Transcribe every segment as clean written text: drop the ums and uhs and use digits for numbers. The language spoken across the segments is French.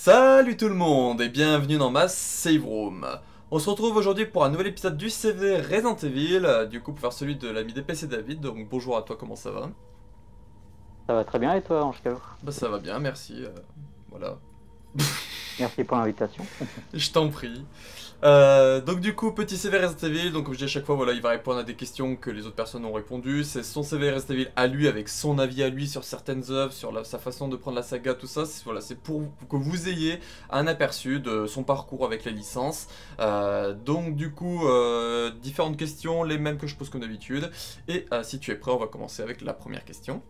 Salut tout le monde et bienvenue dans ma save room. On se retrouve aujourd'hui pour un nouvel épisode du CV Resident Evil, du coup pour faire celui de l'ami DPC David, donc bonjour à toi, comment ça va? Ça va très bien et toi, Ange-Cao? Bah ça va bien, merci, voilà. Merci pour l'invitation. Je t'en prie. Donc du coup, petit CV Resident Evil, donc comme je dis à chaque fois, voilà, il va répondre à des questions que les autres personnes ont répondu. C'est son CV Resident Evil à lui, avec son avis à lui sur certaines œuvres, sur sa façon de prendre la saga, tout ça. Voilà, c'est pour que vous ayez un aperçu de son parcours avec les licences. Donc du coup, différentes questions, les mêmes que je pose comme d'habitude. Et si tu es prêt, on va commencer avec la première question.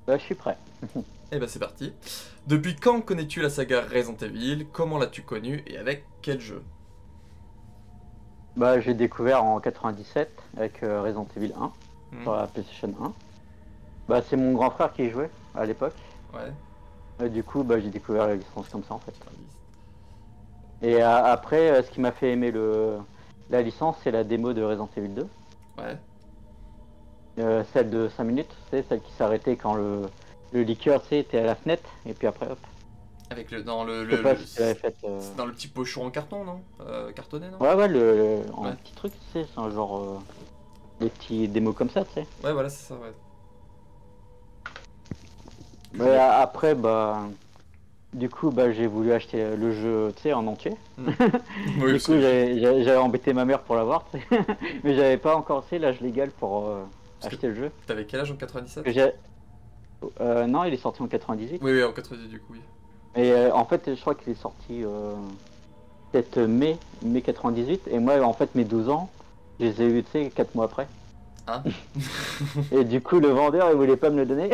Bah, je suis prêt. Et bah c'est parti. Depuis quand connais-tu la saga Resident Evil? Comment l'as-tu connue et avec quel jeu? Bah, j'ai découvert en 97 avec Resident Evil 1 Hmm. sur la PlayStation 1. Bah, c'est mon grand frère qui y jouait à l'époque. Ouais. Et du coup, bah, j'ai découvert la licence comme ça en fait. Et après, ce qui m'a fait aimer la licence, c'est la démo de Resident Evil 2. Ouais. Celle de 5 minutes, c'est celle qui s'arrêtait quand le liqueur, tu sais, était à la fenêtre. Et puis après, hop. Avec le dans le, Je sais pas si tu l'avais fait. c'est dans le petit pochon en carton, non? Cartonné, non? Ouais, ouais, en Ouais. petit truc, tu sais, c'est un genre. Des petits démos comme ça, tu sais. Ouais, voilà, c'est ça, ouais. Je Mais l'ai- après, bah, du coup, bah, j'ai voulu acheter le jeu, tu sais, en entier. Hmm. Oui, Du parce coup, que j'avais embêté ma mère pour l'avoir, tu sais. Mais j'avais pas encore, tu sais, l'âge légal pour parce que acheter le jeu. t'avais quel âge en 97? Que non, il est sorti en 98. Oui, oui, en 98 du coup, oui. Et en fait, je crois qu'il est sorti peut-être mai 98. Et moi, en fait, mes 12 ans, je les ai eu, tu sais, 4 mois après. Ah. Et du coup, le vendeur, il voulait pas me le donner.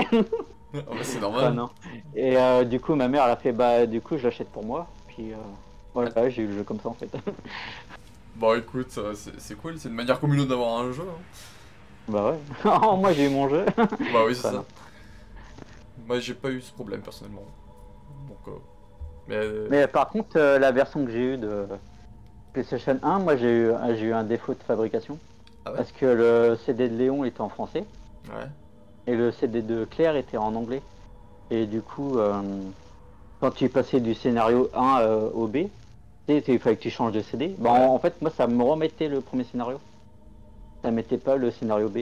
Oh, bah, c'est Enfin, normal. non. Et du coup, ma mère, elle a fait, bah, du coup, je l'achète pour moi. Puis voilà, j'ai eu le jeu comme ça en fait. Bon, écoute, c'est cool, c'est une manière comme une autre d'avoir un jeu, hein. Bah ouais. Oh, moi, j'ai eu mon jeu. Bah oui, c'est Enfin, ça. non. Moi, j'ai pas eu ce problème personnellement. Donc, mais Mais par contre, la version que j'ai eue de PlayStation 1, moi, j'ai eu un défaut de fabrication. ah ouais? Parce que le CD de Léon était en français Ouais. et le CD de Claire était en anglais. Et du coup, quand tu passais du scénario 1 au B, tu sais, il fallait que tu changes de CD. Bah, Ouais. en fait, moi, ça me remettait le premier scénario. Ça mettait pas le scénario B.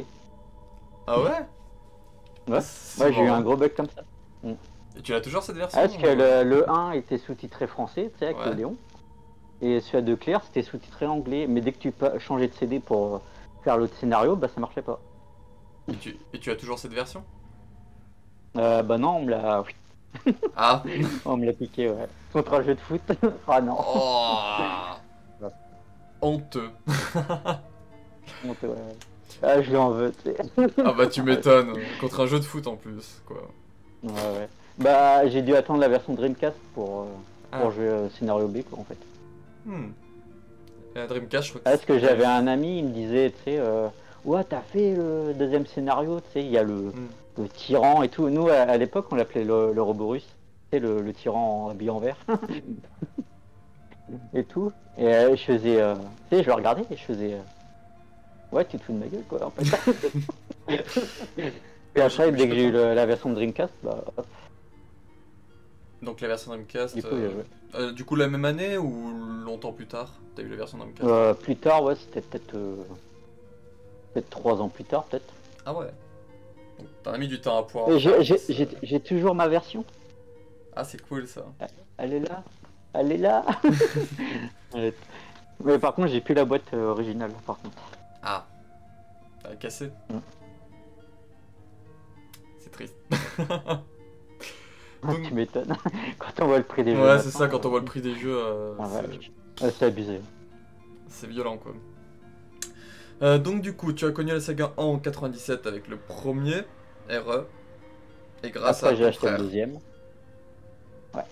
Ah ouais? Ah, Ouais. c'est Moi, j'ai eu un marrant. gros bug comme ça. Et tu l'as toujours cette Ah, version parce que le 1 était sous-titré français, tu sais, avec le Ouais. Léon. Et celui de Claire, c'était sous-titré anglais. Mais dès que tu changeais de CD pour faire l'autre scénario, bah ça marchait pas. Et tu as toujours cette version? Bah non, Ah. on me l'a piqué, ouais. Contre un jeu de foot. Ah non. Oh. Honteux. Honte, ouais. Ah, je lui en veux, tu sais. Ah bah tu m'étonnes, contre un jeu de foot en plus, quoi. Ouais, ouais. Bah, j'ai dû attendre la version Dreamcast Ah, pour jouer scénario B, quoi, en fait. hmm. Et la Dreamcast, je crois que Parce que c'était... j'avais un ami, il me disait, tu sais, ouais, t'as fait le deuxième scénario, tu sais, il y a Hmm. le tyran et tout. Nous, à l'époque, on l'appelait le Roborus, tu sais, le tyran habillé en vert et tout. Et je faisais, tu sais, je le regardais et je faisais, ouais, tu te fous de ma gueule, quoi, en fait. Et Ouais, après, mais je dès que peux j'ai eu pas. la version de Dreamcast, bah, hop, Donc la version du Dreamcast... coup, j'ai joué. du coup la même année ou longtemps plus tard, t'as eu la version Dreamcast? Plus tard, ouais, c'était peut-être 3 ans plus tard, peut-être. Ah ouais. Donc t'as mis du temps à pouvoir Et faire j'ai toujours ma version. Ah c'est cool ça. Elle est là. Elle est là. Elle est- Mais par contre, j'ai plus la boîte originale, par contre. Ah, t'as cassé. Mm. C'est triste. Tu Donc... m'étonnes. Quand on voit le prix des jeux Ouais c'est maintenant, ça, quand on voit le prix des jeux, ah ouais, c'est abusé. c'est violent quoi. Donc du coup, tu as connu la saga en 97 avec le premier RE, et grâce à Après, j'ai ton acheté le frère. deuxième. Ouais.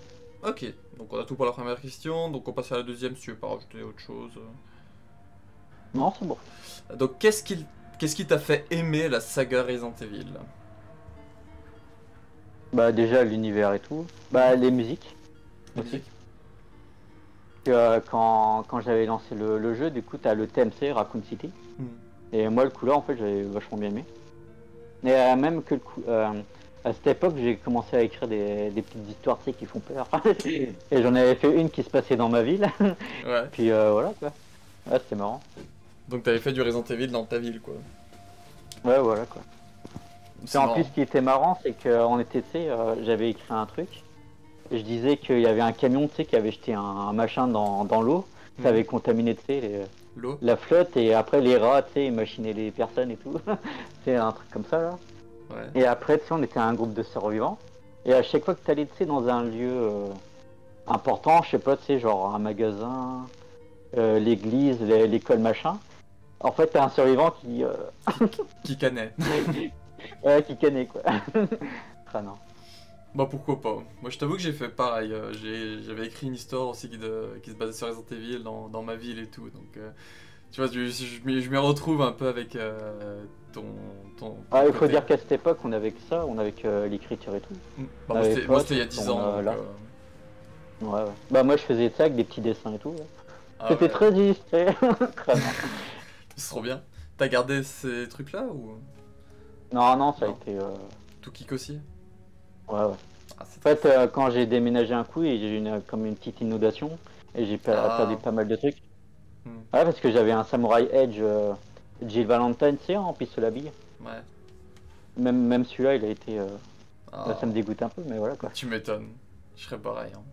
Ok, donc on a tout pour la première question, donc on passe à la deuxième si tu veux pas rajouter autre chose. Non, c'est bon. Donc qu'est-ce qui t'a fait aimer la saga Resident Evil? Bah, déjà, l'univers et tout. Bah, les musiques La aussi. musique? Quand j'avais lancé le jeu, du coup, t'as le TMC, Raccoon City. Hmm. Et moi, le couleur, en fait, j'avais vachement bien aimé. Et même que à cette époque, j'ai commencé à écrire des petites histoires, tu sais, qui font peur. Et j'en avais fait une qui se passait dans ma ville. Ouais. Puis voilà, quoi. Ouais, c'était marrant. Donc t'avais fait du Resident Evil dans ta ville, quoi. Ouais, voilà, quoi. C'est Et en plus, marrant. ce qui était marrant, c'est qu'on était, tu sais, j'avais écrit un truc. Et je disais qu'il y avait un camion, tu sais, qui avait jeté un machin dans l'eau. Ça avait contaminé, tu sais, L'eau. la flotte. Et après, les rats, tu sais, ils machinaient les personnes et tout. C'est un truc comme ça, là. Ouais. Et après, tu sais, on était un groupe de survivants. Et à chaque fois que tu allais, tu sais, dans un lieu important, je sais pas, tu sais, genre un magasin, l'église, l'école, machin. En fait, t'as un survivant Qui canait. ouais, qui connaît, quoi. Ah non. Bah pourquoi pas. Moi je t'avoue que j'ai fait pareil. J'avais écrit une histoire aussi qui se basait sur Resident Evil dans ma ville et tout. Donc tu vois, je m'y retrouve un peu avec ton, ton Ah, il faut côté. dire qu'à cette époque, on avait que ça, on avait que l'écriture et tout. Bah, On avait moi pas, c'était il y a 10 on ans a donc. là. Ouais, ouais. Bah, moi, je faisais ça avec des petits dessins et tout. Ouais. Ah C'était ouais, très illustré. Ah, non. c'est trop bien. T'as gardé ces trucs là ou. Non, non, ça a Non. été. Tout kick aussi. Ouais, ouais. Ah c'est En très fait, fort. quand j'ai déménagé un coup, et j'ai eu comme une petite inondation, et j'ai perdu Ah. pas mal de trucs. Hmm. Ouais, parce que j'avais un Samurai Edge Jill Valentine, tu sais, en pistolet à billes. Ouais. Même celui-là, il a été. Bah, ça me Ah. dégoûte un peu, mais voilà quoi. Tu m'étonnes. Je serais pareil, hein.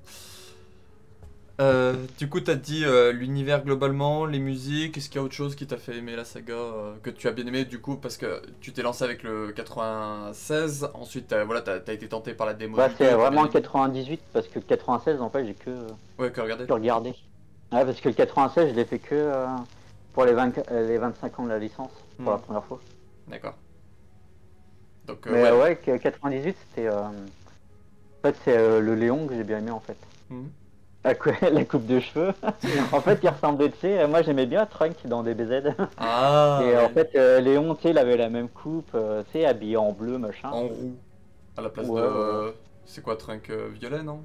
Du coup, t'as dit l'univers globalement, les musiques, est-ce qu'il y a autre chose qui t'a fait aimer la saga, que tu as bien aimé du coup, parce que tu t'es lancé avec le 96, ensuite voilà, t'as été tenté par la démo Bah, du 2, c'est t'as bien vraiment le aimé. 98, parce que le 96, en fait, j'ai Ouais, que regardez. que regardé. Ouais, parce que le 96, je l'ai fait que pour les 25 ans de la licence, pour la Hmm, première fois. d'accord. Donc, Mais ouais. ouais, que 98, c'était. En fait, c'est le Léon que j'ai bien aimé, en fait. Hmm. La coupe de cheveux. En fait, il ressemblait, tu sais, moi j'aimais bien Trunk dans DBZ. Ah, Et en oui. fait, Léon, tu sais, il avait la même coupe, tu sais, habillé en bleu, machin. En roux, à la place Ouais, voilà. de. C'est quoi, Trunk violet, non?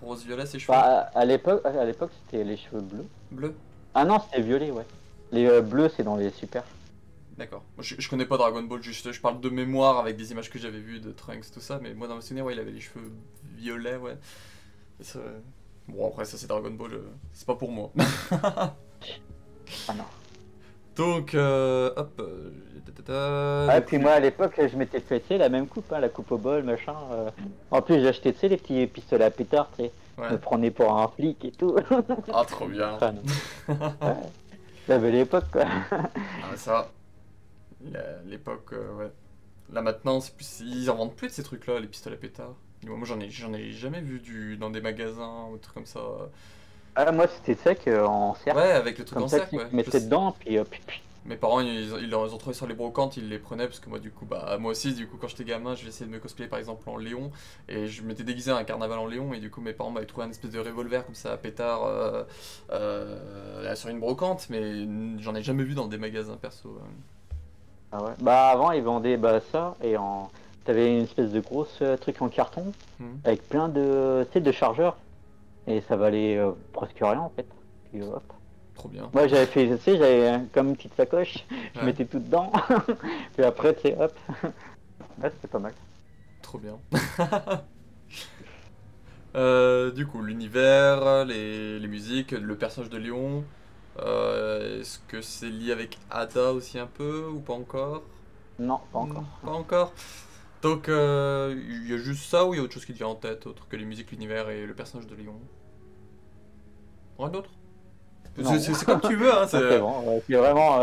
Rose-violet, ses cheveux? Bah, à l'époque, c'était les cheveux bleus. Bleu? Ah non, c'était violet, ouais. Les bleus, c'est dans les super. D'accord. Moi, je connais pas Dragon Ball, juste je parle de mémoire avec des images que j'avais vues de Trunks, tout ça, mais moi dans mes souvenirs, ouais, il avait les cheveux violets, ouais. Et bon, après, ça c'est Dragon Ball, c'est pas pour moi. Ah non. Donc, hop. Ah, Donc, puis moi, à l'époque, je m'étais fait, tu sais, la même coupe, hein, la coupe au bol, machin. En plus, j'ai acheté, tu sais, les petits pistolets à pétard, tu sais. Je me ouais. prenais pour un flic et tout. Ah, trop bien. Ah non. Ouais, la belle époque, quoi. Ah, ça, l'époque, ouais. Là maintenant, ils en vendent plus de ces trucs-là, les pistolets à pétard. Moi, j'en ai jamais vu dans des magasins ou des trucs comme ça. Ah, moi, c'était sec en cercle. Ouais, avec le truc Comme en ça, cercle, tu ouais. mettais dedans, puis, Mes parents, ils les ont trouvés sur les brocantes, ils les prenaient parce que moi, du coup, bah, moi aussi, du coup, quand j'étais gamin, je vais essayer de me cosplayer par exemple en Léon et je m'étais déguisé à un carnaval en Léon et du coup, mes parents m'avaient trouvé un espèce de revolver comme ça à pétard sur une brocante, mais j'en ai jamais vu dans des magasins perso. ah ouais. Bah, avant, ils vendaient bah, ça, et t'avais une espèce de grosse truc en carton, Hmm, avec plein de, tu sais, de chargeurs. Et ça valait presque rien, en fait. Puis, hop. trop bien. Moi j'avais fait, tu sais, j'avais comme une petite sacoche, je Ouais, mettais tout dedans, puis après, tu sais, hop, ouais, c'était pas mal. trop bien. Du coup, l'univers, les musiques, le personnage de Léon, est-ce que c'est lié avec Ada aussi un peu ou pas encore? Non, pas encore. Pas encore. Donc, il y a juste ça ou il y a autre chose qui te vient en tête, autre que les musiques, l'univers et le personnage de Léon? Rien d'autre? Non, C'est comme tu veux, hein, ça c'est bon, c'est vraiment...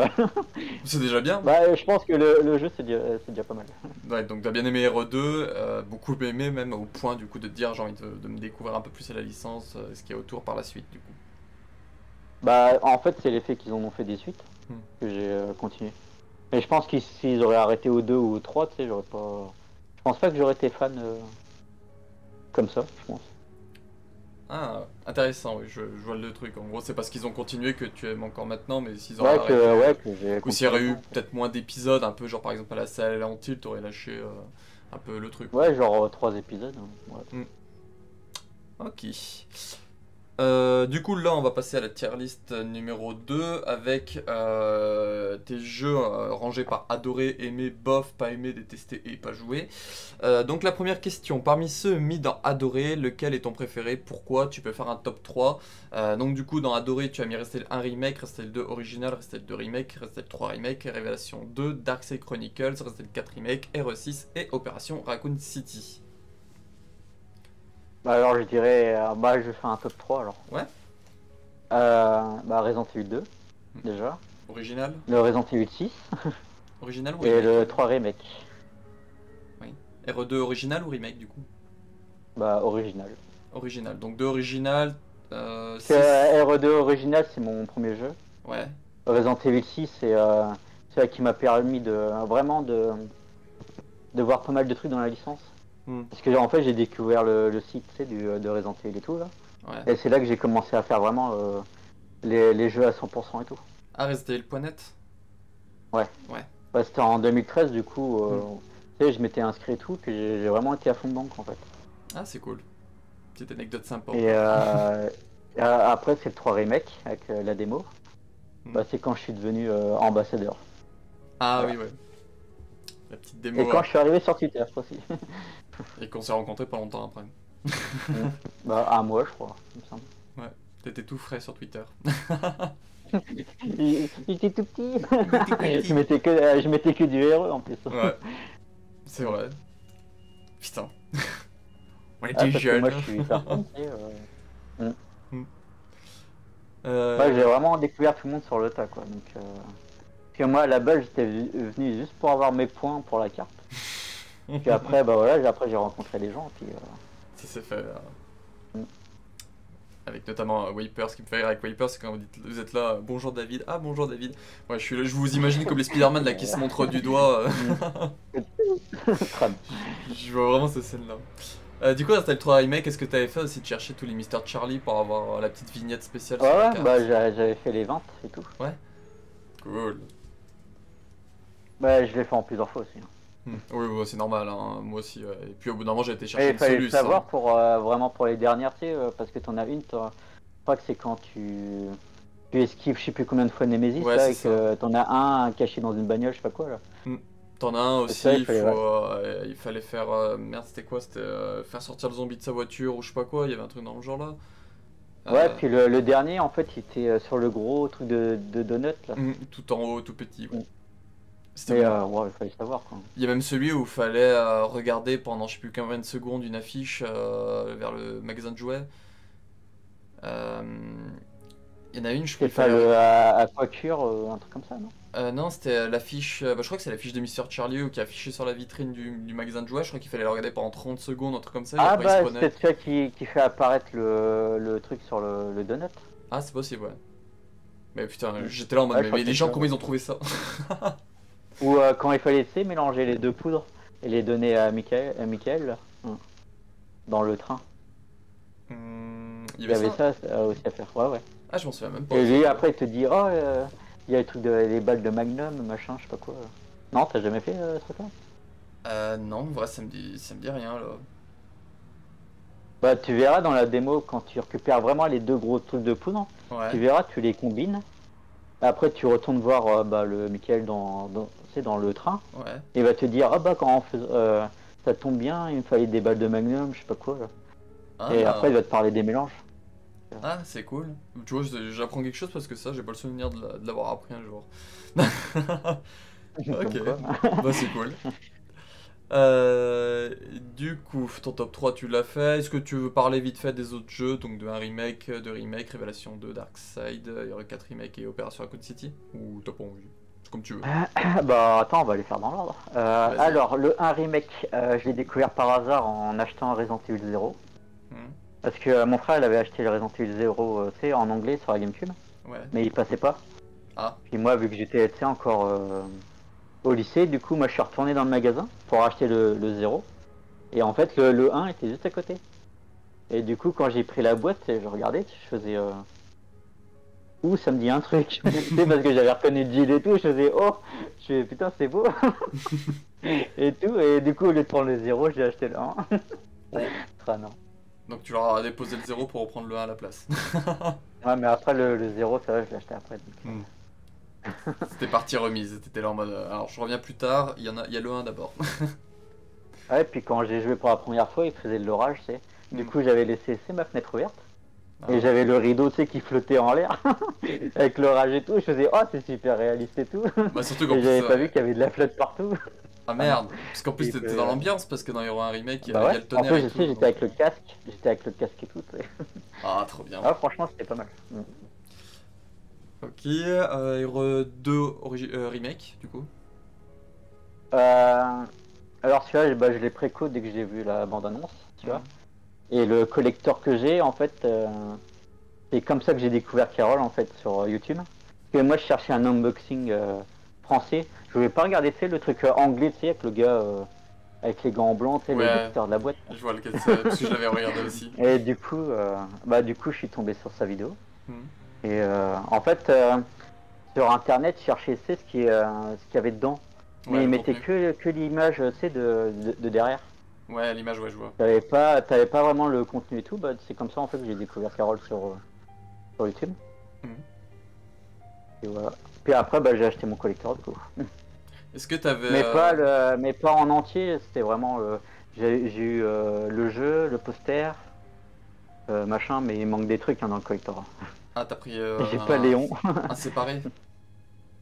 c'est déjà bien. Bah, je pense que le jeu c'est déjà pas mal. Ouais, donc t'as bien aimé RE2, beaucoup aimé même au point du coup de te dire j'ai envie de me découvrir un peu plus à la licence, ce qu'il y a autour par la suite du coup. Bah, en fait, c'est l'effet qu'ils en ont fait des suites Hmm. que j'ai continué. Mais je pense qu'ils s'ils auraient arrêté au 2 ou au 3, tu sais, j'aurais pas... Je pense pas que j'aurais été fan comme ça, je pense. Ah, intéressant, oui, je vois le truc. En gros, c'est parce qu'ils ont continué que tu aimes encore maintenant, mais s'ils auraient Ouais, arrêté. que j'ai Ou s'il y aurait eu continué. peut-être moins d'épisodes, un peu genre par exemple à la salle Hill, t'aurais lâché un peu le truc, quoi. Ouais, genre 3 épisodes. Hein, ouais. Hmm. Ok. Du coup, là, on va passer à la tier list numéro 2 avec tes jeux rangés par adoré, aimé, bof, pas aimé, détesté et pas joué. Donc, la première question, parmi ceux mis dans adoré, lequel est ton préféré? Pourquoi? Tu peux faire un top 3. Donc, du coup, dans adoré, tu as mis Restel 1 remake, Restel 2 original, Restel 2 remake, Restel 3 remake, Révélation 2, Darkseid Chronicles, Restel 4 remake, RE6 et Opération Raccoon City. Bah alors je dirais, bah je fais un top 3 alors. Ouais. Bah Resident Evil 2, déjà. Original? Le Resident Evil 6 Original ou et remake? le 3 remake. Oui. RE2 original ou remake du coup? Bah original. Original. Donc 2 original, Parce 6. que RE2 original c'est mon premier jeu. Ouais. Resident Evil 6 c'est ça qui m'a permis de vraiment de voir pas mal de trucs dans la licence. Parce que en fait j'ai découvert le site de Resident Evil et tout là. Ouais. Et c'est là que j'ai commencé à faire vraiment les jeux à 100% et tout. Ah, ResidEvil.net? Ouais. Ouais. Ouais, c'était en 2013 du coup. Tu sais, je m'étais inscrit et tout, puis j'ai vraiment été à fond dedans en fait. Ah, c'est cool. Petite anecdote sympa. Et après c'est le 3 remake avec la démo. Bah, c'est quand je suis devenu ambassadeur. Ah voilà. oui, ouais. La petite démo. Et quand je suis arrivé sur Twitter aussi. Et qu'on s'est rencontrés pas longtemps après. Bah un mois je crois, il me semble. Ouais. T'étais tout frais sur Twitter. Il était tout petit. Je mettais que du RE en plus. Ouais. C'est vrai. Putain. On était Parce que jeunes. moi je suis hyper fan, tu sais, Euh, Ouais, j'ai vraiment découvert tout le monde sur le tas quoi. Donc, parce que moi à la base j'étais venu juste pour avoir mes points pour la carte. Puis après bah voilà, après j'ai rencontré des gens puis. Ça s'est fait. Avec notamment Wipers, ce qui me fait rire avec Wipers, c'est quand vous êtes là, bonjour David, ah bonjour David. Ouais, je suis là, je vous imagine comme les Spider-Man là qui se montrent du doigt. Je vois vraiment cette scène là. Du coup, c'était le 3 remake, est-ce que tu avais fait aussi de chercher tous les Mister Charlie pour avoir la petite vignette spéciale sur la Ouais, carte? bah j'avais fait les ventes et tout. Ouais. Cool. Bah je l'ai fait en plusieurs fois aussi. Oui, ouais, c'est normal, hein. Moi aussi. Ouais. Et puis au bout d'un moment, j'ai été Et chercher il une fallait le solution. savoir pour vraiment pour les dernières, tu sais, parce que t'en as une, je crois que c'est quand tu esquives je sais plus combien de fois Nemesis Ouais, là, c'est et que t'en as un caché dans une bagnole, je sais pas quoi là. T'en as un aussi, ça, il fallait, il fallait faire. Merde, c'était quoi? C'était faire sortir le zombie de sa voiture ou je sais pas quoi, il y avait un truc dans le genre là. Ouais, puis le dernier en fait il était sur le gros truc de donut là. Tout en haut, tout petit, ouais. Mais ouais, il fallait savoir quoi. Il y a même celui où il fallait regarder pendant je sais plus combien de secondes une affiche vers le magasin de jouets. Il y en a une, je crois C'est qu'il pas fallait. le Aquacure, un truc comme ça, non? Non, c'était l'affiche. Bah, je crois que c'est l'affiche de Mister Charlie qui est affichée sur la vitrine du magasin de jouets. Je crois qu'il fallait la regarder pendant 30 secondes, un truc comme ça. Et Ah après, il bah se c'est prenait. peut-être celui qui fait apparaître le truc sur le donut. Ah, c'est possible, ouais. Mais putain, j'étais là en mode, Ouais, je crois mais que les c'est gens, ça, comment ouais. ils ont trouvé ça? Ou quand il fallait, tu sais, mélanger les deux poudres et les donner à Michael là, dans le train. Il y Il y avait avait ça? ça aussi à faire, ouais. Ah, je m'en souviens même pas. Et lui après il te dit, oh, il y a les trucs les balles de Magnum, machin, je sais pas quoi. Non, t'as jamais fait ce truc-là? Non, en vrai, ça me dit rien là. Bah tu verras dans la démo quand tu récupères vraiment les deux gros trucs de poudre, Ouais. tu verras, tu les combines. Après tu retournes voir le Michael dans le train. Ouais. Et il va te dire, ah bah quand on fait, ça tombe bien, il me fallait des balles de Magnum, je sais pas quoi là. Ah, Et après il va te parler des mélanges. ah, c'est cool. Tu vois, j'apprends quelque chose parce que ça, j'ai pas le souvenir de l'avoir appris un jour. Ok, Comme quoi. bah c'est cool. Du coup, ton top 3 tu l'as fait. Est-ce que tu veux parler vite fait des autres jeux? Donc de un remake, de remake, Révélation 2, Darkseid, il y aurait 4 remakes et Opération Raccoon City? Ou t'as pas envie? C'est comme tu veux. Bah attends, on va les faire dans l'ordre. Alors le 1 remake, je l'ai découvert par hasard en achetant Resident Evil 0. Parce que mon frère il avait acheté le Resident Evil 0 tu sais, en anglais sur la GameCube. Ouais. Mais il passait pas. Ah. Puis moi vu que j'étais tu sais, encore au lycée, du coup moi je suis retourné dans le magasin pour acheter le 0. Et en fait le 1 était juste à côté. Et du coup quand j'ai pris la boîte, je regardais, je faisais... Ouh, ça me dit un truc. Tu sais, parce que j'avais reconnu Jill et tout, je faisais oh, je fais putain c'est beau. Et tout, et du coup au lieu de prendre le 0, j'ai acheté le 1. Ah non. Donc tu leur as déposé le 0 pour reprendre le 1 à la place. Ouais, mais après le 0, ça va, je l'ai acheté après. Hmm. C'était partie remise, t'étais là en mode alors je reviens plus tard, il y a le 1 d'abord. Ouais, puis quand j'ai joué pour la première fois, il faisait de l'orage, tu sais. Du coup, j'avais laissé ma fenêtre ouverte. Ah. Et j'avais le rideau, tu sais, qui flottait en l'air. Avec l'orage et tout. Je faisais, oh, c'est super réaliste et tout. Bah surtout qu'en Et plus j'avais pas vu qu'il y avait de la flotte partout. ah merde, parce qu'en plus Et t'étais que- dans l'ambiance parce que dans Hero 1 Remake il y Bah a ouais, le en tonnerre plus, et je tout. sais, j'étais donc- avec le casque. J'étais avec le casque et tout, tu sais. Ah trop bien. Ah, franchement, c'était pas mal. Ok, Hero 2 Remake du coup. Euh, Alors celui-là, bah, je l'ai préco dès que j'ai vu la bande-annonce, tu vois. Et le collector que j'ai, en fait, c'est comme ça que j'ai découvert Carole, en fait, sur YouTube. Parce que moi, je cherchais un unboxing français. Je voulais pas regarder, tu sais, le truc anglais, tu sais, avec le gars avec les gants blancs, tu sais, le Ouais, docteur de la boîte. je vois lequel c'est, parce que je l'avais regardé aussi. Et du coup, je suis tombé sur sa vidéo. Hmm. Et en fait, sur Internet, je cherchais, tu sais, ce qu'il y avait dedans. Mais Ouais, il le mettait contenu. que l'image, tu sais, de derrière. Ouais, l'image, ouais, je vois. T'avais pas vraiment le contenu et tout, bah, c'est comme ça en fait que j'ai découvert Carole sur YouTube. Hmm. Et voilà. Puis après, bah, j'ai acheté mon collector du coup. Est-ce que t'avais. Mais pas en entier, c'était vraiment. J'ai eu le jeu, le poster, machin, mais il manque des trucs hein, dans le collector. Ah, t'as pris J'ai pas Léon. un séparé?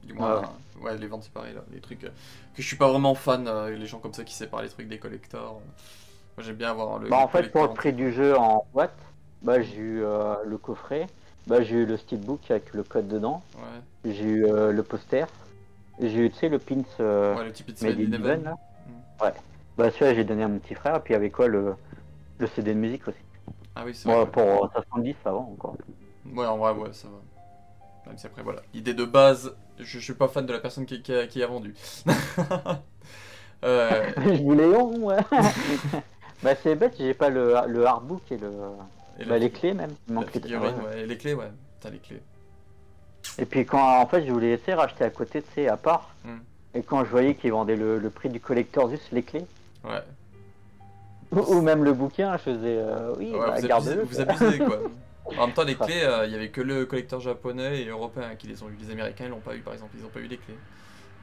Du Ouais, moins, ouais. ouais, les ventes séparées, là. Les trucs que je suis pas vraiment fan, les gens comme ça qui séparent les trucs des collectors. Moi, j'aime bien avoir Bah le en fait, pour le collector prix entier. du jeu en boîte, bah, j'ai eu le coffret, bah, j'ai eu le steelbook avec le code dedans, Ouais, j'ai eu le poster, j'ai eu, tu sais, le pins ouais, le type It's Made Made in in Heaven. Heaven, là. Hmm. Ouais. Bah celui-là, j'ai donné à mon petit frère, et puis avec quoi le CD de musique aussi. Ah oui, c'est vrai. Moi, Ouais. pour 70, ça va encore. Ouais, en vrai, ouais, ça va. Même si après, voilà. L'idée de base, je suis pas fan de la personne qui a vendu. Euh, Je voulais Léon, ouais. Bah c'est bête, j'ai pas le artbook et et bah, les clés même. Il la manque figurine, ouais. ouais. Et les clés, ouais. T'as les clés. Et puis quand en fait je voulais essayer racheter à côté, tu sais, à part. Hmm. Et quand je voyais qu'ils vendaient le prix du collector juste les clés, Ouais. ou même le bouquin, je faisais oui, Ouais, bah vous abusez, garde-le. vous abusez, quoi. En même temps, les Ah. clés, il y avait que le collecteur japonais et européen qui les ont eu. Les Américains, ils l'ont pas eu, par exemple. Ils ont pas eu les clés.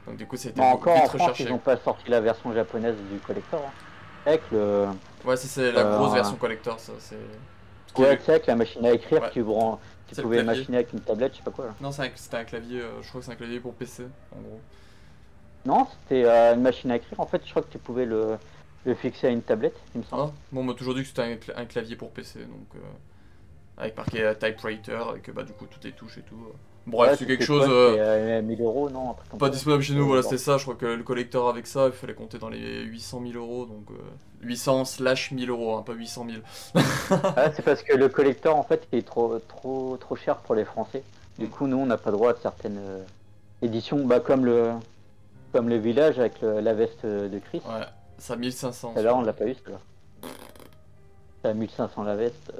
Donc, du coup, ça a été Bah, encore vite en France, recherché. ils n'ont pas sorti la version japonaise du collector. Hein. Avec le. Ouais, ça, c'est la grosse euh, version collector, ça. C'est. Ouais, tu sais, avec la machine à écrire, Ouais. tu C'est le pouvais clavier. machiner avec une tablette, je sais pas quoi. Là. Non, c'était un clavier, je crois que c'est un clavier pour PC, en gros. Non, c'était une machine à écrire. En fait, je crois que tu pouvais le fixer à une tablette, il me semble. Ah, bon, on m'a toujours dit que c'était un clavier pour PC, donc. Avec marqué typewriter, avec bah, du coup toutes les touches et tout. Bref, Ouais, c'est quelque c'était chose. quoi, c'était 1000 euros, non, un truc comme Pas ça. disponible chez nous, voilà, Bon. c'était ça. Je crois que le collector avec ça, il fallait compter dans les 800 000 euros, donc 800/1000 euros, hein, pas 800 000. Ah, c'est parce que le collector, en fait, il est trop cher pour les Français. Du Mm. coup, nous, on n'a pas droit à certaines éditions, bah, comme le village avec la veste de Chris. Ouais, ça 1500. Celle-là, on l'a pas eu, celle-là. C'est à 1500 la veste.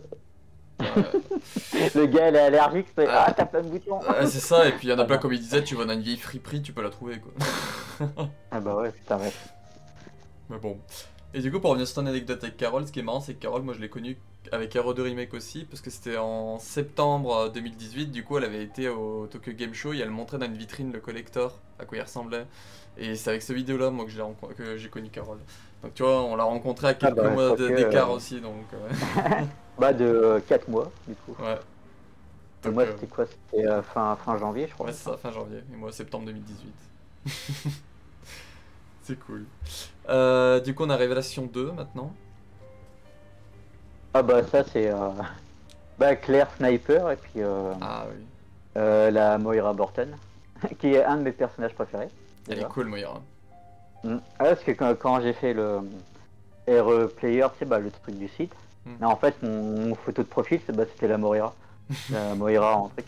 Le gars, il est allergique, c'est Ah. ah, t'as plein de boutons. C'est ça, et puis il y en a plein, comme il disait, tu vas dans une vieille friperie, tu peux la trouver, quoi. Ah bah ouais, putain, ouais. Mais bon. Et du coup, pour revenir sur ton anecdote avec Carole, ce qui est marrant, c'est que Carole, moi je l'ai connue avec Hero 2 Remake aussi, parce que c'était en septembre 2018. Du coup, elle avait été au Tokyo Game Show et elle montrait dans une vitrine le collector, à quoi il ressemblait. Et c'est avec cette vidéo-là, moi, que j'ai connu Carole. Donc tu vois, on l'a rencontré à quelques bah, mois quoique, d'écart aussi, donc Bah de 4 mois, du coup. ouais. Et Donc, moi, c'était quoi? C'était fin janvier, je crois. ouais, c'est ça, fin janvier. Et moi, septembre 2018. C'est cool. Du coup, on a Révélation 2 maintenant. Ah bah ça, c'est bah, Claire Sniper et puis Ah oui. la Moira Burton, qui est un de mes personnages préférés. Elle déjà. est cool, Moira. Mm. Ah, parce que quand j'ai fait le RE Player, tu sais, bah, le truc du site, Mm. mais en fait, mon photo de profil, c'était la Moira. La Moira en truc.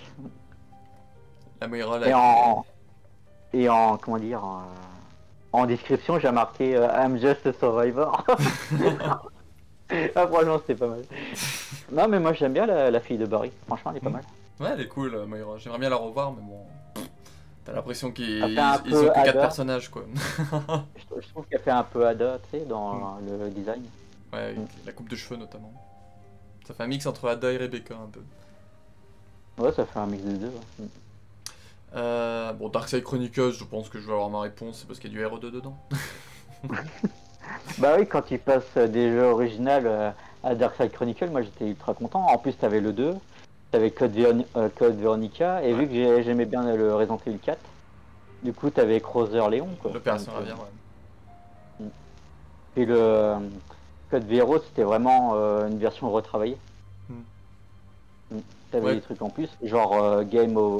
La Moira, Et là. en comment dire, en description, j'ai marqué I'm just a survivor. Ah, franchement, c'était pas mal. Non, mais moi, j'aime bien la fille de Barry. Franchement, elle est pas Mm. mal. Ouais, elle est cool, Moira. J'aimerais bien la revoir, mais bon. T'as l'impression qu'ils Elle fait un ils peu ont que 4 Ada. personnages, quoi. Je trouve qu'elle fait un peu Ada, tu sais, dans le design. Ouais, avec la coupe de cheveux notamment. Ça fait un mix entre Ada et Rebecca un peu. Ouais, ça fait un mix des deux. Ouais. Bon, Darkside Chronicles, je pense que je vais avoir ma réponse, c'est parce qu'il y a du RE2 dedans. Bah oui, quand tu passes des jeux originaux à Darkside Chronicle, moi j'étais ultra content. En plus, t'avais le 2, t'avais Code Veronica, et Ouais. vu que j'aimais bien le Resident Evil 4, du coup t'avais Crosser Léon, quoi. L'opération Donc, Ravien, ouais. puis le Code Vero, c'était vraiment une version retravaillée. Hmm. T'avais Ouais, des trucs en plus, genre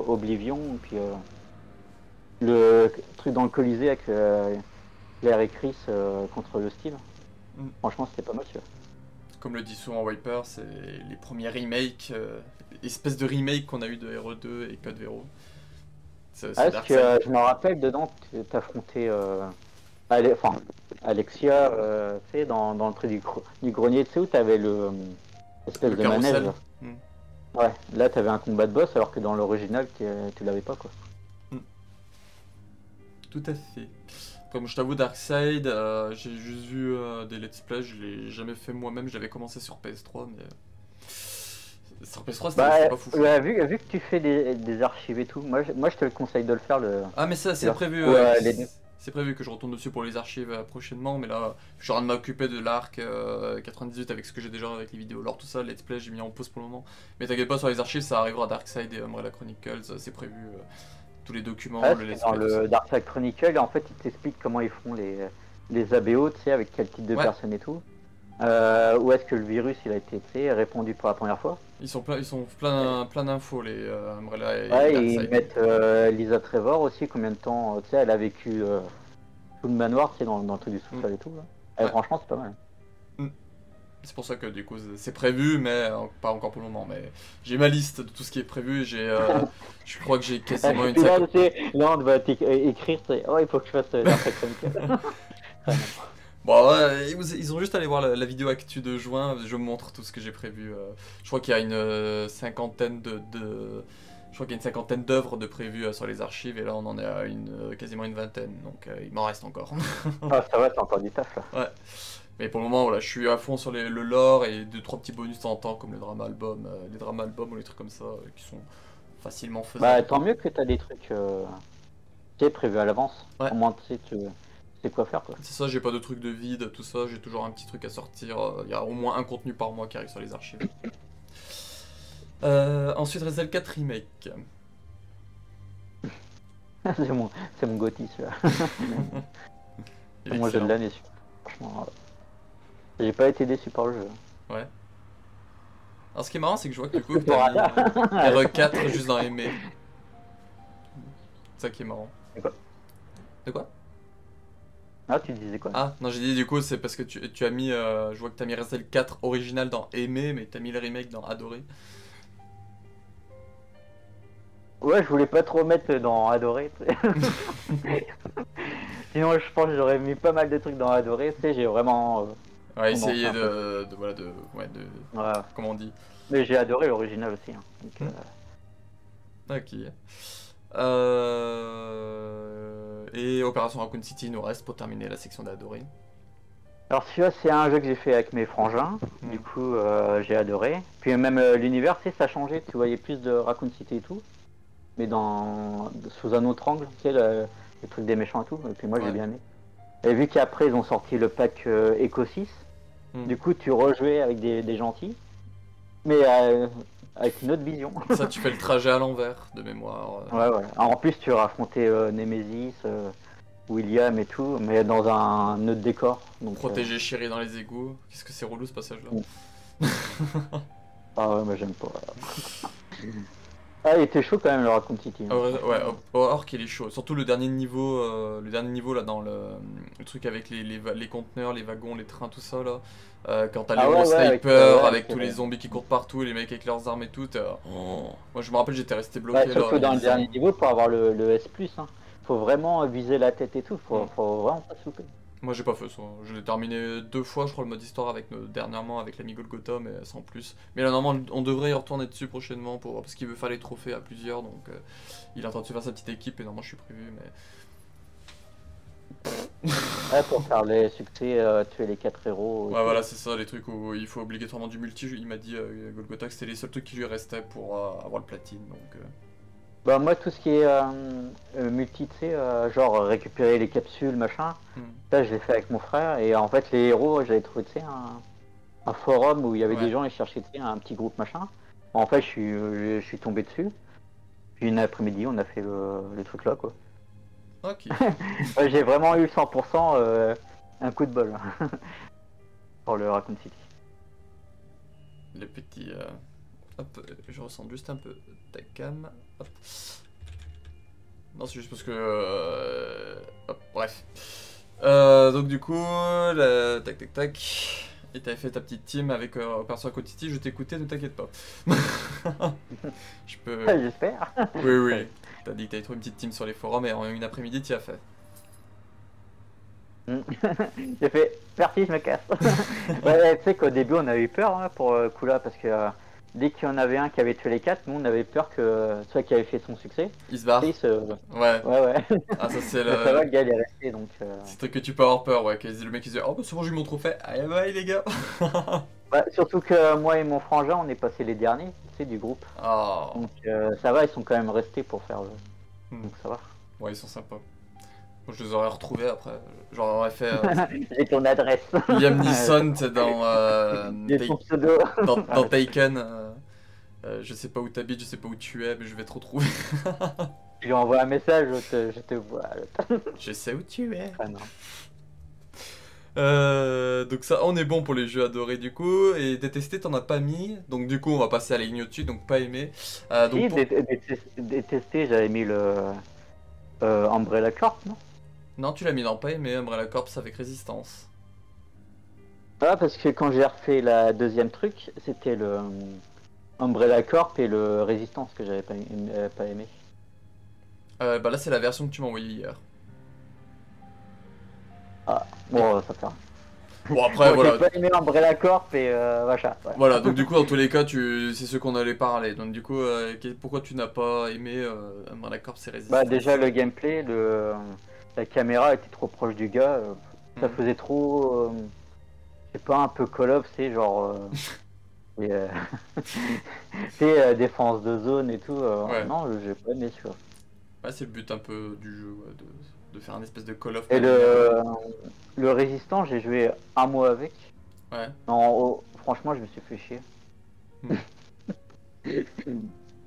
Oblivion, puis le truc dans le Colisée avec Claire et Chris contre le Steve. hmm. Franchement, c'était pas mal, tu vois. Comme le dit souvent Wiper, c'est les premiers remakes, espèce de remake qu'on a eu de RE2 et Code Vero. C'est Ah, parce que Darkside. je me rappelle dedans, t'affrontais enfin, Alexia, tu sais, dans le truc du grenier, tu sais, où t'avais espèce Le de manège. carrousel. Hmm. Ouais, là t'avais un combat de boss, alors que dans l'original, tu l'avais pas, quoi. Tout à fait. Comme je t'avoue, Darkside, j'ai juste vu des let's play, je l'ai jamais fait moi-même, j'avais commencé sur PS3, mais sur PS3 c'était Bah, pas fou. ouais, vu que tu fais des archives et tout, moi je te le conseille de le faire, Ah mais ça c'est prévu, les deux. c'est prévu que je retourne dessus pour les archives prochainement, mais là je suis en train de m'occuper de l'arc 98 avec ce que j'ai déjà avec les vidéos lore, tout ça, let's play j'ai mis en pause pour le moment. Mais t'inquiète pas, sur les archives ça arrivera, Darkside et Umbrella Chronicles, c'est prévu, tous les documents, Ouais, le let's dans play, tout ça. le Dark Side Chronicle, en fait, ils t'expliquent comment ils font les ABO, tu sais, avec quel type de Ouais. personnes et tout. Où est-ce que le virus il a été, tu sais, répandu pour la première fois. Ils sont plein d'infos les Umbrella et Ouais, et Darkside. ils mettent Lisa Trevor aussi, combien de temps, tu sais, elle a vécu tout le manoir, tu sais, dans le truc du sous-sol et tout. Là. Et Ouais. franchement, c'est pas mal. C'est pour ça que du coup c'est prévu, mais pas encore pour le moment. Mais j'ai ma liste de tout ce qui est prévu. Je crois que j'ai quasiment Et une puis là, tu cinquantaine. sais, là, on va écrire, tu sais, oh, il faut que je fasse Dark Side Chronicle. Bon, ouais, ils ont juste allé voir la vidéo actu de juin. Je montre tout ce que j'ai prévu. Je crois qu'il y a une cinquantaine je crois qu'il y a une cinquantaine d'œuvres de prévues sur les archives, et là on en est à quasiment une vingtaine. Donc il m'en reste encore. Ah, ça va, c'est encore du taf là. Ouais. Mais pour le moment, voilà, je suis à fond sur le lore et 2-3 petits bonus de temps en temps, comme le drama album, les drama albums ou les trucs comme ça, qui sont facilement Bah, faisables. tant mieux que t'as des trucs, tu sais, prévus à l'avance. Ouais. Au moins, tu sais quoi faire, quoi. C'est ça, j'ai pas de trucs de vide, tout ça, j'ai toujours un petit truc à sortir. Il y a au moins un contenu par mois qui arrive sur les archives. Ensuite, Resident 4 Remake. c'est mon Gotti, celui-là. Il est Moi, je excellent. l'année, celui-là. Franchement, j'ai pas été déçu par le jeu. Ouais. Alors ce qui est marrant, c'est que je vois que du coup, C'est pour t'as mis Ada. RE4 juste dans Aimer. C'est ça qui est marrant. De quoi De quoi? Ah, tu disais quoi? Ah, non, j'ai dit du coup, c'est parce que tu as mis. Je vois que t'as mis Resident 4 original dans Aimer, mais t'as mis le remake dans Adoré. Ouais, je voulais pas trop mettre dans Adoré. Sinon, je pense que j'aurais mis pas mal de trucs dans Adoré. Tu sais, j'ai vraiment. Ouais, condensé essayer un peu. voilà, ouais, Ouais. comment on dit? Mais j'ai adoré l'original aussi. Hein. Donc, Ok. Et Opération Raccoon City il nous reste pour terminer la section d'Adoré. Alors, celui-là, c'est un jeu que j'ai fait avec mes frangins. Mm. Du coup, j'ai adoré. Puis même l'univers, tu sais, ça a changé. Tu voyais plus de Raccoon City et tout. Mais sous un autre angle, tu sais, le truc des méchants et tout. Et puis moi, j'ai Ouais. bien aimé. Et vu qu'après, ils ont sorti le pack Eco 6, Mm. du coup, tu rejouais avec des gentils, mais avec une autre vision. Ça, tu fais le trajet à l'envers, de mémoire. Ouais, ouais. Alors, en plus, tu affrontais Nemesis, William et tout, mais dans un autre décor. Donc, Protéger Chéri dans les égouts. Qu'est-ce que c'est relou ce passage-là. Mm. Ah ouais, moi j'aime pas. Ah, il était chaud quand même le Raccoon City. Hein. Ouais, Orc il est chaud. Surtout le dernier niveau là dans le truc avec les conteneurs, les wagons, les trains, tout ça là. Quand t'as les Ah gros ouais, avec, snipers, ouais, avec tous avec, les zombies qui courent partout et les mecs avec leurs armes et tout. Moi je me rappelle, j'étais resté bloqué Ouais, là. surtout il y a dans le 10 ans. dernier niveau, pour avoir le S+, hein. Faut vraiment viser la tête et tout, faut vraiment pas souper. Moi j'ai pas fait ça. Je l'ai terminé 2 fois, je crois, le mode histoire dernièrement avec l'ami Golgotha, mais sans plus. Mais là normalement on devrait y retourner dessus prochainement parce qu'il veut faire les trophées à plusieurs, donc il est en train de se faire sa petite équipe et normalement je suis prévu, mais. Ouais, pour faire les succès, tuer les 4 héros et Ouais, tout. voilà, c'est ça, les trucs où il faut obligatoirement du multi. Il m'a dit, Golgotha, que c'était les seuls trucs qui lui restaient pour avoir le platine. Donc, Bah moi tout ce qui est multi, tu sais, genre récupérer les capsules, machin, ça je l'ai fait avec mon frère et en fait les héros j'avais trouvé tu sais un forum où il y avait des ouais. gens et cherchaient tu sais, un petit groupe machin. En fait je suis tombé dessus, puis une après-midi on a fait le truc là quoi. Ok. Ouais, j'ai vraiment eu 100% un coup de bol pour le Raccoon City. Les petits. Hop, je ressens juste un peu ta cam. Hop. Non, c'est juste parce que. Hop, bref. Donc, du coup, tac tac tac. Et t'avais fait ta petite team avec Opération Raccoon City, je t'écoutais, ne t'inquiète pas. Je peux. J'espère. Oui, oui. T'as dit que t'avais trouvé une petite team sur les forums et en une après-midi, t'y as fait. J'ai fait merci, je me casse. Ouais, tu sais qu'au début on a eu peur hein, pour Kula parce que dès qu'il y en avait un qui avait tué les 4, nous on avait peur que celui qui avait fait son succès, Il se barre. il se... Ouais. Ouais, ouais. Ah, ça, c'est Mais ça va, le. le gars il est resté donc. C'est le truc que tu peux avoir peur, ouais. Le mec il se dit, oh bah c'est bon, j'ai eu mon trophée. Allez, bye les gars. Ouais, surtout que moi et mon frangin on est passé les derniers, tu sais, du groupe. Oh. Donc ça va, ils sont quand même restés pour faire le. Donc ça va. Ouais, ils sont sympas. Moi, je les aurais retrouvés après. Genre, on aurait fait J'ai ton adresse. Liam Neeson, tu sais, dans, J'ai ton pseudo. dans Taken. Je sais pas où t'habites, je sais pas où tu es, mais je vais te retrouver. Je lui envoie un message, je te vois. Je sais où tu es. Ah non. Donc ça, on est bon pour les jeux adorés du coup. Et détesté, t'en as pas mis. Donc du coup, on va passer à la ligne au-dessus, donc pas aimé. Donc Si, pour... détesté, j'avais mis le Umbrella Corp, non? Non, tu l'as mis dans pas aimé, Umbrella Corps avec résistance. Ah, parce que quand j'ai refait la deuxième truc, c'était le Umbrella Corp et le Résistance que j'avais pas aimé. Bah là, c'est la version que tu m'as envoyée hier. Ah, bon, ça fait rien. Bon, après, Bon, voilà. j'ai pas aimé Umbrella Corp et machin. Ouais. Voilà, donc du coup, dans tous les cas, c'est ce qu'on allait parler. Donc du coup, pourquoi tu n'as pas aimé Umbrella Corps et Bah, résistance? déjà, le gameplay, la caméra était trop proche du gars. Ça Mhm. faisait trop. Je sais pas, un peu Call of, c'est genre. Et, défense de zone et tout. Ouais. Non, j'ai pas aimé celui-là. Ouais, c'est le but un peu du jeu, ouais, de faire un espèce de Call of Et mais numérique. le Résistant, j'ai joué un mois avec. Ouais. Non, franchement, je me suis fait chier. Hmm.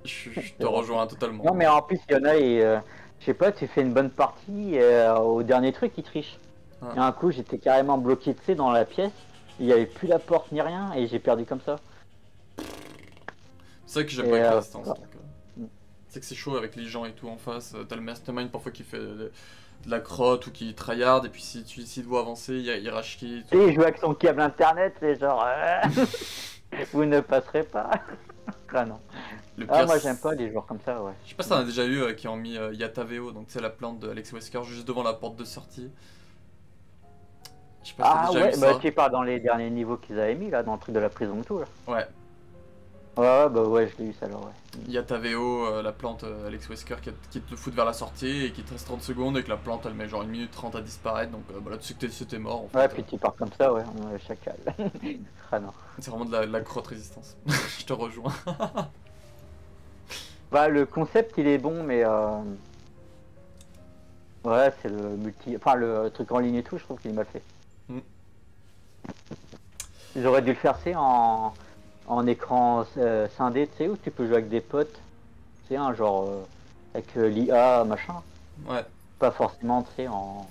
Je te rejoins totalement. Non, mais en plus, il y en a et je sais pas, tu fais une bonne partie et au dernier truc, ils trichent. Ah. Et un coup, j'étais carrément bloqué, tu sais, dans la pièce. Il n'y avait plus la porte ni rien et j'ai perdu comme ça. C'est vrai que j'aime Et, pas avec résistance. voilà. Donc, c'est que c'est chaud avec les gens et tout en face. T'as le mastermind parfois qui fait de la crotte ou qui tryhard, et puis si tu décides de avancer, il rage qui. Et il joue avec son câble internet, c'est genre. Vous ne passerez pas. Ah non. Le Ah, pire, moi, j'aime pas les joueurs comme ça, ouais. je sais pas si t'en as déjà eu qui ont mis Yataveo, donc c'est la plante de Alex Wesker juste devant la porte de sortie. Je sais pas si t'as Ah déjà ouais, eu bah ça. tu parles dans les derniers niveaux qu'ils avaient mis là, dans le truc de la prison et tout là. Ouais. Ouais, bah ouais, je l'ai eu ça alors, ouais. Yataveo, la plante Alex Wesker qui te fout vers la sortie et qui te reste 30 secondes et que la plante elle met genre 1 minute 30 à disparaître, donc bah là tu sais que c'était mort en fait. Ouais, puis tu pars comme ça, ouais, chacal. Ah non. C'est vraiment de la crotte résistance. Je te rejoins. Bah le concept il est bon, mais ouais, c'est le multi. Enfin, le truc en ligne et tout, je trouve qu'il est mal fait. Mm. Ils auraient dû le faire, c'est en écran scindé, tu sais, où tu peux jouer avec des potes. Tu sais, un genre avec l'IA, machin. Ouais. Pas forcément, tu sais, en.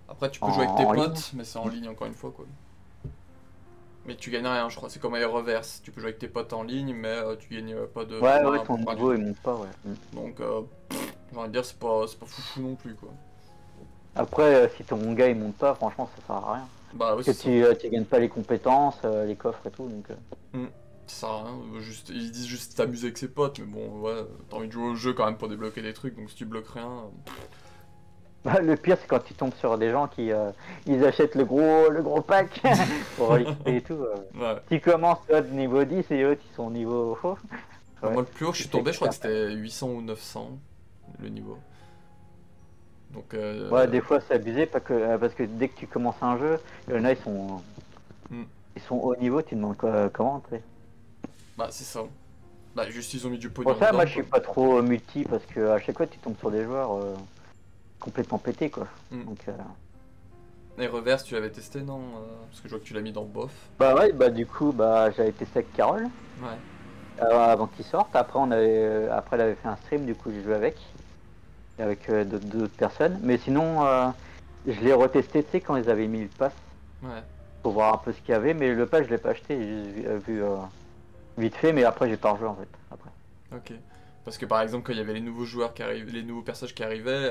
Après tu peux jouer avec tes en potes, ligne. mais c'est en ligne encore une fois quoi. Mais tu gagnes rien, je crois. C'est comme Air Reverse. Tu peux jouer avec tes potes en ligne, mais tu gagnes pas de Ouais, points. ouais, ton points niveau du il monte pas, ouais. Donc, j'ai envie de dire, c'est pas foufou non plus quoi. Après, si ton gars il monte pas, franchement, ça sert à rien. Bah oui, Parce c'est que ça. tu gagnes pas les compétences, les coffres et tout, donc. Ça sert à rien. Juste, ils disent juste t'amuser avec ses potes, mais bon, ouais, t'as envie de jouer au jeu quand même pour débloquer des trucs, donc si tu bloques rien. Bah, le pire, c'est quand tu tombes sur des gens qui ils achètent le gros pack pour XP et tout. Ouais. Tu commences toi, de niveau 10 et eux qui sont niveau haut. Bah, Ouais. moi, le plus haut que je suis tombé, je crois que c'était 800 ou 900 le niveau. Donc, Ouais, des fois c'est abusé parce que dès que tu commences un jeu, il y en a hmm. ils sont haut niveau, tu te demandes comment tu sais. Bah, c'est ça. Bah, juste ils ont mis du Pour pognon ça, moi dedans, je suis quoi. pas trop multi parce que à chaque fois tu tombes sur des joueurs complètement pétés quoi. Hmm. Donc, Et reverse, tu l'avais testé, non? Parce que je vois que tu l'as mis dans bof. bah ouais, bah du coup, bah j'avais testé avec Carole Ouais. avant qu'il sorte. Après, après elle avait fait un stream, du coup j'ai joué avec d'autres personnes. Mais sinon, je l'ai retesté, tu sais, quand ils avaient mis le pass Ouais. pour voir un peu ce qu'il y avait. Mais le pass, je l'ai pas acheté, j'ai juste vu vite fait. Mais après, j'ai pas rejoué en fait. Après. Ok. Parce que par exemple, quand il y avait les nouveaux joueurs qui arrivaient, les nouveaux personnages qui arrivaient,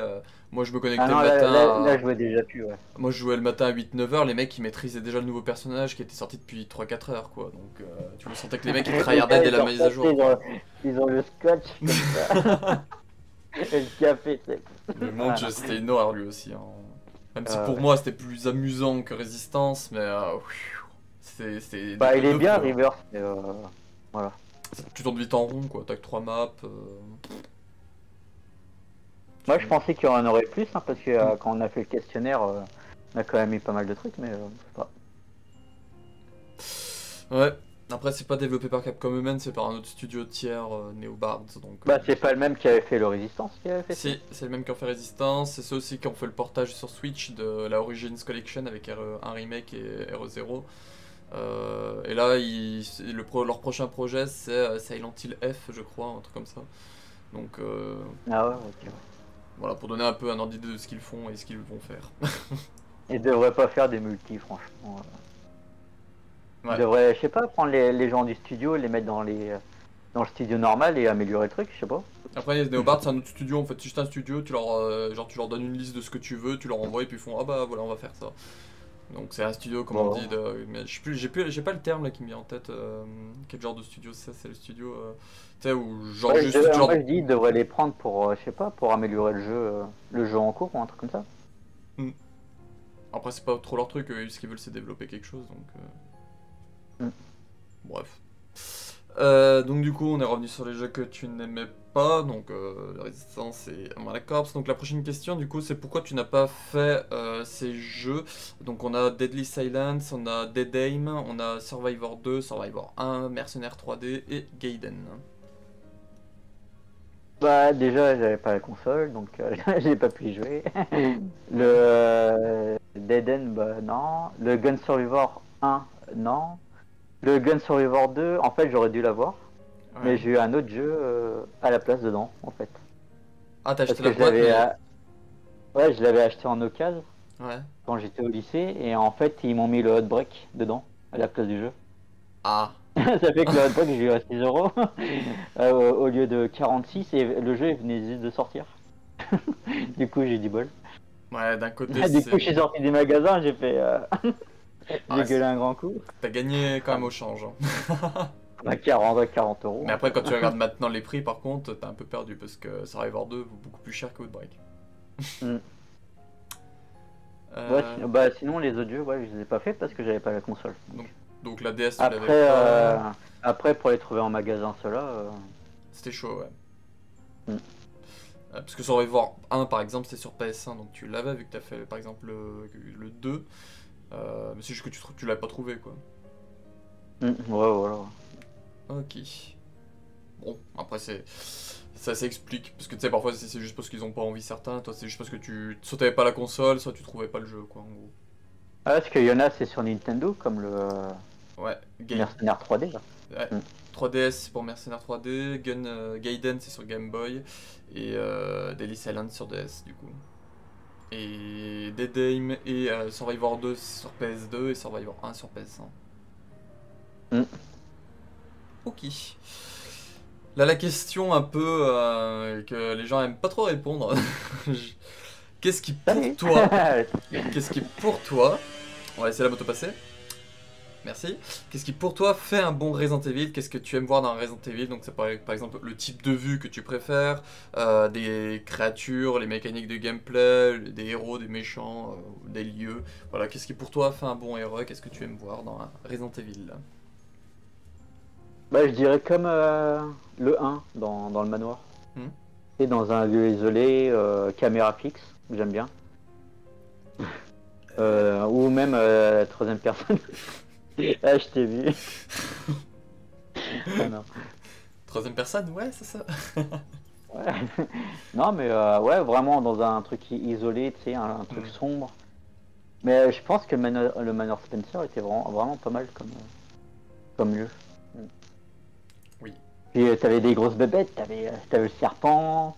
moi je me Ah connectais le non, matin là, je à... jouais déjà plus, ouais. Moi je jouais le matin à 8-9 heures, les mecs ils maîtrisaient déjà le nouveau personnage qui était sorti depuis 3-4 heures, quoi. Donc tu le sentais que les mecs ils Les tryhardaient gars, dès ils la sont mise à repassés, jour, quoi. ils ont le scotch comme ça. Et le café, tu sais. Mais mon dieu, Voilà. c'était une horreur lui aussi, hein. Même si pour moi c'était plus amusant que Résistance, mais c'est Bah, il est deux bien, feux, hein. Reverse, mais voilà. Tu tournes vite en rond, quoi. T'as que 3 maps. Moi, je pensais qu'il y en aurait plus, hein, parce que Hmm. quand on a fait le questionnaire, on a quand même eu pas mal de trucs, mais je sais pas. Ouais. Après, c'est pas développé par Capcom eux-mêmes, c'est par un autre studio tiers, Neobard. Donc, Bah, c'est pas le même qui avait fait le Résistance qui avait fait ça. si, c'est le même qui ont fait Resistance. C'est ceux aussi qui ont fait le portage sur Switch de la Origins Collection avec un remake et RE0. Et là, leur prochain projet, c'est Silent Hill F, je crois, un truc comme ça. Donc, Ah ouais, ok. Ouais. voilà, pour donner un peu un ordre d'idée de ce qu'ils font et ce qu'ils vont faire. Ils devraient pas faire des multis, franchement. Ils Ouais. devraient, je sais pas, prendre les gens du studio, les mettre dans le studio normal et améliorer le truc, je sais pas. Après, Neobard, c'est un autre studio, en fait, c'est juste un studio, tu leur donnes une liste de ce que tu veux, tu leur envoies et puis ils font ah bah voilà, on va faire ça. Donc c'est un studio, comme on Bon. dit, mais j'ai pas le terme là qui me vient en tête. Quel genre de studio c'est? C'est le studio, tu sais, où genre Ouais, juste tu leur... moi je dis, ils devraient les prendre pour, je sais pas, pour améliorer le jeu en cours ou un truc comme ça. Hmm. Après c'est pas trop leur truc, ce qu'ils veulent c'est développer quelque chose, donc... Hmm. Bref. Donc du coup on est revenu sur les jeux que tu n'aimais pas, donc la Résistance et Arma Corps. Donc la prochaine question du coup c'est pourquoi tu n'as pas fait ces jeux. Donc on a Deadly Silence, on a Dead Aim, on a Survivor 2, Survivor 1, Mercenaires 3D et Gaiden. Bah déjà j'avais pas la console donc j'ai pas pu y jouer. Le Dead End bah non. Le Gun Survivor 1 non. Le Gun Survivor 2 en fait j'aurais dû l'avoir. Mais Ouais. j'ai eu un autre jeu à la place dedans en fait. Ah t'as Parce acheté la que je boîte l'avais mais... ouais je l'avais acheté en occasion Ouais. quand j'étais au lycée et en fait ils m'ont mis le hot break dedans à la place du jeu. Ah. Ça fait que le hot break j'ai eu à 6 euros au lieu de 46 et le jeu il venait juste de sortir. Du coup j'ai dit bol. Ouais, d'un côté Du coup, je c'est... suis sorti des magasins, j'ai fait. Ah, J'ai gueulé un grand coup. t'as gagné quand même au change, hein. À 40 euros. Mais après, quand tu regardes maintenant les prix, par contre, t'as un peu perdu parce que Survivor 2 vaut beaucoup plus cher que Outbreak. Mm. Ouais, Euh, bah sinon, les autres jeux, ouais, je les ai pas fait parce que j'avais pas la console. donc la DS, tu l'avais Après, pas. après, pour les trouver en magasin, ceux-là. C'était chaud, ouais. Mm. Parce que Survivor 1, par exemple, c'est sur PS1, donc tu l'avais vu que t'as fait, par exemple, le 2. Mais c'est juste que tu l'avais pas trouvé, quoi. Ouais, voilà. Ok. Bon, après, ça s'explique. Parce que tu sais, parfois, c'est juste parce qu'ils ont pas envie certains. Toi, c'est juste parce que soit t'avais pas la console, soit tu trouvais pas le jeu, quoi, en gros. Ah, parce qu'il y en a, c'est sur Nintendo, comme le Ouais, Mercenaire 3D, là. Ouais. Mm. 3DS c'est pour Mercenaires 3D, Gaiden c'est sur Game Boy et Deadly Silence sur DS du coup. Et Dead Aim et Survivor 2 sur PS2 et Survivor 1 sur PS1. Mm. Ok. Là la question un peu que les gens aiment pas trop répondre. Qu'est-ce qui pour toi, qu'est-ce qui pour toi, on va laisser la moto passer. Merci. Qu'est-ce qui pour toi fait un bon Resident Evil? Qu'est-ce que tu aimes voir dans un Resident Evil? Donc c'est par exemple le type de vue que tu préfères, des créatures, les mécaniques de gameplay, des héros, des méchants, des lieux. Voilà, qu'est-ce qui pour toi fait un bon héros? Qu'est-ce que tu aimes voir dans un Resident Evil? Bah, je dirais comme le 1 dans le manoir. Hmm. Et dans un lieu isolé, caméra fixe. j'aime bien. Ou même troisième personne. Ah, je t'ai vu. Ah, non. Troisième personne, ouais, c'est ça. Ouais. Non, mais ouais, vraiment dans un truc isolé, tu sais, un truc sombre. Mais je pense que le Manor Spencer était vraiment pas mal comme lieu. Oui. Puis t'avais des grosses bébêtes, t'avais le serpent,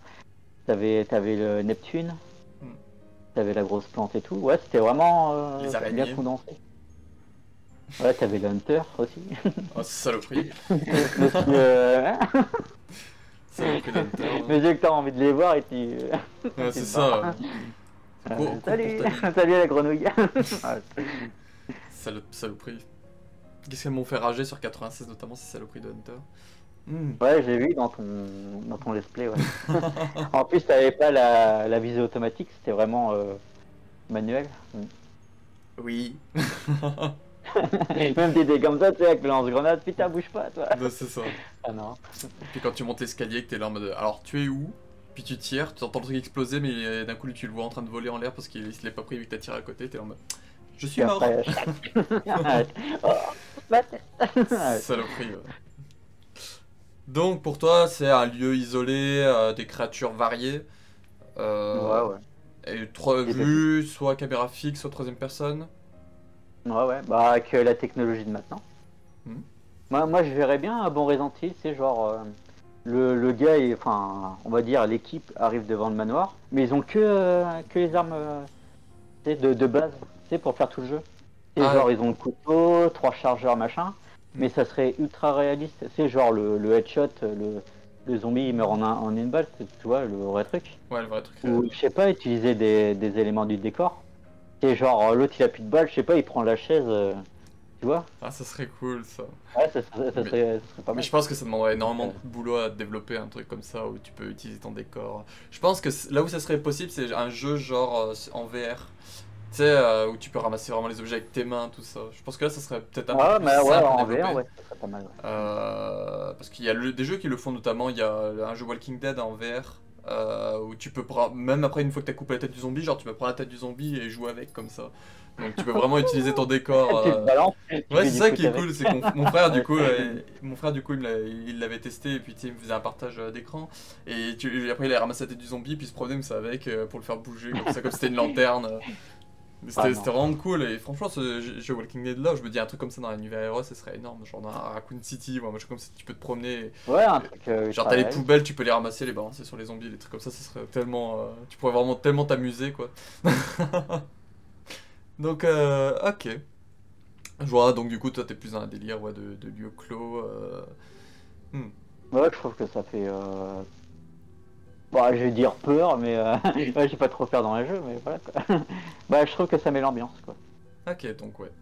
t'avais le Neptune, Mm. t'avais la grosse plante et tout. Ouais, c'était vraiment Les bien araignées. condensé. Ouais, t'avais le Hunter aussi. Oh, c'est saloperie. Monsieur. Saloperie d'Hunter, là. Mais dès que t'as envie de les voir et Ouais, tu c'est te barres. ça. Cours pour Salut, ta vie. salut la grenouille. Saloperie. Qu'est-ce qu'elles m'ont fait rager sur 96, notamment ces saloperies de Hunter. Ouais, j'ai vu dans ton let's play, ouais. En plus, t'avais pas la visée automatique, c'était vraiment manuel. Oui. Même des dés comme ça, tu sais, avec le lance-grenade, putain, bouge pas, toi. Non, c'est ça. Ah non. Puis quand tu montes l'escalier, que t'es là en mode alors tu es où? Puis tu tires, tu entends le truc exploser, mais d'un coup tu le vois en train de voler en l'air parce qu'il se l'est pas pris vu que t'as tiré à côté, t'es là en mode je suis Et mort. après, arrête. Oh, ma tête. Saloperie. Ouais. Donc pour toi, c'est un lieu isolé, des créatures variées. Ouais, ouais. Et trois Des vues, soit caméra fixe, soit troisième personne. Ouais, ouais. Bah, avec la technologie de maintenant. Hmm. Moi, je verrais bien un bon Resident Evil, c'est genre. Le gars, enfin, on va dire, l'équipe arrive devant le manoir, mais ils ont que les armes tu sais, de base, tu sais, pour faire tout le jeu. C'est Ah, genre, ils ont le couteau, 3 chargeurs, machin, mais Mm. ça serait ultra réaliste. C'est genre le headshot, le zombie il meurt en une balle, tu vois, le vrai truc. ouais, le vrai truc Ou, réel. je sais pas, utiliser des éléments du décor. C'est genre, l'autre il a plus de balles, je sais pas, il prend la chaise, tu vois. Ah, ça serait cool ça. Ouais, Mais, ça serait pas mais mal. je pense que ça demanderait énormément Euh, de boulot à développer un truc comme ça où tu peux utiliser ton décor. Je pense que là où ça serait possible, c'est un jeu genre en VR. Tu sais, où tu peux ramasser vraiment les objets avec tes mains, tout ça. Je pense que là, ça serait peut-être un peu Ouais, plus mais ouais, simple à en développer. VR, ouais, ça serait pas mal. Ouais. Parce qu'il y a des jeux qui le font, notamment il y a un jeu Walking Dead en VR. Où tu peux même après une fois que tu as coupé la tête du zombie, genre tu peux prendre la tête du zombie et jouer avec comme ça. Donc tu peux vraiment utiliser ton décor. Tu te balances, tu Ouais, fais c'est du ça foot qui est avec. cool, c'est que mon frère du coup, il l'avait testé et puis tu sais, il me faisait un partage d'écran et après il a ramassé la tête du zombie puis il se promenait comme ça avec pour le faire bouger comme ça, comme c'était une lanterne. Ah C'était non. vraiment cool et franchement ce jeu Walking Dead là, je me dis un truc comme ça dans l'univers Heroes, ce serait énorme, genre dans un Raccoon City ou un machin comme ça, tu peux te promener. Ouais, un truc Genre ultra t'as les réaliste. poubelles, tu peux les ramasser, les balancer sur les zombies, des trucs comme ça serait tellement, tu pourrais vraiment tellement t'amuser quoi. Donc ok. Je vois, donc du coup, toi, t'es plus dans un délire ouais, de lieu clos. Hmm. Ouais, je trouve que ça fait. Bah, je vais dire peur, mais ouais, j'ai pas trop peur dans les jeux, mais voilà quoi. Bah, je trouve que ça met l'ambiance quoi. Ok, donc ouais.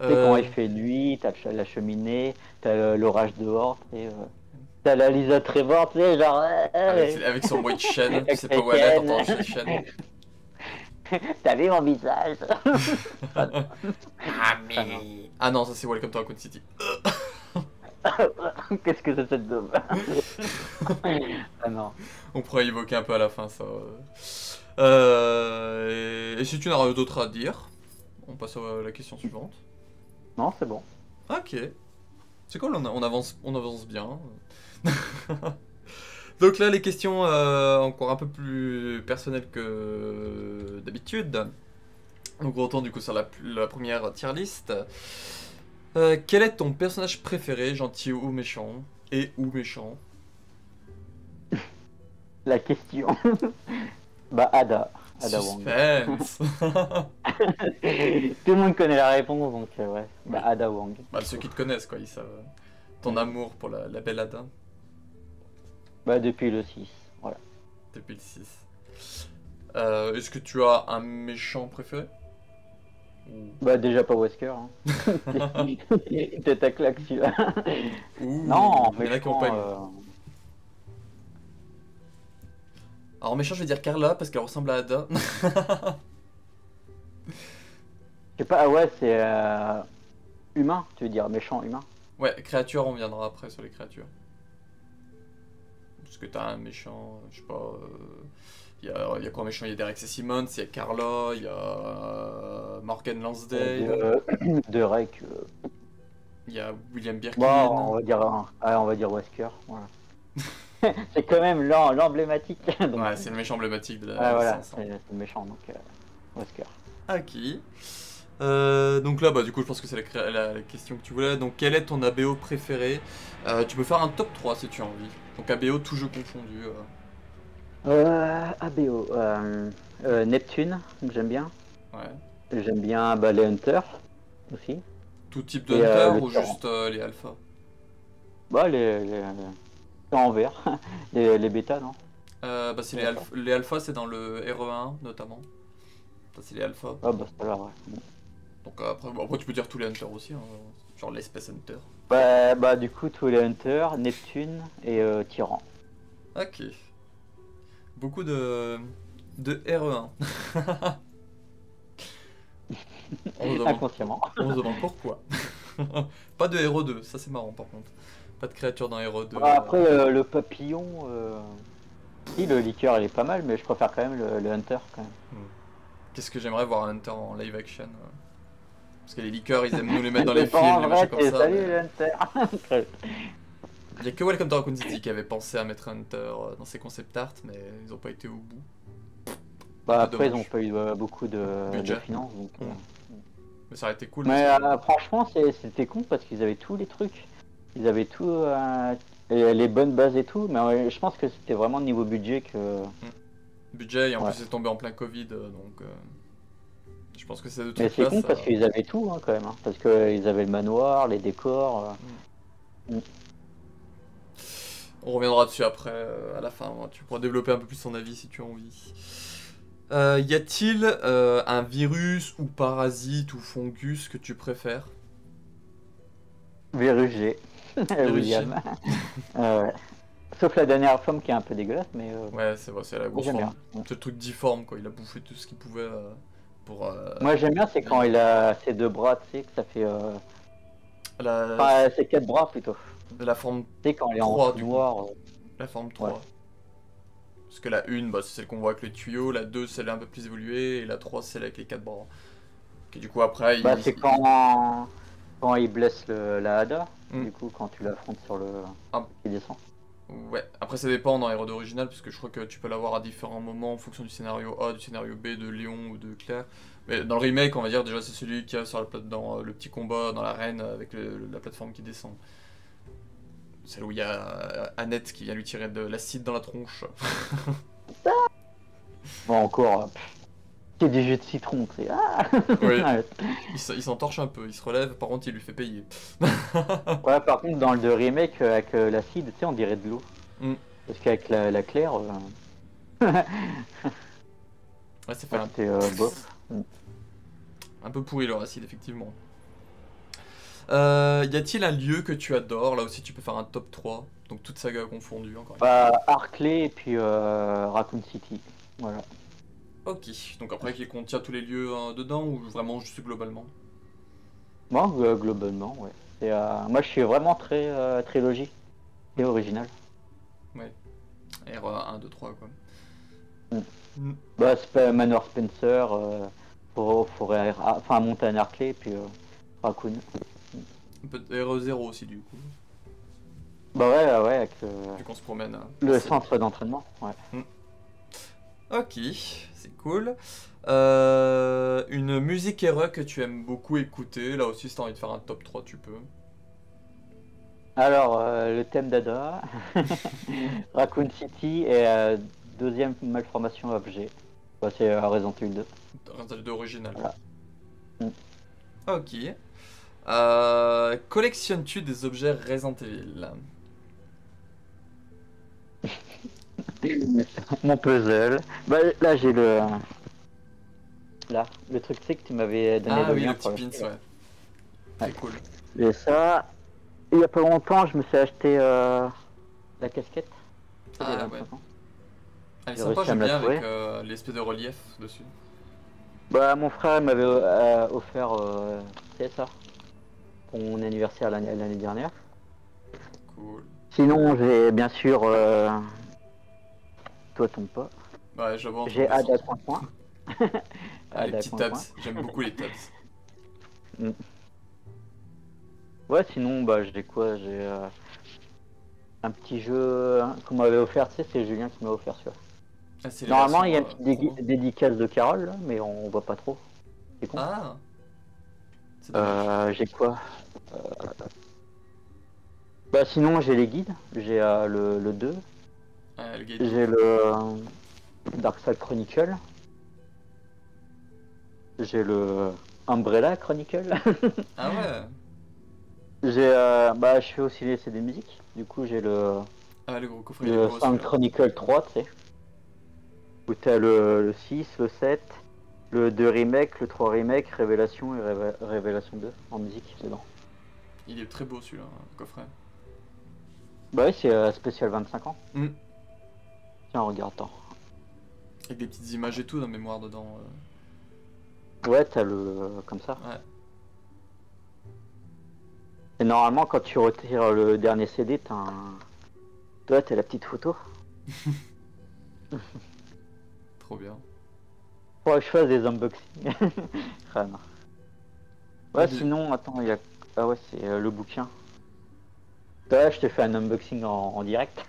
Tu sais, quand il Euh, fait nuit, t'as la cheminée, t'as l'orage dehors, t'as la Lisa Trevor, tu sais, genre. avec son bruit de chaîne, tu Avec sais pas ses où elle est, chaînes. t'entends la chaîne. T'as vu mon visage? Ah non, ça c'est Welcome to Raccoon City. Qu'est-ce que c'est cette daube? Ah non. On pourrait évoquer un peu à la fin ça. Et si tu n'as rien d'autre à dire, on passe à la question suivante. Non, c'est bon. Ok. C'est cool, on avance bien. Donc là, les questions encore un peu plus personnelles que d'habitude. Donc on retourne du coup sur la première tier list. Quel est ton personnage préféré, gentil ou méchant? Et ou méchant? La question. Bah, Ada Wong. Suspense. Tout le monde connaît la réponse, donc ouais. Bah, Oui. Ada Wong. Bah, ceux qui te connaissent, quoi, ils savent ton amour pour la belle Ada Bah, depuis le 6. Voilà. depuis le 6. Est-ce que tu as un méchant préféré? Ou... Bah, déjà pas Wesker. Hein. Tête à claque celui-là. Ouh, Non, il y en a qui ont pas aimé. Alors méchant, je vais dire Carla parce qu'elle ressemble à Ada. Je sais pas, ah ouais, c'est humain, tu veux dire, méchant humain. Ouais, créature, on viendra après sur les créatures. Parce que t'as un méchant, je sais pas. Il y a quoi méchant? Il y a Derek C. Simmons, il y a Carla, il y a Morgan Lansdale, De Rec. il y a William Bon, Birkin. on va dire Wesker. Voilà. C'est quand même l'emblématique. Donc, Ouais, c'est le méchant emblématique de la voilà, licence. Hein. c'est le méchant, donc Wesker. Ok. Donc là, bah, du coup, je pense que c'est la question que tu voulais. Donc, quel est ton ABO préféré? Tu peux faire un top 3 si tu as envie. Donc, ABO, tout jeu confondu. ABO. Neptune, que j'aime bien. Ouais. J'aime bien les Hunters aussi. Tout type de Et Hunter le ou Tyran. juste les alphas? Bah, en vert. Les bêtas, non? Bah, c'est D'accord. les alphas, c'est dans le RE1 notamment. Ça, c'est les alphas. Ah, bah, c'est pas grave, ouais. Donc, après, tu peux dire tous les Hunters aussi, hein, genre les Space Hunter. Bah, du coup, tous les Hunters, Neptune et Tyran. Ok. Beaucoup de RE1. Inconsciemment. On se demande pourquoi. Pas de RE2, ça c'est marrant par contre. Pas de créature dans RE2. Bah, après, le papillon, si, le liqueur, il est pas mal, mais je préfère quand même le Hunter, quand même. Qu'est-ce que j'aimerais voir un Hunter en live action. Parce que les liqueurs, ils aiment nous les mettre dans les C'est pas films, en les vrai, machins comme ça. salut Mais... le Hunter. Il y a que Welcome to Raccoon City qui avait pensé à mettre un Hunter dans ses concept art, mais ils ont pas été au bout. Bah, Un peu après, ils dommage. ont pas eu beaucoup de Budget. finances, donc... Mais ça aurait été cool. Mais parce que- franchement, c'était con parce qu'ils avaient tous les trucs. Ils avaient tout, les bonnes bases et tout, mais je pense que c'était vraiment niveau budget que. Budget, et en Ouais. plus c'est tombé en plein Covid, donc je pense que ces deux Mais c'est trucs-là, con ça... parce qu'ils avaient tout hein, quand même, hein, parce qu'ils avaient le manoir, les décors. On reviendra dessus après, à la fin. Hein. Tu pourras développer un peu plus ton avis si tu as envie. Y a-t-il un virus ou parasite ou fungus que tu préfères? Virus G. William. Ouais. Sauf la dernière forme qui est un peu dégueulasse, mais Ouais, c'est vrai, c'est la grosse j'aime forme. bien. C'est le truc difforme, quoi. Il a bouffé tout ce qu'il pouvait pour... Moi j'aime bien, c'est quand il a ses deux bras, tu sais, que ça fait. la, Enfin, ses quatre bras plutôt. la forme Tu sais, quand il est 3, en tout du coup. noir. La forme 3. Ouais. Parce que la 1, bah, c'est celle qu'on voit avec les tuyaux, la 2, c'est celle un peu plus évoluée, et la 3, c'est celle avec les 4 bras. Et du coup, après, Bah, c'est quand il blesse la Hada, du coup, quand tu l'affrontes sur le. Ah. Qui descend. Ouais, après ça dépend dans Hero original, parce que je crois que tu peux l'avoir à différents moments en fonction du scénario A, du scénario B, de Léon ou de Claire. Mais dans le remake, on va dire déjà c'est celui qui a sur la dans le petit combat dans l'arène avec la plateforme qui descend. Celle où il y a Annette qui vient lui tirer de l'acide dans la tronche. Bon, encore. C'est du jus de citron, tu sais. Ah Oui. Ouais. Il s'entorche un peu, il se relève, par contre il lui fait payer. Ouais, par contre, dans le remake, avec l'acide, tu sais, on dirait de l'eau. Mm. Parce qu'avec la claire, Ouais, ça fait c'était bof. un peu pourri leur acide, effectivement. Y a-t-il un lieu que tu adores? Là aussi, tu peux faire un top 3. Donc, toute saga confondue, encore une fois. Bah, Arclay et puis Raccoon City. Voilà. Ok, donc après, qui contient tous les lieux dedans ou vraiment juste globalement? Moi, globalement, ouais. Moi, je suis vraiment très trilogie et original. Ouais. R1, 2, 3, quoi. Bah, Manor Spencer, Forêt, enfin Montagne Arclay, puis Raccoon. Un peu de RE0 aussi, du coup. Bah ouais, avec Vu qu'on se promène. le centre d'entraînement, ouais. Ok, c'est cool. Une musique RE que tu aimes beaucoup écouter. Là aussi, si t'as envie de faire un top 3, tu peux. Alors, le thème d'Ada, Raccoon City et deuxième malformation objet. Bah, c'est Resident Evil 2. Resident Evil 2 original. Voilà. Ok. Collectionnes-tu des objets Resident Evil? Mon puzzle. Bah, là, j'ai le. Là, le truc, c'est que tu m'avais donné Ah le oui, lien le petit pour pins, l'acheter. ouais. C'est cool. Et ça, il y a pas longtemps, je me suis acheté la casquette. Ah Les ouais. 25 ans. Elle est J'ai sympa, réussi à j'aime me la bien avec trouver. l'espèce de relief dessus. Bah, mon frère m'avait offert c'est ça pour mon anniversaire l'année dernière. Cool. Sinon, j'ai bien sûr toi ton pas. Ouais, j'avoue, en truc J'ai de Ada centre. Coin Coin. Ah, les Ada petits Coin tabs, Coin. j'aime beaucoup les tabs. Mm. Ouais, sinon, bah, j'ai quoi? J'ai un petit jeu qu'on m'avait offert, tu sais, c'est Julien qui m'a offert celui-là. Ah, c'est les Normalement, il y versions a une petite promo. dédicace de Carole, là, mais on voit pas trop. C'est con. Ah, c'est dommage. J'ai quoi? Bah, sinon, j'ai les guides. J'ai le 2. Ah, le J'ai guidebook. le Dark Side Chronicle. J'ai le Umbrella Chronicle. Ah ouais. J'ai bah, je fais aussi les CD musique. Du coup, j'ai Ah, le gros coffret, il est le beau Sound celui-là. Chronicle 3, tu sais. Où t'as le 6, le 7, le 2 remake, le 3 remake, Révélation et Révélation 2 en musique dedans. Il est très beau celui-là, le coffret. Bah oui, c'est spécial 25 ans. Hmm. Tiens, regarde, attends. Avec des petites images et tout dans mémoire dedans. Ouais, t'as le comme ça. Ouais. Et normalement, quand tu retires le dernier CD, t'as un. Toi, t'as la petite photo. Trop bien. Faudrait que je fasse des unboxings. Ah, non. Ouais, Ouais, sinon, attends, il y a. Ah ouais, c'est le bouquin. Ouais, je te fais un unboxing en direct.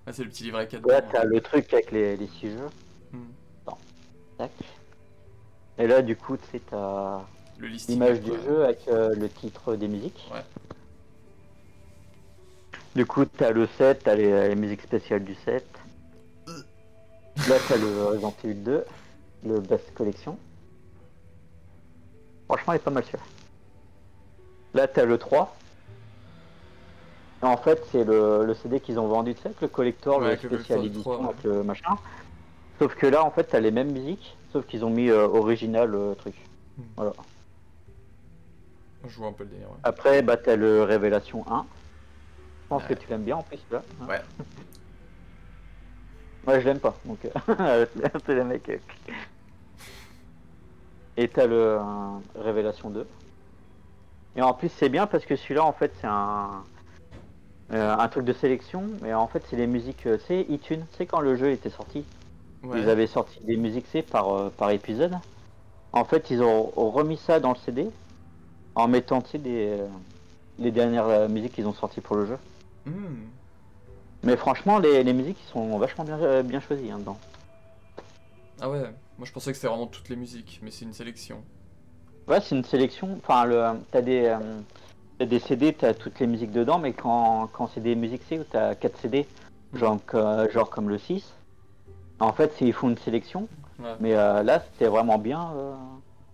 Ah, c'est le petit livret qu'il y a Ouais, dedans. t'as le truc avec les 6 jeux. Hmm. Attends, tac. Et là, du coup, tu sais, t'as Le listing l'image du après. jeu avec le titre des musiques. Ouais. Du coup, t'as le set, t'as les musiques spéciales du set. Là, t'as le Resident Evil 2, le Best Collection. Franchement, il est pas mal celui-là. Là, t'as le 3. Et en fait, c'est le CD qu'ils ont vendu, tu sais, avec le collector, Ouais, le avec le collector spécial du 3, édition, ouais. avec le machin. Sauf que là, en fait, t'as les mêmes musiques, sauf qu'ils ont mis original truc. Hmm. Voilà. Je vois un peu le délire, ouais. Après, bah, t'as le Révélation 1. Je pense que Ouais. tu l'aimes bien en plus, là. Hein. Ouais. Ouais, je l'aime pas, donc c'est le mec. Et t'as le Révélation 2. Et en plus, c'est bien parce que celui-là, en fait, c'est un truc de sélection, mais en fait, c'est les musiques, c'est iTunes. C'est quand le jeu était sorti. Ils Ouais. avaient sorti des musiques, c'est par épisode. En fait, ils ont remis ça dans le CD en mettant, tu sais, les dernières musiques qu'ils ont sorties pour le jeu. Hmm. Mais franchement, les musiques, ils sont vachement bien choisies hein, dedans. Ah ouais. Moi je pensais que c'était vraiment toutes les musiques, mais c'est une sélection. Ouais, c'est une sélection. Enfin, t'as des CD, t'as toutes les musiques dedans, mais quand c'est des musiques, c'est où t'as 4 CD, Hmm. genre comme le 6. En fait, ils font une sélection, Ouais. mais là, c'était vraiment bien.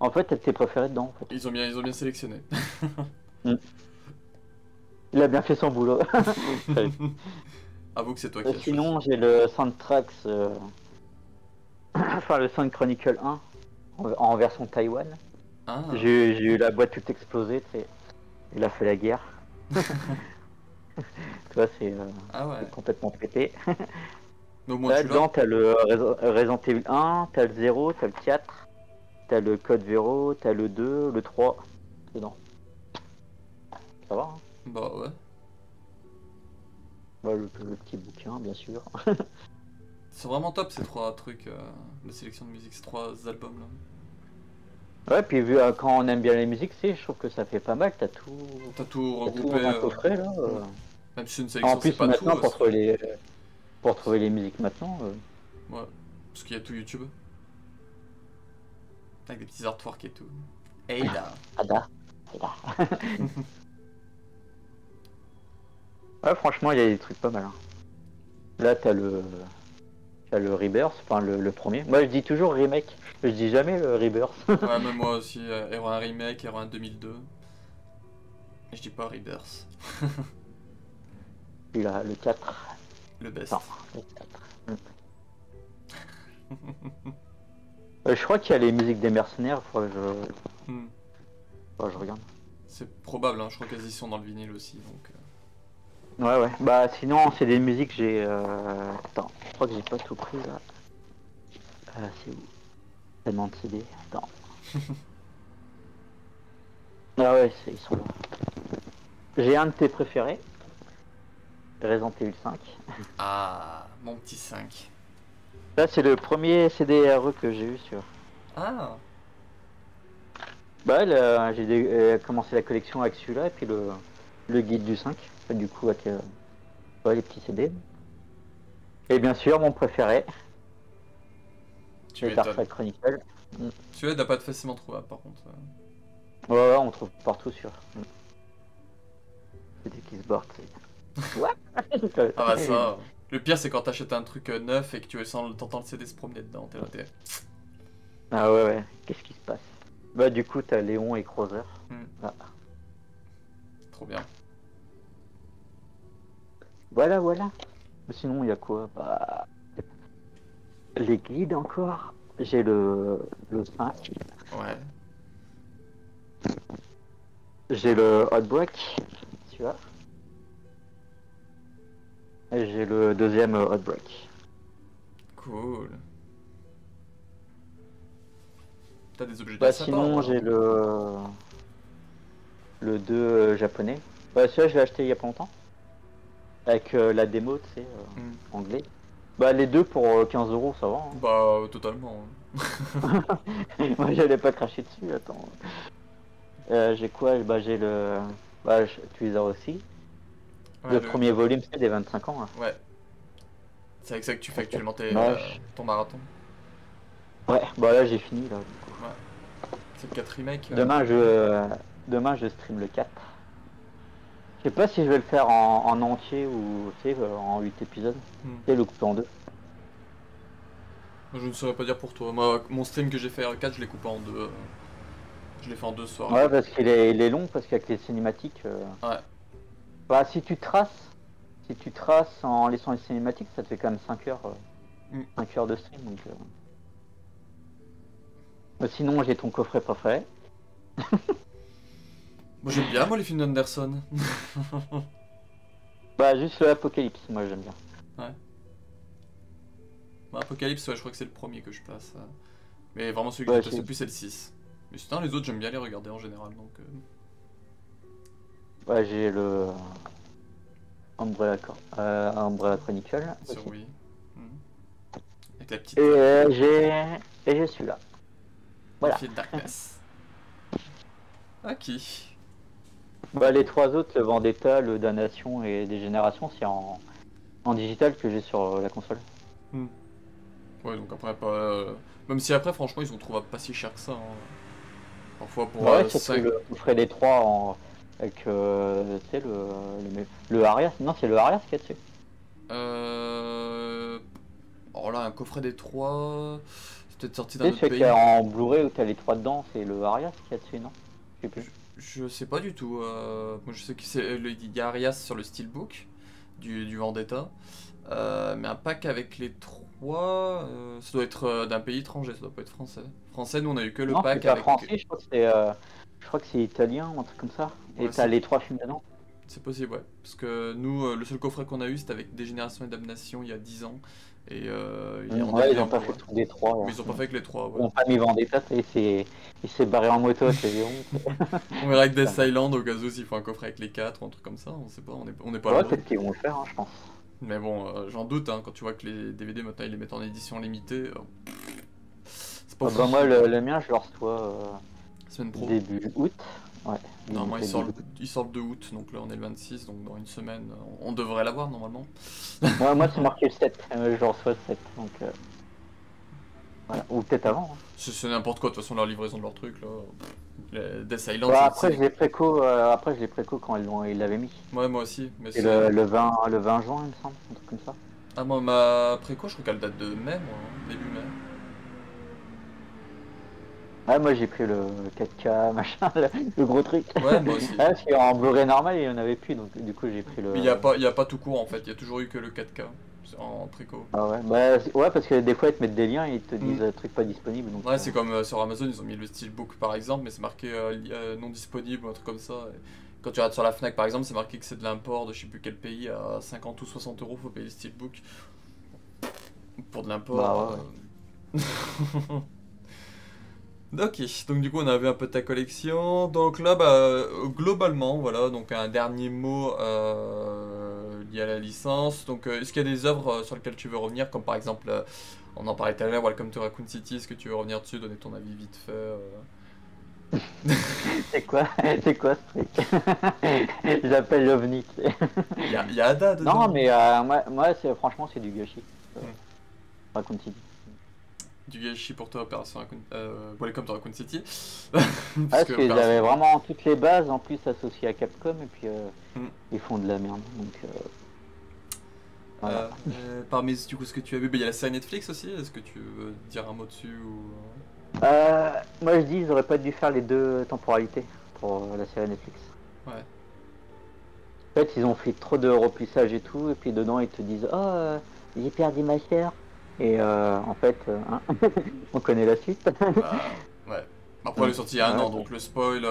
En fait, t'as tes préférés dedans, en fait. Ils ont bien sélectionné. Mm. Il a bien fait son boulot. Avoue que c'est toi qui as choisi. Sinon, j'ai le Soundtracks, enfin le Sound Chronicle 1 en version Taïwan. Ah. J'ai eu la boîte toute explosée, tu sais. Il a fait la guerre. Tu vois, Ah c'est ouais. complètement pété. Mais au moins tu l'as. Là-dedans, t'as le Resident Evil 1, t'as le 0, t'as le 4, t'as le Code Véro, t'as le 2, le 3. Dedans. Ça va, hein. Bah ouais. Bah, le petit bouquin, bien sûr. C'est vraiment top ces trois trucs de sélection de musique, ces trois albums là. Ouais, puis vu quand on aime bien les musiques, je trouve que ça fait pas mal. T'as tout T'as tout regroupé. dans un coffret, là. Hmm. Même si c'est une En sélection, c'est plus, pas tout. maintenant, pour trouver les musiques maintenant. Ouais. Parce qu'il y a tout YouTube. Avec des petits artworks et tout. Ada. Ada. Ada. Ouais, franchement, il y a des trucs pas mal. Hein. Là, t'as le Rebirth, enfin le premier. Moi, je dis toujours remake. Je dis jamais le Rebirth. Ouais, même moi aussi. Hero 1 Remake, Hero 1 2002. Et je dis pas Rebirth. Puis là, le 4. Le Non, best. le 4. Je crois qu'il y a les musiques des mercenaires. Hmm. Faudrait que je regarde. C'est probable, hein. Je crois qu'elles y sont dans le vinyle aussi. Donc, Ouais, ouais. Bah, sinon, c'est des musiques que j'ai. Attends, je crois que j'ai pas tout pris là. C'est où? Tellement de CD. Attends. Ah ouais, ils sont là. J'ai un de tes préférés. Resident Evil 5. Ah, mon petit 5. Là, c'est le premier CDRE que j'ai eu sur. Ah, Bah, j'ai commencé la collection avec celui-là et puis le guide du 5. Du coup, avec ouais, les petits CD. Et bien sûr, mon préféré, tu les Dark m'étonnes. Side Chronicles. Mm. Celui-là, il doit pas être facilement trouvable, par contre. Ouais, ouais, on trouve partout sur. C'est des Kissboard, c'est. Ouais. Ah bah ça... Le pire, c'est quand t'achètes un truc neuf et que t'entends le CD se promener dedans. T'es là, Ah ouais, ouais. Qu'est-ce qui se passe? Bah, du coup, t'as Léon et Crozer. Hmm, Ah. trop bien. Voilà, voilà. Sinon, il y a quoi? Bah, les guides encore. J'ai le 5. Ouais. J'ai le Hotbreak. Tu vois? Et j'ai le deuxième Hotbreak. Cool. T'as des objets de Bah, support sinon, j'ai le 2 japonais. Bah, celui-là, je l'ai acheté il y a pas longtemps. Avec la démo, tu sais, Hmm. anglais. Bah, les deux pour 15 euros, ça va. Bah, totalement. Hein. Moi, j'allais pas cracher dessus, attends. J'ai quoi? Bah, j'ai le. Bah, tu les as aussi. Ouais, Le premier volume, c'est des 25 ans. Là. Ouais. C'est avec ça que tu fais Avec le actuellement personnage. ton marathon. Ouais, bah là, j'ai fini, là, du coup. Ouais. C'est le 4 remake. Demain, je stream le 4. Je sais pas si je vais le faire en entier ou, tu sais, en 8 épisodes. Hmm. Tu sais, le couper en deux. Je ne saurais pas dire pour toi. Moi, mon stream que j'ai fait R4, je l'ai coupé en deux. Je l'ai fait en deux soirées. Ouais, parce il est long, parce qu'avec les cinématiques. Ouais. Bah, si tu traces en laissant les cinématiques, ça te fait quand même 5 heures, Hmm. 5 heures de stream. Donc, sinon, j'ai ton coffret pas fait. Moi, j'aime bien, moi, les films d'Anderson. Bah, juste l'Apocalypse, moi j'aime bien. Ouais. Bah, Apocalypse, ouais, je crois que c'est le premier que je place. Mais vraiment, celui que Ouais, j'apprécie le plus, c'est le 6. Mais sinon, les autres, j'aime bien les regarder en général. Donc, ouais, j'ai le Umbrella Chronicle aussi. sur Wii. Hmm. Avec la petite. Et j'ai celui-là. Voilà. Infinite Darkness. Ok. Bah, les trois autres, le Vendetta, le Damnation et Dégénération, c'est en digital que j'ai sur la console. Hmm. Ouais, donc après, pas. Même si après, franchement, ils ont trouvé pas si cher que ça. Hein. Parfois pour Ouais, surtout 5. le coffret des trois avec tu sais, le Arias. Non, c'est le Arias qu'il y a dessus. Oh là, un coffret des 3. C'est peut-être sorti Tu d'un sais, autre celui qui est pays. en Blu-ray où t'as les trois dedans, c'est le Arias qu'il y a dessus, non? Je sais plus. Je sais pas du tout. Moi, je sais qu'il y a Arias sur le steelbook du Vendetta. Mais un pack avec les 3. Ça doit être d'un pays étranger, ça doit pas être français. Français, nous on a eu que le Non, c'est pack pas avec. français, je crois que c'est italien ou un truc comme ça. Et Ouais, t'as les trois films dedans. c'est possible, ouais. Parce que nous, le seul coffret qu'on a eu, c'était avec Dégénération et Damnation il y a 10 ans. Et il est en Ouais, ils DVD ont en pas fait Blu-ray. le truc des trois. Mais ils ont pas fait avec les 3, Ils ouais. ont pas mis Vendetta, il s'est barré en moto, c'est Léon. On verra avec Death Island au cas où s'il faut un coffret avec les 4 ou un truc comme ça, on sait pas, on est pas à Ouais, l'abri. peut-être qu'ils vont le faire, hein, je pense. Mais bon, j'en doute, hein, quand tu vois que les DVD maintenant ils les mettent en édition limitée, c'est pas Ah fou. bah moi, le mien, je le reçois Semaine pro. début août. Ouais, Normalement début août. il sort le 2 août, donc là on est le 26, donc dans une semaine, on devrait l'avoir normalement. Ouais, moi, c'est marqué le 7, je le reçois le 7, donc voilà. Ou peut-être avant. Hein. C'est n'importe quoi, de toute façon leur livraison de leur truc là. Death Island, Ouais, après, je l'ai préco quand ils l'avaient mis. Ouais, moi aussi, mais C'est c'est... le 20 juin, il me semble, un truc comme ça. Ah, moi, ma préco, je crois qu'elle date de mai, moi, hein, début mai. Ouais, moi j'ai pris le 4K, machin, le gros truc. Ouais, moi aussi. Ah, parce qu'en Blu-ray normal, il y en avait plus, donc du coup j'ai pris le. Mais il y a pas tout court en fait, il y a toujours eu que le 4K en préco. Ah ouais, bah ouais, parce que des fois ils te mettent des liens et ils te disent Mm. truc pas disponible. Donc, Ouais, c'est comme sur Amazon, ils ont mis le Steelbook par exemple, mais c'est marqué non disponible ou un truc comme ça. Et quand tu regardes sur la Fnac par exemple, c'est marqué que c'est de l'import de je sais plus quel pays à 50 ou 60 euros, faut payer le Steelbook. Pour de l'import. Bah ouais. Ok, donc du coup on a vu un peu ta collection. Donc là, bah, globalement, voilà, donc un dernier mot liées à la licence. Donc, est-ce qu'il y a des œuvres sur lesquelles tu veux revenir, comme par exemple, on en parlait tout à l'heure, Welcome to Raccoon City, est-ce que tu veux revenir dessus, donner ton avis vite fait C'est quoi ce truc? J'appelle l'OVNI, tu sais. Il y a Ada dedans. Non, mais moi franchement, c'est du gâchis. Raccoon City. Du gâchis pour toi, Opération Raccoon... Welcome to Raccoon City. Parce qu'ils avaient vraiment toutes les bases, en plus associées à Capcom, et puis ils font de la merde. Donc, voilà. Parmi du coup, ce que tu as vu, il y a la série Netflix aussi, est-ce que tu veux dire un mot dessus ou... Moi je dis ils auraient pas dû faire les deux temporalités pour la série Netflix. Ouais. En fait ils ont fait trop de replissage et tout, et puis dedans ils te disent oh j'ai perdu ma sœur. Et en fait hein, on connaît la suite. Bah, ouais. Après elle est sortie il y a un an, donc le spoil,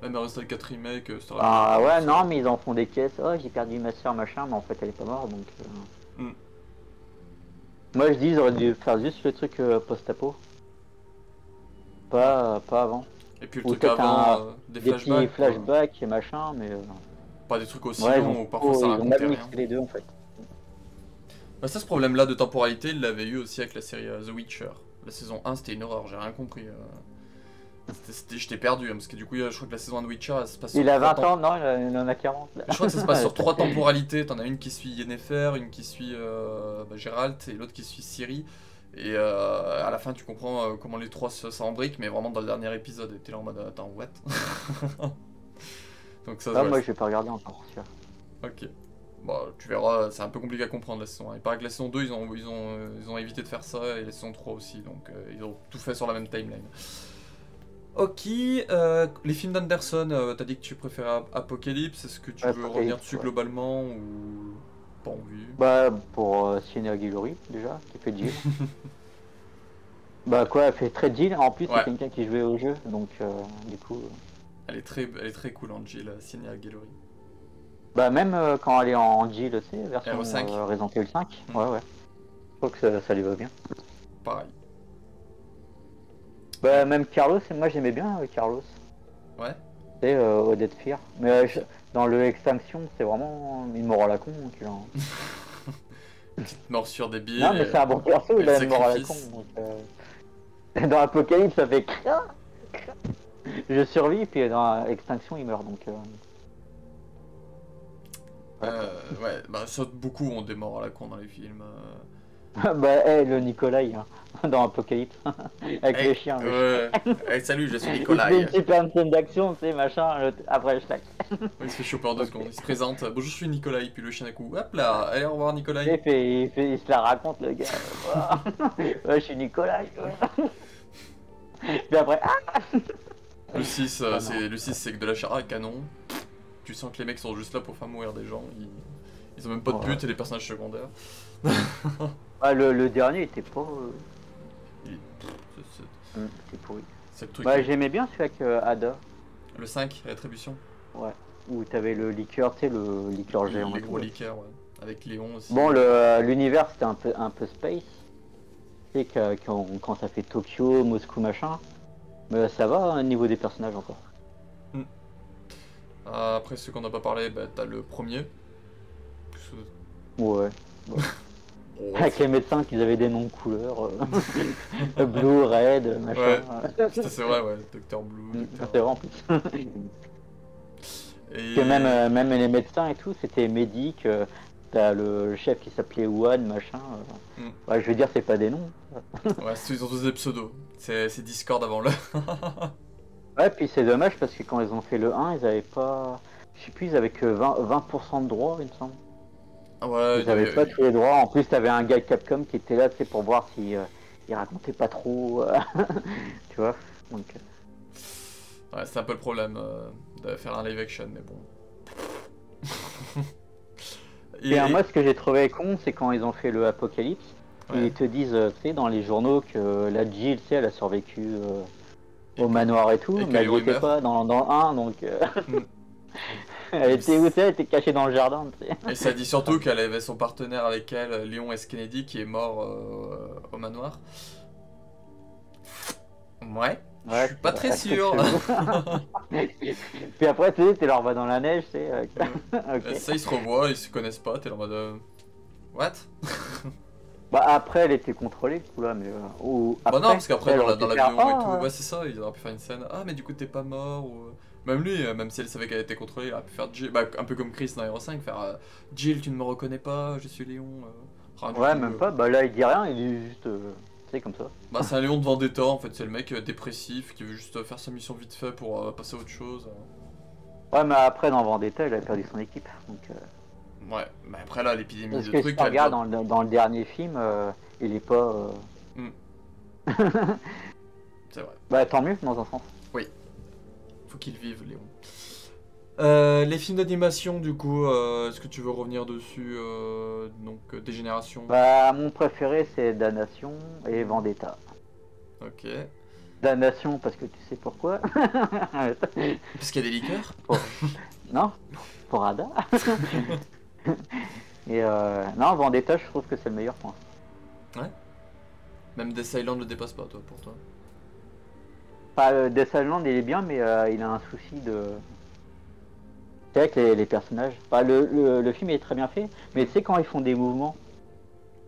même Resident 4 Remake, ah ouais non mais ils en font des caisses, oh j'ai perdu ma sœur machin, mais en fait elle est pas morte donc... Moi je dis ils auraient dû faire juste le truc post-apo. Pas avant. Et puis le truc avant, des flashbacks. Petits flashbacks et machin, mais... Pas des trucs aussi longs où parfois ça racontait rien. Les deux en fait. Bah ça, ce problème-là de temporalité, il l'avait eu aussi avec la série The Witcher. La saison 1, c'était une horreur, j'ai rien compris. J'étais perdu, hein, parce que du coup, je crois que la saison 1 de Witcher, elle se passe sur... Il a 20 ans, non, il en a 40. Là. Je crois que ça se passe sur 3 temporalités. T'en as une qui suit Yennefer, une qui suit Geralt, et l'autre qui suit Ciri. Et à la fin, tu comprends comment les trois s'embriquent, mais vraiment dans le dernier épisode, t'es là en mode attends, what? Donc ça, moi je vais pas regarder encore, sûr. Ok. Bon, tu verras, c'est un peu compliqué à comprendre la saison 1. Il paraît que la saison 2, ils ont évité de faire ça, et la saison 3 aussi, donc ils ont tout fait sur la même timeline. Ok, les films d'Anderson, t'as dit que tu préférais Apocalypse, est-ce que tu veux revenir dessus globalement ou pas envie? Bah pour Sienna Guillory déjà, qui fait Jill. Bah quoi, elle fait très Jill, en plus c'est quelqu'un qui jouait au jeu, donc du coup... Elle est très cool en Jill, Sienna Guillory. Bah même quand elle est en Jill, tu sais, version Resident Evil 5, ouais. Je trouve que ça lui va bien. Pareil. Bah même Carlos, moi j'aimais bien Carlos. Ouais. Tu sais, Odette Fear. Mais dans le Extinction, c'est vraiment une mort à la con. Donc, petite morsure débile. Non mais c'est un bon perso, il a une mort à la con. Donc, dans Apocalypse, ça fait je survis, puis dans Extinction, il meurt. Donc, ouais, bah ça, beaucoup ont des morts à la con dans les films. Bah, le Nikolai, hein, dans Apocalypse, avec les chiens. Ouais. Salut, je suis Nikolai. Il fait une super scène d'action, tu sais, machin, après je tac. Il se fait choper en 2 secondes, il se présente, bonjour, je suis Nikolai, puis le chien à coup, hop là, allez, au revoir Nikolai. Il se la raconte, le gars. Ouais, je suis Nikolai. Puis après, Le 6, c'est que de la chair à canon. Tu sens que les mecs sont juste là pour faire mourir des gens, ils ont même pas de but et des personnages secondaires. Le dernier était pas... C'est pourri. C'est le truc. Bah, j'aimais bien celui avec Ada. Le 5, Rétribution. Ouais. Où t'avais le liqueur, tu sais, le liqueur géant. Les gros liqueurs, ouais. Avec Léon aussi. Bon, l'univers c'était un peu space. Tu sais, quand ça fait Tokyo, Moscou, machin. Mais ça va au niveau des personnages encore. Après, ceux qu'on n'a pas parlé, bah, t'as le premier. Ouais. Avec les médecins qui avaient des noms de couleurs. Blue, Red, machin. Ouais, c'est vrai, ouais. Docteur Blue. C'est vrai en plus. Que même les médecins et tout, c'était médic. T'as le chef qui s'appelait One, machin. Ouais, je veux dire, c'est pas des noms. Ouais, ils ont tous des pseudos. C'est Discord avant le. Ouais, puis c'est dommage parce que quand ils ont fait le 1, ils avaient pas... Je sais plus, ils avaient que 20% de droits, il me semble. Ouais, ils avaient pas tous les droits. En plus, t'avais un gars Capcom qui était là, tu sais, pour voir si il racontait pas trop. Tu vois. Donc... Ouais, c'est un peu le problème de faire un live action, mais bon. Et moi, ce que j'ai trouvé con, c'est quand ils ont fait le Apocalypse, ils te disent, tu sais, dans les journaux que la Jill, tu sais, elle a survécu au manoir et tout, mais elle n'y était pas dans le 1, donc... Elle était où, tu sais, elle était cachée dans le jardin, tu sais. Et ça dit surtout qu'elle avait son partenaire avec elle, Léon S. Kennedy, qui est mort au manoir. Ouais. Je Ouais, suis pas très c'est sûr. chelou. Puis après, tu sais, t'es leur va dans la neige, tu sais. Ok. Ça, ils se revoient, ils se connaissent pas, t'es là en mode. What? Bah après, elle était contrôlée, du coup, là, mais... ou Bah non, après, parce qu'après, elle aurait dans pu faire... l'avion et tout, Oh, ouais, c'est ça, ils auraient pu faire une scène. Ah, mais du coup, t'es pas mort, ou. Même lui, même si elle savait qu'elle était contrôlée, il aurait pu faire Jill. Bah, un peu comme Chris dans Hero 5, faire Jill, tu ne me reconnais pas, je suis Léon. Rien du ouais, tout. même pas. Bah là, il dit rien, il dit juste... tu sais, comme ça. Bah, c'est un Léon de Vendetta, en fait, c'est le mec dépressif qui veut juste faire sa mission vite fait pour passer à autre chose. Ouais, mais après, dans Vendetta, il a perdu son équipe. Donc, Ouais, mais après là, l'épidémie parce de que si trucs, tu elle regardes doit. dans le dernier film, il est pas... Hmm, c'est vrai. Bah tant mieux, dans un sens. Oui, faut qu'il vive, Léon. Les films d'animation, du coup, est-ce que tu veux revenir dessus donc, Dégénération. Bah mon préféré, c'est Damnation et Vendetta. Ok. Damnation, parce que tu sais pourquoi. Parce qu'il y a des liqueurs. Pour- Non, pour Ada. Et non, Vendetta, je trouve que c'est le meilleur point. Ouais. Même Death Island le dépasse pas, toi, pour toi. Enfin, Death Island, il est bien, mais il a un souci de... C'est avec les personnages. Enfin, le film est très bien fait, mais tu sais, quand ils font des mouvements,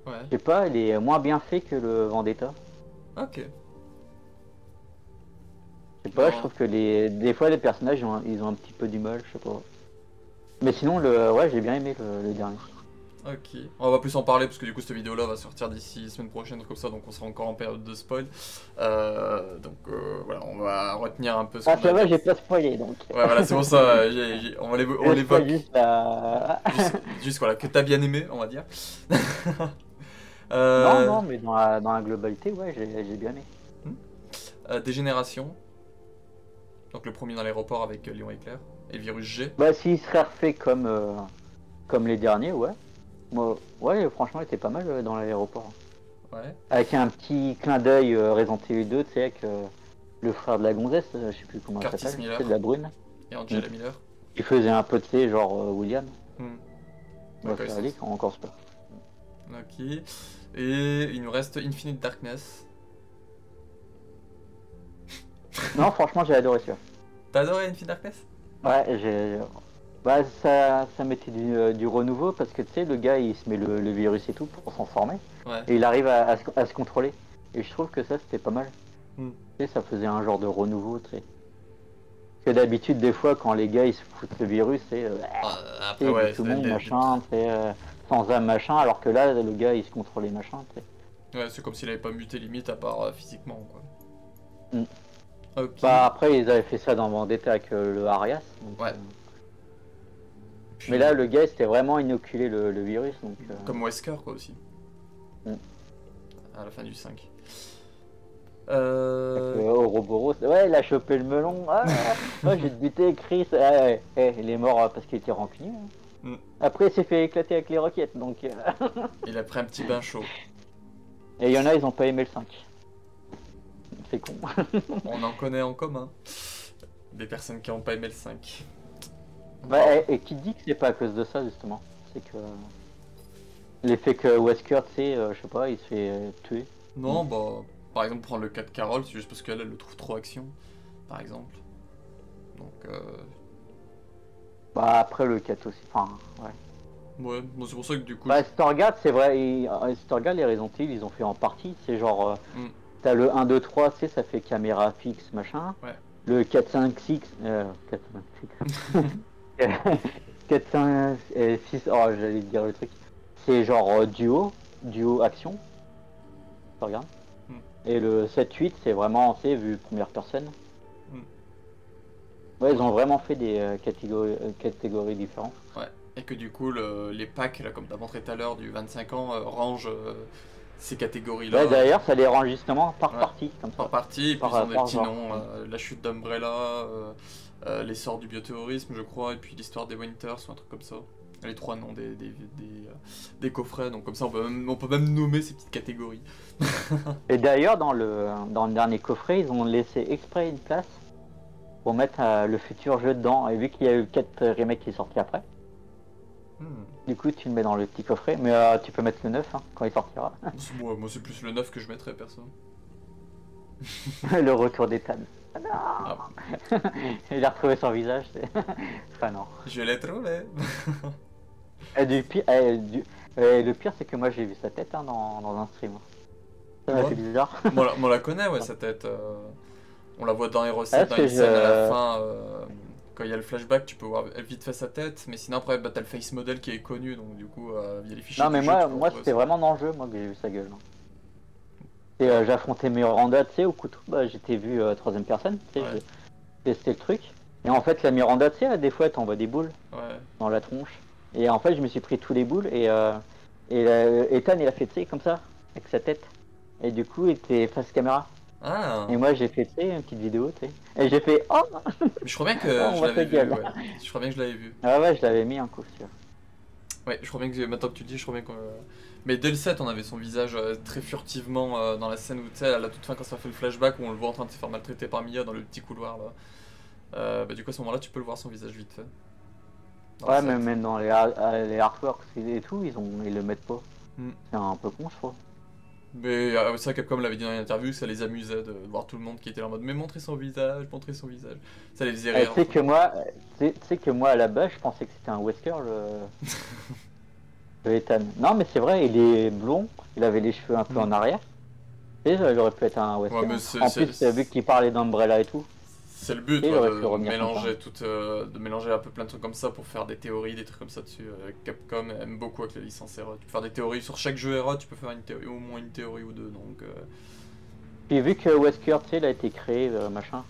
Ouais. je sais pas, il est moins bien fait que le Vendetta. Ok. Je sais pas, Non. je trouve que des fois, les personnages, ils ont un petit peu du mal, je sais pas. Mais sinon, ouais, j'ai bien aimé le dernier. Ok. On va plus en parler parce que du coup cette vidéo là va sortir d'ici la semaine prochaine comme ça donc on sera encore en période de spoil. Voilà, on va retenir un peu ce Ah, qu'on ça a va, dit. j'ai pas spoilé, donc. Ouais voilà c'est pour ça, on Je l'évoque spoil juste la... juste voilà que t'as bien aimé on va dire. Non, euh, non, mais dans la globalité, ouais, j'ai bien aimé. Dégénération. Donc le premier dans l'aéroport avec Léon Éclair et le virus G. Bah, s'il serait refait comme les derniers, ouais. Moi, ouais, franchement, il était pas mal dans l'aéroport. Ouais. Avec un petit clin d'œil Resident Evil 2, tu sais, avec le frère de la gonzesse, je sais plus comment elle Curtis s'appelle, Miller c'est de la brune. et Angela Miller. Il faisait un peu, tu sais, genre William. Hmm. Bah, D'accord, ça ils allait, sont- encore super. Ok. Et il nous reste Infinite Darkness. Non, franchement, j'ai adoré celui-là. T'as adoré Infinite Darkness? Ouais, bah, ça mettait du renouveau parce que tu sais, le gars il se met le virus et tout pour s'en former Ouais. et il arrive à se contrôler. Et je trouve que ça c'était pas mal. Hmm. Tu sais, ça faisait un genre de renouveau, tu sais. Parce que d'habitude, des fois, quand les gars ils se foutent le virus, c'est Après, il ouais, bute tout le monde, machin, tu sais, sans âme, machin, alors que là, le gars il se contrôlait, machin, tu sais. ouais, c'est comme s'il avait pas muté limite à part physiquement, quoi. Hmm. Ok. Bah, après, ils avaient fait ça dans Vendetta avec le Arias. Donc, Ouais. Puis, mais là, le gars, c'était vraiment inoculé le virus, donc... comme Wesker, quoi, aussi. Hmm. À la fin du 5. Ouroboros, ouais, il a chopé le melon. Ah, ouais, j'ai buté Chris. Ah, ouais, il est mort parce qu'il était rancunier. Hein. Mm. Après, il s'est fait éclater avec les roquettes. Donc, Il a pris un petit bain chaud. et il y en a, ils ont pas aimé le 5. C'est con. On en connaît en commun. Des personnes qui n'ont pas aimé le 5. Bah, et qui dit que c'est pas à cause de ça, justement. C'est que l'effet que Wesker, tu sais, je sais pas, il se fait tuer. Non, bah, par exemple, prendre le cas de Carole, c'est juste parce qu'elle le trouve trop action, par exemple. Donc, Bah, après le 4 aussi. Enfin, ouais. ouais, bon, c'est pour ça que du coup. Bah, si tu regardes, c'est vrai, si tu regardes les Resident Evil, ils ont fait en partie. C'est genre, t'as le 1, 2, 3, tu sais, ça fait caméra fixe, machin. Ouais. Le 4, 5, 6, 4, 5, 6. 4, 5, 6, oh, j'allais te dire le truc. C'est genre duo action. Tu regardes. Et le 7, 8, c'est vraiment, tu sais, vu première personne. Ouais, ils ont vraiment fait des catégories différentes. Ouais, et que du coup, les packs, là, comme t'as montré tout à l'heure, du 25 ans, rangent ces catégories-là. Ouais, d'ailleurs, ça les range justement par Ouais. partie, comme ça. Par partie, et puis Par- ils ont des par petits genre. noms, la chute d'Umbrella, l'essor du bioterrorisme, je crois, et puis l'histoire des Winters, ou un truc comme ça. Les 3 noms des coffrets, donc comme ça on peut même nommer ces petites catégories. Et d'ailleurs, dans le dernier coffret, ils ont laissé exprès une place pour mettre le futur jeu dedans. Et vu qu'il y a eu 4 remakes qui sont sortis après, du coup, tu le mets dans le petit coffret. Mais tu peux mettre le 9 hein, quand il sortira. Moi c'est plus le 9 que je mettrais, perso. Le retour d'Ethan. Ah, Il a retrouvé son visage. Enfin non. je l'ai trouvé. Du pire, le pire c'est que moi j'ai vu sa tête hein, dans un stream. Ça m'a Ouais. fait bizarre. On la connaît, ouais, sa tête. On la voit dans Hero 7, Parce dans que une scène à la je... fin. Quand il y a le flashback, tu peux voir vite fait sa tête. Mais sinon, après, bah, t'as le face model qui est connu. Donc, du coup, via les fichiers Non mais du jeu, tu peux moi retrouver c'était ça. vraiment dans le jeu moi que j'ai vu sa gueule. Et Ouais. j'affrontais Miranda, tu sais, au couteau, bah, j'étais vu troisième personne, tu sais, Ouais. j'ai testé le truc. Et en fait, la Miranda, tu sais, des fois, elle t'envoie des boules Ouais. dans la tronche. Et en fait, je me suis pris tous les boules et Ethan, il a fait, tu sais, comme ça, avec sa tête. Et du coup, il était face caméra. Ah. Et moi, j'ai fait, tu sais, une petite vidéo, tu sais. Et j'ai fait, oh, Mais je crois bien oh, que on je voit l'avais ta vu, gueule. ouais. Je crois bien que je l'avais vu. Ah ouais, je l'avais mis un coup sur. Ouais, je crois bien que maintenant que tu le dis, je crois bien que. Mais dès le 7, on avait son visage très furtivement dans la scène où tu sais, à la toute fin, quand ça fait le flashback, où on le voit en train de se faire maltraiter par Mia dans le petit couloir là. Bah, du coup, à ce moment-là, tu peux le voir son visage vite fait. Dans le Ouais, 7. mais même dans les artworks et tout, ils le mettent pas. Hmm. C'est un peu con, je trouve. Mais ça, Capcom l'avait dit dans une interview, ça les amusait de voir tout le monde qui était là en mode mais montrez son visage, montrez son visage. Ça les faisait rire. Tu sais que moi, tu sais que moi à la base, je pensais que c'était un Wesker le Ethan. Non, mais c'est vrai, il est blond, il avait les cheveux un peu en arrière. Et il aurait pu être un Ouais, Wesker. mais En plus, vu qu'il parlait d'Umbrella et tout, c'est le but, et il ouais, aurait pu revenir comme ça. de mélanger un peu plein de trucs comme ça pour faire des théories, des trucs comme ça dessus. Capcom aime beaucoup avec la licence Hero. Tu peux faire des théories sur chaque jeu Hero, tu peux faire une théorie, au moins une théorie ou deux. Donc, Puis vu que Wesker, tu sais, il a été créé, machin,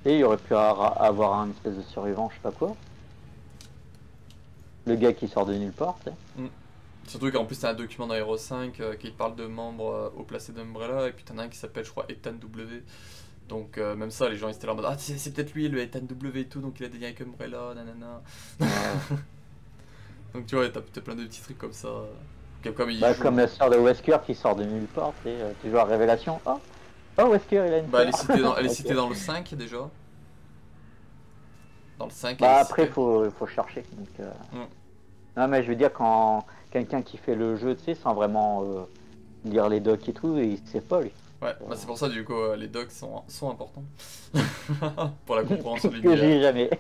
et il aurait pu avoir un espèce de survivant, je sais pas quoi. Le gars qui sort de nulle part, tu sais. surtout qu'en plus, t'as un document dans Hero 5 qui parle de membres haut placés d'Umbrella, et puis t'en as un qui s'appelle, je crois, Ethan W. Donc, même ça, les gens ils étaient là en mode ah, c'est peut-être lui, le Ethan W et tout, donc il a des liens avec Umbrella, nanana. Donc, tu vois, t'as plein de petits trucs comme ça. Capcom, il Bah, joue. comme la sœur de Wesker qui sort de nulle part, tu sais, toujours à révélation. Oh, oh, Wesker, il a une Bah, sœur. elle est Ok. citée dans le 5 déjà. Dans le 5, elle Bah est après, citée. faut chercher. Donc, Mm. non, mais je veux dire, quand quelqu'un qui fait le jeu, tu sais, sans vraiment lire les docs et tout, il sait pas, lui. Ouais, bah c'est pour ça, du coup, les docs sont importants. Pour la compréhension de Que l'univers. j'ai jamais.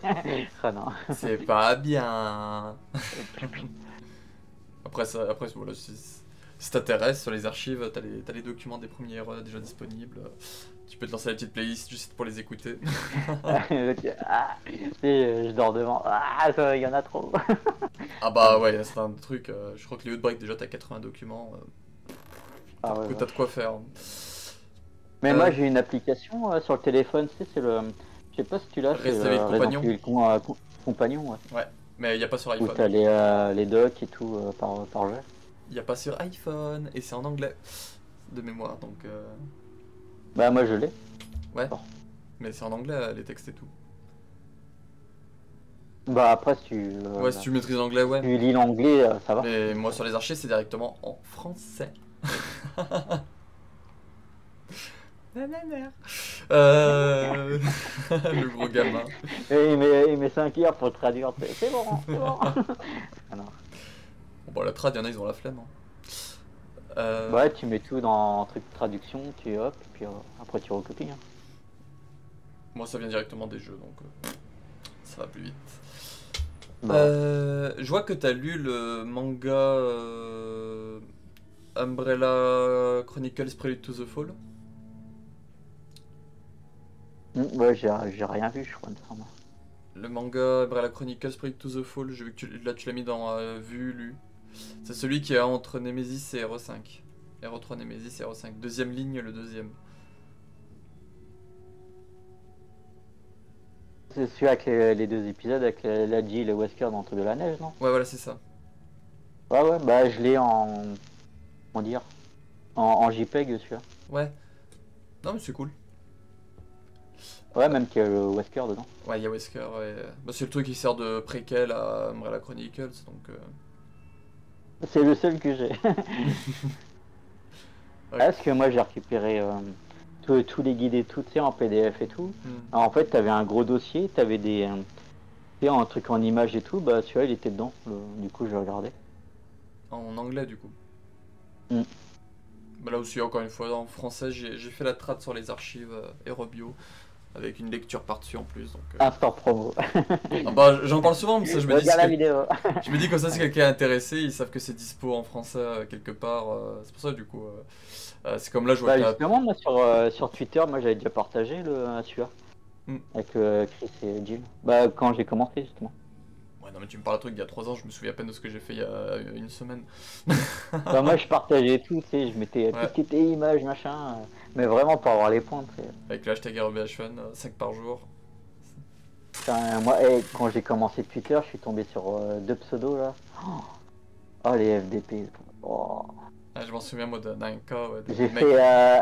Ah non. C'est pas bien. Après voilà, si t'intéresses sur les archives, t'as les documents des premiers erreurs déjà disponibles. Tu peux te lancer la petite playlist juste pour les écouter. Ah, tu sais, je dors devant. Ah, ça, il y en a trop. Ah bah ouais, c'est un truc. Je crois que les Outbreak, déjà, t'as 80 documents. Ah ouais, T'as de ouais. quoi faire. Mais Euh, moi, j'ai une application sur le téléphone, tu sais, c'est le. Je sais pas si tu l'as, c'est Resident le Evil Resident Compagnon. Evil Compagnon, ouais. Ouais, mais y a pas sur Où iPhone. t'as les docs et tout par jeu. Y a pas sur iPhone, et c'est en anglais. De mémoire, donc. Bah, moi, je l'ai. Ouais. Bon. Mais c'est en anglais, les textes et tout. Bah, après, si tu. Ouais, si tu maîtrises l'anglais, ouais. Tu lis l'anglais, ça va. Mais moi, sur les archives, c'est directement en français. Nanana. Le gros gamin. Et il met 5 heures pour le traduire. C'est bon, c'est bon. Ah non. Bon, bah, la trad, y'en a, ils ont la flemme. Hein. Ouais, tu mets tout dans un truc de traduction, tu hop, et puis après tu recopies. Hein. Moi, ça vient directement des jeux, donc ça va plus vite. Bah, Je vois que t'as lu le manga Umbrella Chronicles Prelude to the Fall. ouais, j'ai rien vu, je crois, il me semble. Le manga Umbrella Chronicles Prelude to the Fall, j'ai vu que là tu l'as mis dans vu, lu. C'est celui qui est entre Nemesis et Hero 5. Hero 3 Nemesis et Hero 5. Deuxième ligne, le deuxième. C'est celui avec les deux épisodes, avec la G et le Wesker dans le truc de la neige, non? Ouais, voilà, c'est ça. Ouais, ouais, bah je l'ai en. Comment dire? En JPEG celui-là. Ouais. Non, mais c'est cool. Ouais, même qu'il y a le Wesker dedans. Ouais, il y a Wesker. Ouais. Bah, c'est le truc qui sert de préquel à Umbrella Chronicles, donc. C'est le seul que j'ai. Ouais. Parce que moi j'ai récupéré tous les guides et tout, tu sais, en PDF et tout. Hmm. Alors, en fait, t'avais un gros dossier, t'avais des. Tu sais, un truc en image et tout, bah celui-là il était dedans. Du coup, je regardais. En anglais, du coup. Hmm. Bah là aussi, encore une fois, en français, j'ai fait la trad sur les archives Aerobio, avec une lecture par-dessus en plus. Donc, Instant promo. ah bah, j'en parle souvent, mais ça, je me dis, Regarde la vidéo. je me dis comme ça, si quelqu'un est intéressé, ils savent que c'est dispo en français quelque part. C'est pour ça, du coup, c'est comme là, je vois Bah qu'il y a... justement, moi sur Twitter, moi j'avais déjà partagé celui-là Hmm. avec Chris et Jill. Bah quand j'ai commencé justement. Ouais, non, mais tu me parles de truc d'il y a 3 ans, je me souviens à peine de ce que j'ai fait il y a une semaine. Bah moi je partageais tout, tu sais, je mettais tout Ouais, ce qui était images, machin, mais vraiment pour avoir les points, tu sais. avec le hashtag RBHFun, 5 par jour. Putain, moi, quand j'ai commencé Twitter, je suis tombé sur deux pseudos là. Oh les FDP. Oh. Ah, je m'en souviens, moi, d'un cas, ouais, des J'ai mecs. fait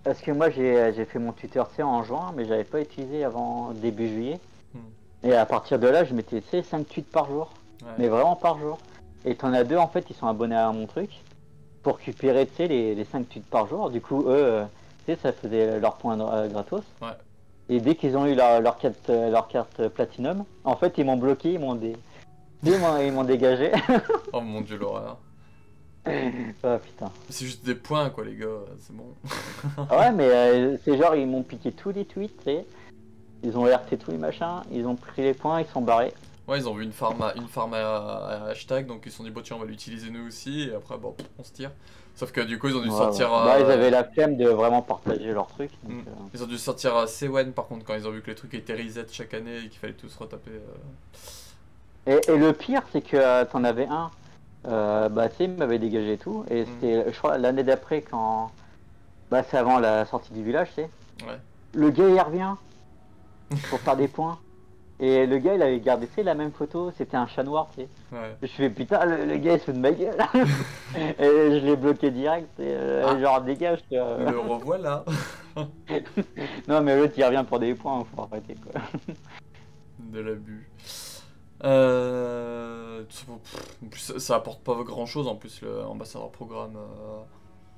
parce que moi j'ai fait mon Twitter, tu sais, en juin, mais j'avais pas utilisé avant début juillet. Hmm. Et à partir de là, je mettais, tu sais, 5 tweets par jour. Ouais. Mais vraiment par jour. Et t'en as deux, en fait, ils sont abonnés à mon truc. Pour récupérer, tu sais, les 5 tweets par jour. Du coup, eux, tu sais, ça faisait leur point gratos. Ouais. Et dès qu'ils ont eu leur carte Platinum, en fait, ils m'ont bloqué, ils m'ont dégagé. Oh mon dieu, l'horreur. Ah putain. C'est juste des points, quoi, les gars, c'est bon. Ah ouais, mais c'est genre, ils m'ont piqué tous les tweets, tu sais. Ils ont RT tous les machins, ils ont pris les points, ils sont barrés. Ouais, ils ont vu une farm à hashtag, donc ils se sont dit, bon, tiens, on va l'utiliser nous aussi, et après, bon, on se tire. Sauf que du coup, ils ont dû Ouais, sortir. ouais. Bah, ils avaient la flemme de vraiment partager leur truc. Donc, Ils ont dû sortir Sewen par contre, quand ils ont vu que les trucs étaient reset chaque année et qu'il fallait tous retaper. Et le pire, c'est que t'en avais un, bah, tu sais, il m'avait dégagé et tout. Et c'était, je crois, l'année d'après, quand. Bah, c'est avant la sortie du village, tu sais. Ouais. Le gars, il revient pour faire des points. Et le gars, il avait gardé, tu sais, la même photo, c'était un chat noir, tu sais. Ouais. Je fais putain, le gars, il se fout de ma gueule. Et je l'ai bloqué direct, et, genre, dégage. Le revoilà. Non, mais l'autre, il revient pour des points, faut arrêter, quoi. De l'abus. En plus, ça apporte pas grand chose en plus, le ambassadeur programme.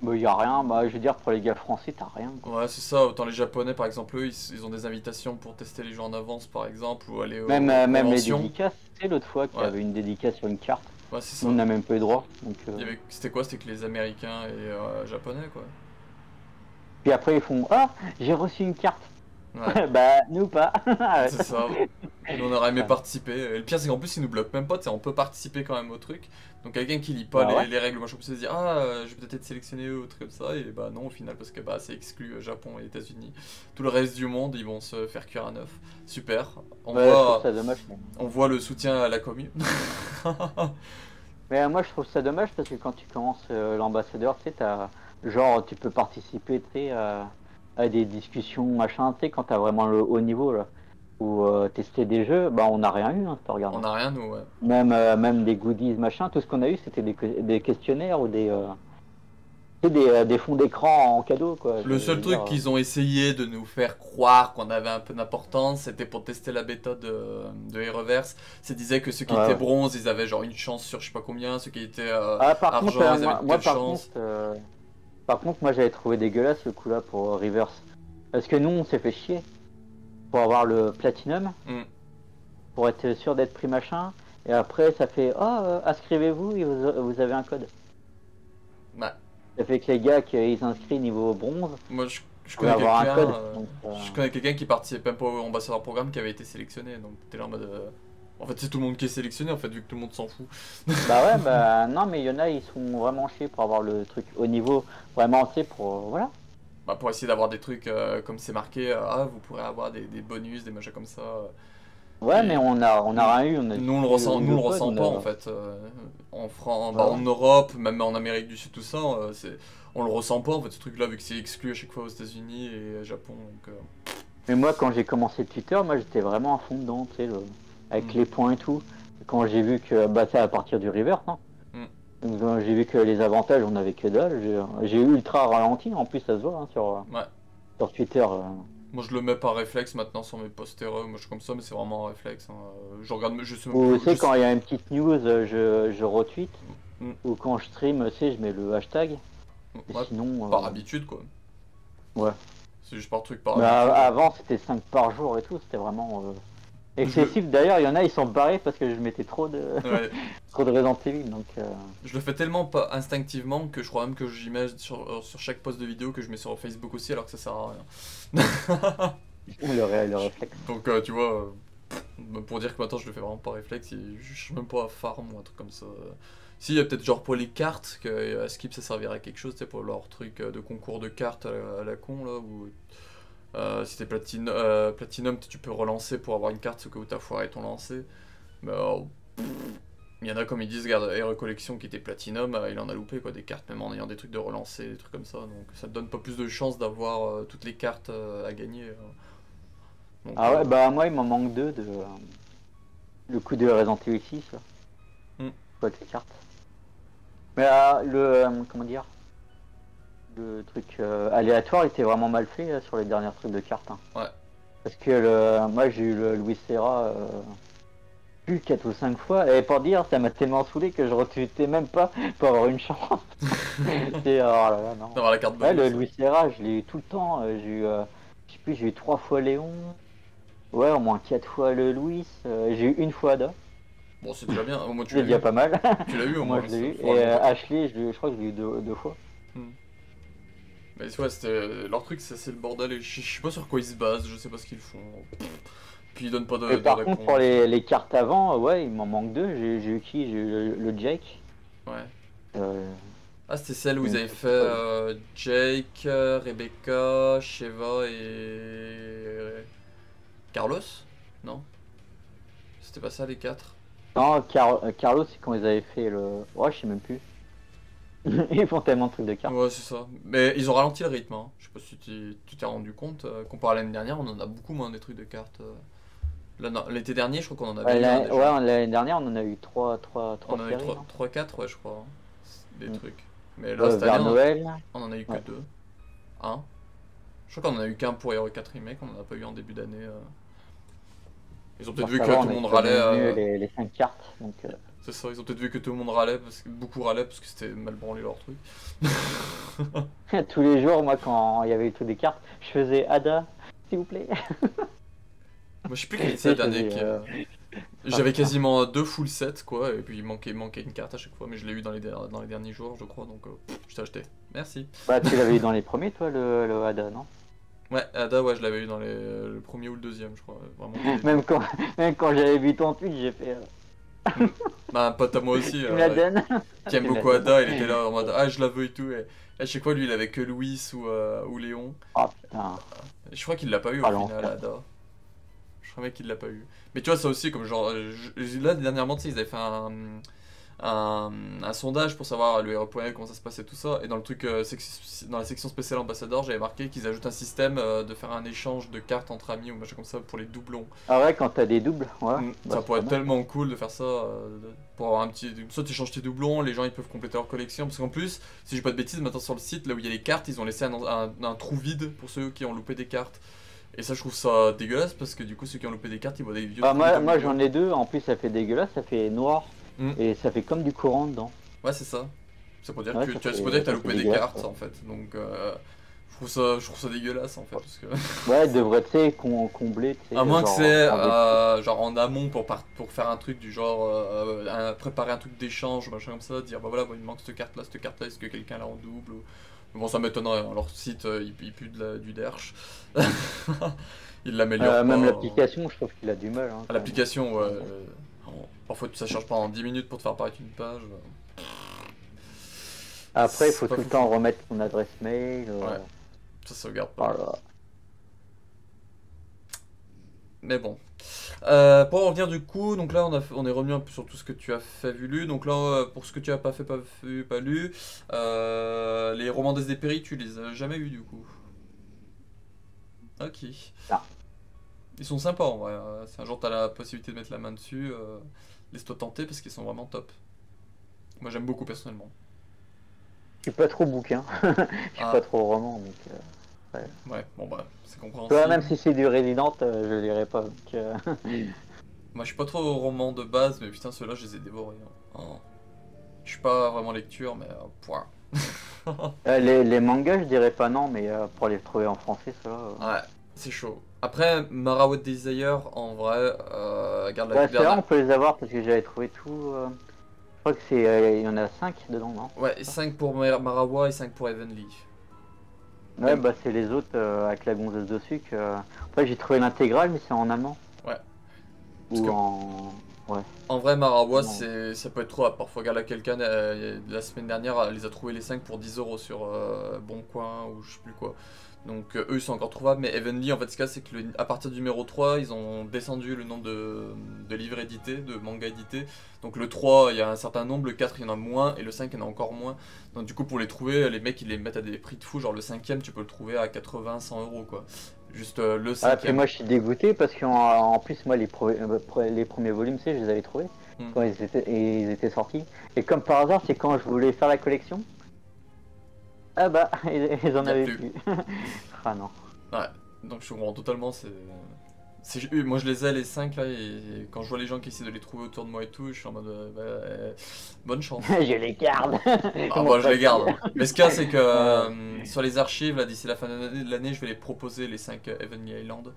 Bah, y a rien, bah, je veux dire, pour les gars français, t'as rien, quoi. Ouais, c'est ça. Autant les japonais, par exemple, eux, ils ont des invitations pour tester les jeux en avance, par exemple, ou aller aux Même les conventions. dédicaces, tu sais, l'autre fois qu'il y Ouais. avait une dédicace sur une carte, Ouais, c'est ça. on n'a même pas eu droit. Donc, C'était quoi? C'était que les Américains et Japonais, quoi. Puis après, ils font ah, j'ai reçu une carte. Ouais. Bah, nous pas. C'est ça. Nous, on aurait aimé participer. Et le pire, c'est qu'en plus, ils nous bloquent même pas. Tu sais, on peut participer quand même au truc. Donc, quelqu'un qui lit pas Bah ouais. les règles, moi je peux se dire, ah, je vais peut-être être sélectionné ou autre comme ça. Et bah, non, au final, parce que bah, c'est exclu Japon et États-Unis. Tout le reste du monde, ils vont se faire cuire à neuf. Super. On Ouais, je trouve voit, ça dommage. on voit le soutien à la commune. Mais moi, je trouve ça dommage parce que quand tu commences l'ambassadeur, tu sais, genre, tu peux participer, tu sais, à des discussions, machin, tu sais, quand t'as vraiment le haut niveau, là. Ou tester des jeux, bah, on n'a rien eu, hein, si tu regardes. On a rien, nous, ouais. Même des goodies, machin, tout ce qu'on a eu, c'était des questionnaires ou tu sais, des fonds d'écran en cadeau, quoi. Le Je seul veux truc dire, qu'ils ont essayé de nous faire croire qu'on avait un peu d'importance, c'était pour tester la bêta de Reverse. C'est disait que ceux qui Ouais. étaient bronze, ils avaient genre une chance sur je sais pas combien, ceux qui étaient Ah, par argent, contre, ils avaient moi, telle chance. par contre, moi, j'avais trouvé dégueulasse le coup là pour Reverse. Parce que nous, on s'est fait chier pour avoir le Platinum, Hmm. pour être sûr d'être pris machin. Et après, ça fait inscrivez-vous et vous avez un code. Ouais. Ça fait que les gars qui s'inscrivent niveau bronze, Moi, je on va connais avoir un quelqu'un, code. Donc, je connais quelqu'un qui participait même pas au ambassadeur programme qui avait été sélectionné. Donc t'es là en mode, en fait, c'est tout le monde qui est sélectionné en fait, vu que tout le monde s'en fout. Bah ouais, bah non, mais il y en a, ils sont vraiment chiés pour avoir le truc au niveau. Vraiment, tu sais, pour. Voilà. Bah, pour essayer d'avoir des trucs comme c'est marqué, ah, vous pourrez avoir des bonus, des machins comme ça. Ouais, Et mais on a rien eu. nous on le ressent, nous on le ressent pas en fait. Bah, en Europe, même en Amérique du Sud, tout ça, on le ressent pas en fait ce truc-là vu que c'est exclu à chaque fois aux États-Unis et au Japon. Donc, Mais moi, quand j'ai commencé Twitter, moi j'étais vraiment à fond dedans, tu sais, avec les points et tout. Quand j'ai vu que, bah, c'est à partir du reverse, non. Donc, j'ai vu que les avantages, on avait que dalle. J'ai eu ultra ralenti, en plus, ça se voit hein, sur Twitter. Moi je le mets par réflexe maintenant sur mes posters, moi je suis comme ça, mais c'est vraiment un réflexe. Hein. Je regarde, je sais même Ou plus. tu sais, quand il y a une petite news, je retweet. Mm. Ou quand je stream, tu sais, je mets le hashtag. Et Ouais, sinon. par habitude quoi. Ouais. C'est juste par truc, par Mais habitude. avant, c'était 5 par jour et tout, c'était vraiment. Excessif d'ailleurs, il y en a, ils sont barrés parce que je mettais trop de, Ouais. trop de Resident Evil. Donc, Je le fais tellement pas instinctivement que je crois même que j'y mets sur chaque post de vidéo que je mets sur Facebook aussi alors que ça sert à rien. le réflexe. Donc tu vois, pour dire que maintenant je le fais vraiment pas réflexe, je suis même pas à farm ou un truc comme ça. Si, il y a peut-être genre pour les cartes, que à Skip ça servirait à quelque chose, tu sais, pour leur truc de concours de cartes à la con là, où si t'es Platinum, tu peux relancer pour avoir une carte, ce que t'as foiré ton lancer. Mais il y en a comme ils disent, regarde, Hero Collection qui était Platinum, il en a loupé quoi, des cartes, même en ayant des trucs de relancer, des trucs comme ça, donc ça te donne pas plus de chances d'avoir toutes les cartes à gagner. Donc, Ah ouais, bah moi il m'en manque deux de le coup de Resident Evil 6 là. Avec les cartes. Mais comment dire, le truc aléatoire était vraiment mal fait sur les derniers trucs de cartes. Hein. Ouais. Parce que moi j'ai eu le Louis Serra plus 4 ou 5 fois, et pour dire, ça m'a tellement saoulé que je retweetais même pas pour avoir une chance. C'est, oh là là, non. D'avoir la carte bonus. Ouais, le Louis Serra, je l'ai eu tout le temps. J'ai eu, je sais plus, j'ai eu 3 fois Léon. Ouais, au moins 4 fois le Louis. J'ai eu une fois Ada. Bon, c'est déjà bien, au moins tu C'est l'as déjà eu. pas mal. Tu l'as eu au Moi moins. je l'ai eu. Faudra Et le montrer. Ashley, je crois que je l'ai eu deux fois. Mais ouais, c'était leur truc, c'est le bordel, et je sais pas sur quoi ils se basent, je sais pas ce qu'ils font. Puis ils donnent pas Et de par réponse. contre, pour les cartes avant, ouais, il m'en manque deux. J'ai eu qui? J'ai eu le Jake. Ouais. Euh, Ah, c'était celle où ils une- avaient fait Jake, Rebecca, Sheva et. Carlos? Non? C'était pas ça les quatre? Non, Carlos, c'est quand ils avaient fait le. Ouais, je sais même plus. Ils font tellement de trucs de cartes. Ouais, c'est ça. Mais ils ont ralenti le rythme, hein. Je sais pas si tu t'es rendu compte. Comparé à l'année dernière, on en a beaucoup moins des trucs de cartes. Là, non, l'été dernier, je crois qu'on en avait eu un déjà. Ouais, l'année dernière, on en a eu trois On en a eu séries. Non 3-4, ouais, je crois. Des Mm. trucs. Mais là, cette Vers année, Noël. on en a eu que Ouais. deux. Un. Je crois qu'on en a eu qu'un pour Hero 4 Remake, on en a pas eu en début d'année. Ils ont peut-être Bon, vu ça que va, tout on le a monde quand même râlait. eu les 5 cartes. Donc, C'est ça, ils ont peut-être vu que tout le monde râlait, beaucoup râlaient parce que c'était mal branlé leur truc. tous les jours, moi, quand il y avait tout des cartes, je faisais Ada, s'il vous plaît. Moi, je sais plus quel était le dernier qui. J'avais putain. quasiment deux full sets, quoi, et puis il manquait une carte à chaque fois, mais je l'ai eu dans dans les derniers jours, je crois, donc je t'ai acheté. Merci. Bah, tu l'avais eu dans les premiers, toi, le Ada, non? Ouais, Ada, ouais, je l'avais eu dans le premier ou le deuxième, je crois. Vraiment. au début. Même quand j'avais vu ton tweet, j'ai fait. Bah, un pote à moi aussi, Tu me la donnes? qui aime Tu me la beaucoup donnes. Ada, il était là en mode ah, je la veux et tout, et à chaque fois, lui, il avait que Louis ou Léon. Oh putain. Et je crois qu'il l'a pas eu au Ah, final, l'enfer. Ada. Je crois qu'il l'a pas eu. Mais tu vois, ça aussi, comme genre. Là, dernièrement, tu sais, ils avaient fait un sondage pour savoir le Hero.net, comment ça se passait, tout ça. Et dans le truc, dans la section spéciale ambassadeur, j'avais marqué qu'ils ajoutent un système de faire un échange de cartes entre amis ou machin comme ça pour les doublons. Ah ouais, quand t'as des doubles, ouais. Bah, Ça c'est pourrait pas être mal. tellement cool de faire ça, pour avoir un petit. Soit tu échanges tes doublons, les gens ils peuvent compléter leur collection. Parce qu'en plus, si je dis pas de bêtises, maintenant sur le site, là où il y a les cartes, ils ont laissé un trou vide pour ceux qui ont loupé des cartes. Et ça, je trouve ça dégueulasse parce que du coup, ceux qui ont loupé des cartes, ils voient des vieux. Bah, trous moi de j'en ai deux, en plus ça fait dégueulasse, ça fait noir. Mm. Et ça fait comme du courant dedans. Ouais, c'est ça. C'est pour dire Ouais, que ça c'est fait- pour dire que t'as ça loupé fait des dégueulasse, cartes ouais. en fait. Donc, je trouve ça dégueulasse en fait. Parce que... Ouais, devrait, tu sais, combler, tu sais. À moins que genre, c'est enlever- genre en amont pour faire un truc du genre préparer un truc d'échange, machin comme ça, dire bah voilà, il me manque cette carte là, est-ce que quelqu'un l'a en double Bon, ça m'étonnerait, hein. Leur site il pue du derche. Il l'améliore pas. même l'application, je trouve qu'il a du mal. Hein, quand même. L'application, ouais. Parfois ça charge pendant 10 minutes pour te faire apparaître une page. Après, il C'est faut pas tout le fou. temps remettre ton adresse mail. Ouais. Ça sauvegarde Oh pas. là là. Mais bon. Pour en revenir du coup, donc là on est revenu un peu sur tout ce que tu as fait, vu, lu. Donc là, pour ce que tu as pas fait, pas vu, pas lu, les romans d'Esdépéry, tu les as jamais eu du coup. Ok. Ah. Ils sont sympas en vrai. Si un jour t'as la possibilité de mettre la main dessus, laisse-toi tenter parce qu'ils sont vraiment top. Moi j'aime beaucoup personnellement. Je suis pas trop bouquin. Je suis Ah, pas trop roman. Donc, ouais, bon bah, c'est tu vois, compréhensible. même si c'est du Resident, je lirai pas. Donc, Moi je suis pas trop roman de base, mais putain, ceux-là je les ai dévorés. Hein. Oh. Je suis pas vraiment lecture, mais point. les mangas, je dirais pas non, mais pour les trouver en français, cela. Ouais. c'est chaud. Après, Mara Desire, en vrai, regarde la Ouais, c'est là dernière. on peut les avoir parce que j'avais trouvé tout. Je crois que c'est. Il y en a 5 dedans, non? Ouais, 5 pour Marawa et 5 pour Heavenly. Ouais, Même, bah c'est les autres avec la gonzesse dessus que. Après, j'ai trouvé l'intégrale, mais c'est en allemand. ouais. Parce que Ou en. Ouais. en vrai, Marawa, Non. ça peut être trop. Parfois, regarde là, quelqu'un, la semaine dernière, elle les a trouvés les 5 pour 10 € sur Boncoin ou je sais plus quoi. Donc eux, ils sont encore trouvables. Mais Heavenly, en fait, ce qu'il y a, c'est que à partir du numéro 3, ils ont descendu le nombre de livres édités, de mangas édités. Donc le 3, il y a un certain nombre, le 4, il y en a moins, et le 5, il y en a encore moins. Donc du coup, pour les trouver, les mecs, ils les mettent à des prix de fou. Genre le 5ème, tu peux le trouver à 80, 100 € quoi. Juste le Ah, puis 5ème. moi je suis dégoûté parce qu'en plus, moi les premiers volumes, tu sais, je les avais trouvés Hmm. quand ils étaient sortis. Et comme par hasard, c'est quand je voulais faire la collection. Ah bah, ils Il en n'y a avaient plus. plus. Ah non. Ouais, donc je comprends totalement, moi je les ai les 5 là, et quand je vois les gens qui essaient de les trouver autour de moi et tout, je suis en mode bonne chance. Je les garde. Ah Comment bah je pas les dire. garde. Mais ce qu'il y a c'est que Ouais. sur les archives, là d'ici la fin de l'année, je vais les proposer les 5 Heavenly Island.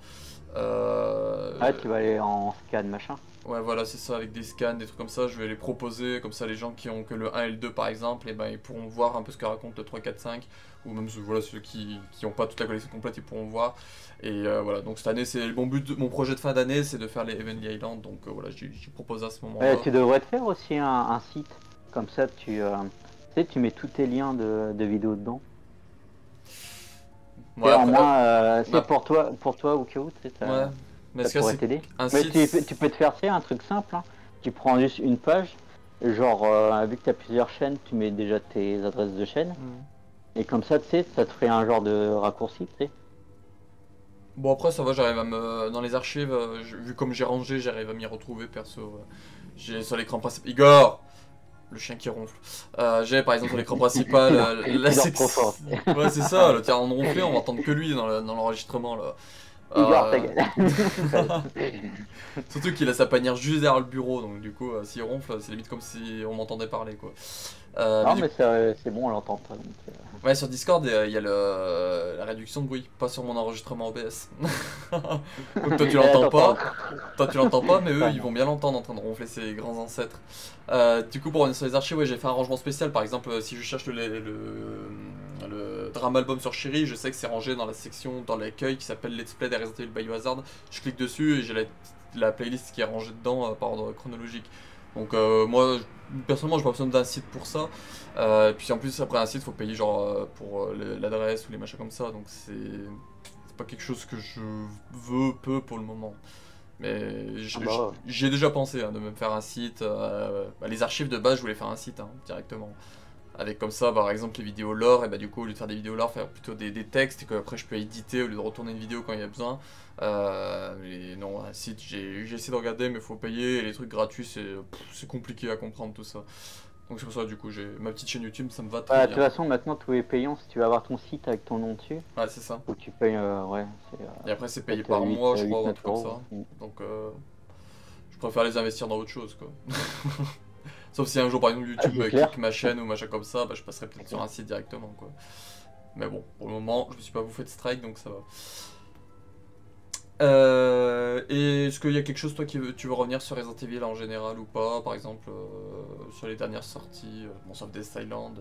Ah, Euh, tu vas aller en scan machin. Ouais, voilà, c'est ça, avec des scans, des trucs comme ça, je vais les proposer, comme ça les gens qui ont que le 1 et le 2 par exemple, et ben ils pourront voir un peu ce que raconte le 3, 4, 5, ou même voilà, ceux qui ont pas toute la collection complète, ils pourront voir. Et voilà, donc cette année, c'est mon but, mon projet de fin d'année, c'est de faire les Heavenly Island, donc voilà, j'y propose à ce moment-là. Tu devrais te faire aussi un site. Comme ça, tu sais, tu mets tous tes liens de vidéos dedans. Ouais, Et en après, moins, c'est bah, pour toi au cas où, tu sais, ouais, mais ça ce qu'il y a, pourrait c'est t'aider. qu'un Mais site, tu peux te faire c'est un truc simple, hein. Tu prends juste une page, genre vu que tu as plusieurs chaînes, tu mets déjà tes adresses de chaîne. hmm. Et comme ça, tu sais, ça te ferait un genre de raccourci, tu sais. Bon après ça va, j'arrive à me... Dans les archives, vu comme j'ai rangé, j'arrive à m'y retrouver perso. J'ai sur l'écran principal... Igor! Le chien qui ronfle. J'ai par exemple sur l'écran principal la Il dort trop section. fort. Ouais, c'est ça, le terrain de ronfler, on va entendre que lui dans l'enregistrement là. Igor, ta Euh, gueule. Surtout qu'il a sa panière juste derrière le bureau, donc du coup, s'il ronfle, c'est limite comme si on m'entendait parler quoi. Mais Non, du mais c'est bon, on l'entend pas. Donc, Ouais, sur Discord, il y a la réduction de bruit, pas sur mon enregistrement OBS. Donc toi tu Elle l'entends attend pas. pas, mais eux Ah, ils non. vont bien l'entendre en train de ronfler ses grands ancêtres. Du coup pour revenir sur les archives, ouais, j'ai fait un rangement spécial. Par exemple, si je cherche le drama album sur Shiri, je sais que c'est rangé dans la section, dans l'accueil qui s'appelle Let's Play des Resident Evil Biohazard. Je clique dessus et j'ai la playlist qui est rangée dedans par ordre chronologique. Donc moi, personnellement, je n'ai pas besoin d'un site pour ça. Puis en plus, après un site, faut payer genre pour l'adresse ou les machins comme ça. Donc c'est pas quelque chose que je peux pour le moment. Mais Ah bah ouais. j'y ai déjà pensé hein, de me faire un site. Les archives de base, je voulais faire un site hein, directement. Avec comme ça, par exemple, les vidéos lore, et bah du coup, au lieu de faire des vidéos lore, faire plutôt des textes, et qu'après je peux éditer au lieu de retourner une vidéo quand il y a besoin. Mais non, un site, j'ai essayé de regarder, mais faut payer, et les trucs gratuits, c'est compliqué à comprendre tout ça. Donc c'est pour ça, du coup, j'ai ma petite chaîne YouTube, ça me va très Bah, de toute bien. façon, maintenant tout est payant. Si tu veux avoir ton site avec ton nom dessus, Ouais, c'est ça. faut que tu payes, ouais, c'est Et après, c'est payé peut-être par 8, mois, je crois, 8, ou un 9 truc comme euros. ça. Donc je préfère les investir dans autre chose, quoi. Sauf si un jour, par exemple, Ah, YouTube c'est clair. kick ma chaîne ou machin comme ça, bah je passerai peut-être sur un site directement, quoi. Mais bon, pour le moment, je me suis pas bouffé de strike, donc ça va. Et est-ce qu'il y a quelque chose, toi, tu veux revenir sur Resident Evil en général ou pas? Par exemple, sur les dernières sorties, bon, sauf Death Island.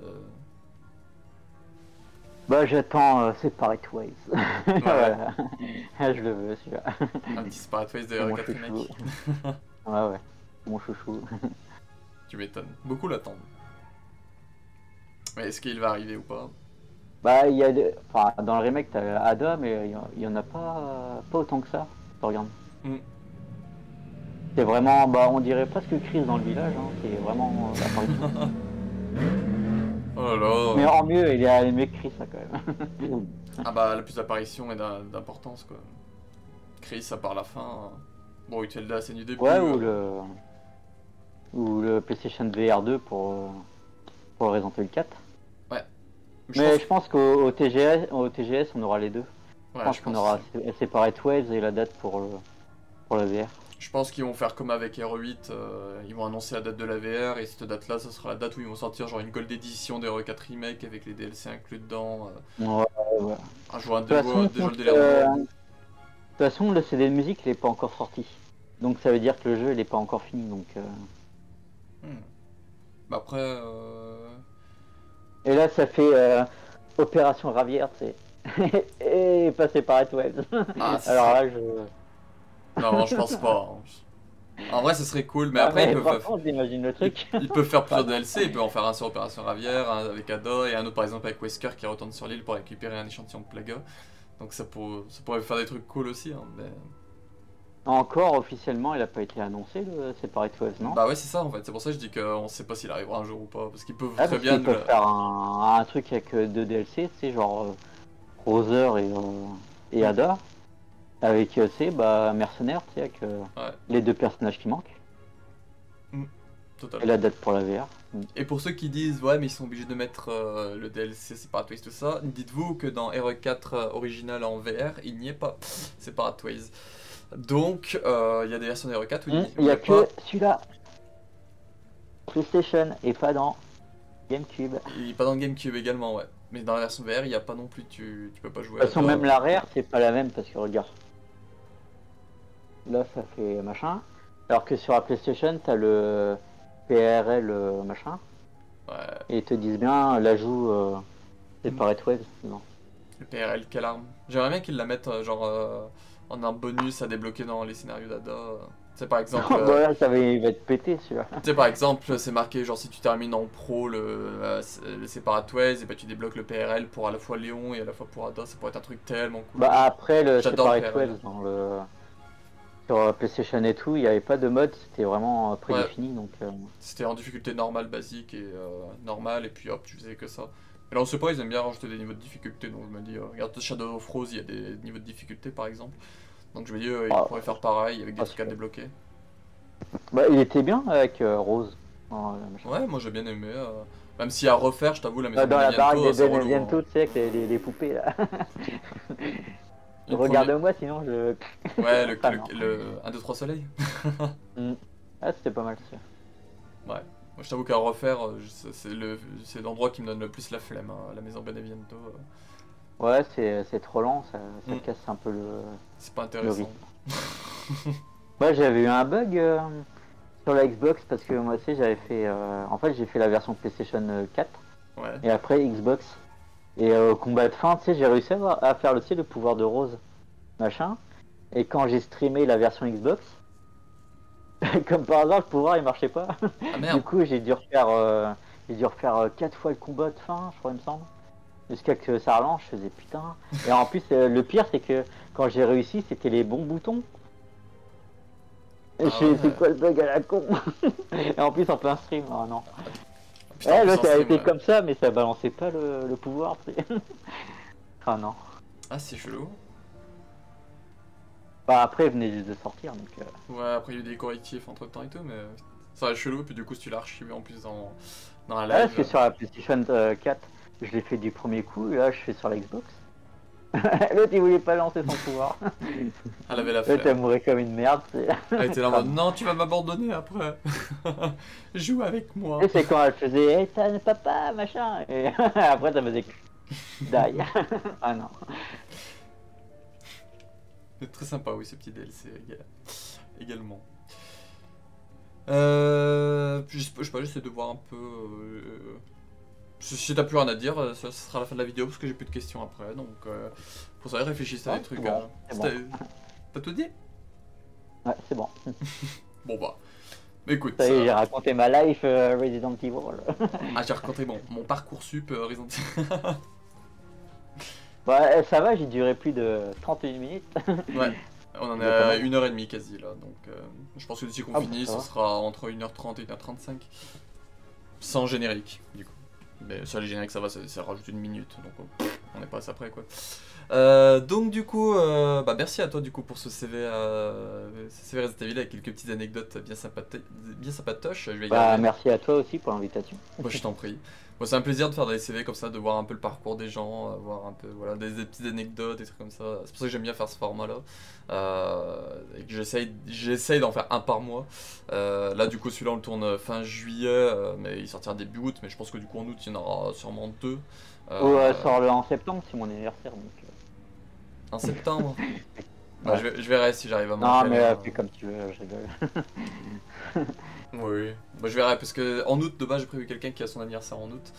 Bah, j'attends Separate Ways. Ouais, Voilà. Ah, je le veux celui-là. un petit Spirit Face C'est de mon 4 chouchou. remake. Ouais, ouais. C'est mon chouchou. Tu m'étonnes. Beaucoup l'attendent. Mais est-ce qu'il va arriver ou pas? Bah, il y a enfin, dans le remake, t'as Ada, mais il y en a pas autant que ça. Tu regardes. Hmm. C'est vraiment, bah, on dirait presque Chris dans le village. Hein. C'est vraiment l'apparition. Oh là là. Mais en mieux, il est mieux que Chris, ça, quand même. Ah bah, la plus d'apparition et d'importance, quoi. Chris, à part la fin. Bon, il te fait de la scène du début. Ouais, ou le PlayStation VR 2 pour Resident Evil 4. Ouais. Mais je pense qu'au TGS, on aura les deux. Je Ouais, pense je qu'on pense aura aussi. Separate Waves et la date pour la VR. Je pense qu'ils vont faire comme avec R8, ils vont annoncer la date de la VR et cette date là, ça sera la date où ils vont sortir genre une Gold Edition des RE4 Remake avec les DLC inclus dedans. Ouais, ouais. Je vois De toute façon, déjà le délire de moi. façon, le CD de musique, il est pas encore sorti. Donc ça veut dire que le jeu, il est pas encore fini. Donc, Hmm. Bah après... Et là, ça fait Opération Ravière, tu sais. Et passer par Webs. Ah, Alors là, non, je pense pas. En vrai, ce serait cool, mais Ah, après, mais franchement, j'imagine le truc. ils peuvent faire plusieurs Enfin, DLC. Ils peuvent en faire un sur Opération Ravière, un avec Ada, et un autre par exemple avec Wesker qui retourne sur l'île pour récupérer un échantillon de Plaga. Donc ça pourrait faire des trucs cool aussi. Hein, mais... encore officiellement, il a pas été annoncé le Separate Waves, non? Bah ouais, c'est ça en fait. C'est pour ça que je dis qu'on sait pas s'il arrivera un jour ou pas. Parce qu'ils peuvent Ah, très parce bien qu'ils peuvent faire un truc avec deux DLC, tu sais, genre Roser et Ada, avec, tu sais, bah, Mercenaires, tu sais, avec Ouais, les deux personnages qui manquent, et la totalement. date pour la VR. Et pour ceux qui disent, ouais, mais ils sont obligés de mettre le DLC Separate Ways, tout ça, dites-vous que dans RE4 original en VR, il n'y est pas Separate Ways. Donc, il y a des versions d'RE4 où il Il n'y y a a que pas. celui-là, PlayStation, et pas dans GameCube. De Il n'est pas dans le GameCube également, ouais. Mais dans la version VR, il n'y a pas non plus, tu peux pas jouer toute à façon, Ada. même la rare, c'est pas la même, parce que regarde, là, ça fait machin, alors que sur la PlayStation, t'as le PRL machin, Ouais. et ils te disent bien l'ajout Mm. Separate Waves, non. Le PRL, quelle arme. J'aimerais bien qu'ils la mettent genre en un bonus à débloquer dans les scénarios d'Ada. C'est par exemple. Bon là, il va être pété celui-là. Tu sais, par exemple, c'est marqué, genre, si tu termines en pro le Separate Ways, et bah, tu débloques le PRL pour à la fois Léon et à la fois pour Ada, ça pourrait être un truc tellement cool. Bah après le J'adore le Separate PRL. Waves dans le sur PlayStation et tout, il n'y avait pas de mode, c'était vraiment Ouais, prédéfini donc. c'était en difficulté normale, basique et normale, et puis hop, tu faisais que ça. Et là, on sait pas, ils aiment bien rajouter des niveaux de difficulté, donc je me dis, regarde Shadow of Rose, il y a des niveaux de difficulté par exemple. Donc je me dis, ils Ah, pourraient faire pareil avec des parce trucs à que- débloquer. Bah il était bien avec Rose. Machin. Ouais, moi j'ai bien aimé. Même si à refaire, je t'avoue, la maison Dans la baraque Beneviento, des c'est relou. Beneviento, Hein. tu sais, avec les poupées là. Une première. Regarde-moi sinon je. Ouais, Ah non. 1, 2, 3 soleil. Mm. Ah c'était pas mal ça. Ouais. Moi, je t'avoue qu'à refaire, c'est l'endroit qui me donne le plus la flemme, hein, la maison Beneviento. Ouais c'est trop lent, ça Mm. casse un peu C'est pas le intéressant. rythme. Moi j'avais eu un bug sur la Xbox parce que moi aussi j'avais fait. En fait j'ai fait la version PlayStation 4 Ouais. et après Xbox. Et au combat de fin, tu sais, j'ai réussi à faire tu sais, le pouvoir de Rose, machin. Et quand j'ai streamé la version Xbox, comme par hasard, le pouvoir il marchait pas. Ah Du merde. coup, j'ai dû refaire 4 fois le combat de fin, je crois, il me semble. Jusqu'à que ça relance, je faisais putain. Et en plus, le pire, c'est que quand j'ai réussi, c'était les bons boutons. Et je Ah fais, c'est ouais. quoi le bug à la con? Et en plus, en plein stream, oh non. Putain, en Ouais, plus là, en ça a stream, été ouais. comme ça, mais ça balançait pas le pouvoir, tu sais. Ah non. Ah, c'est chelou. Bah après, il venait juste de sortir, donc. Ouais, après il y a eu des correctifs entre temps et tout, mais ça reste chelou. Puis du coup, si tu l'as archivé en plus dans un Ah, parce que live. sur la PlayStation 4, je l'ai fait du premier coup, et là, je fais sur la Xbox. L'autre, il voulait pas lancer son pouvoir. Elle avait la L'autre, elle flemme. mourait comme une merde, tu sais. Elle était là en Ah mode non. non, tu vas m'abandonner après. Joue avec moi. Et c'est quand elle faisait hey, t'as papa, machin. Et après, ça faisait die. Ah non. C'est très sympa, oui, ces petits DLC également. Je sais pas, j'essaie de voir un peu. Si t'as plus rien à dire, ça sera la fin de la vidéo parce que j'ai plus de questions après. Donc, pour ça, réfléchissez à Ouais, des trucs. c'est bon, c'est bon. T'as tout dit? Ouais, c'est bon. Bon bah. Écoute, Ça y est, j'ai raconté ma life Resident Evil. j'ai raconté mon parcours sup Resident Evil. Ouais, ça va, j'ai duré plus de 31 minutes. Ouais, on en est C'est pas à mal. 1h30 quasi là. Donc, je pense que d'ici qu'on Ah, finit, ça ça va. sera entre 1h30 et 1h35. Sans générique, du coup. Mais sur les génériques, ça va, ça rajoute une minute. Donc, on est pas après quoi. Donc du coup, bah merci à toi du coup pour ce CV Resident Evil avec quelques petites anecdotes bien sympatoches. Je vais Bah, garder. merci à toi aussi pour l'invitation. Moi je t'en prie. Moi c'est un plaisir de faire des CV comme ça, de voir un peu le parcours des gens, voir un peu voilà des petites anecdotes, des trucs comme ça. C'est pour ça que j'aime bien faire ce format là. Et que j'essaye d'en faire un par mois. Là du coup celui-là on le tourne fin juillet, mais il sortira début août. Mais je pense que du coup en août il y en aura sûrement deux. Ou sort le en septembre, c'est mon anniversaire donc. En septembre. Bah, Ouais. je verrai si j'arrive à Non, m'entraîner. mais fais comme tu veux, je rigole. Oui, bah, je verrai parce que en août, demain j'ai prévu quelqu'un qui a son anniversaire en août.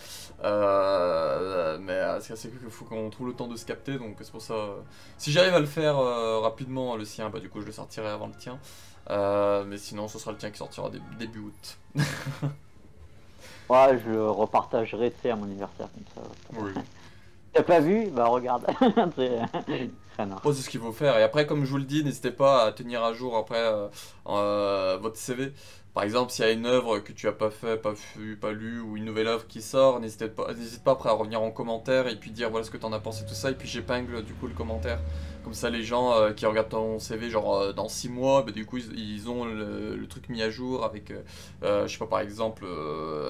Mais c'est qu'il faut qu'on trouve le temps de se capter, donc c'est pour ça. Si j'arrive à le faire rapidement, le sien, bah du coup je le sortirai avant le tien. Mais sinon, ce sera le tien qui sortira début août. Ouais, je le repartagerai, tu sais, à mon anniversaire, comme ça. Oui. T'as pas vu? Bah regarde. C'est Connard. Bon, c'est ce qu'il faut faire. Et après, comme je vous le dis, n'hésitez pas à tenir à jour après votre CV. Par exemple, s'il y a une œuvre que tu as pas fait, pas vu, pas lu, ou une nouvelle œuvre qui sort, n'hésite pas après à revenir en commentaire et puis dire voilà ce que t'en as pensé, tout ça. Et puis j'épingle du coup le commentaire. Comme ça, les gens qui regardent ton CV, genre dans 6 mois, bah, du coup, ils ont le truc mis à jour avec, je sais pas, par exemple,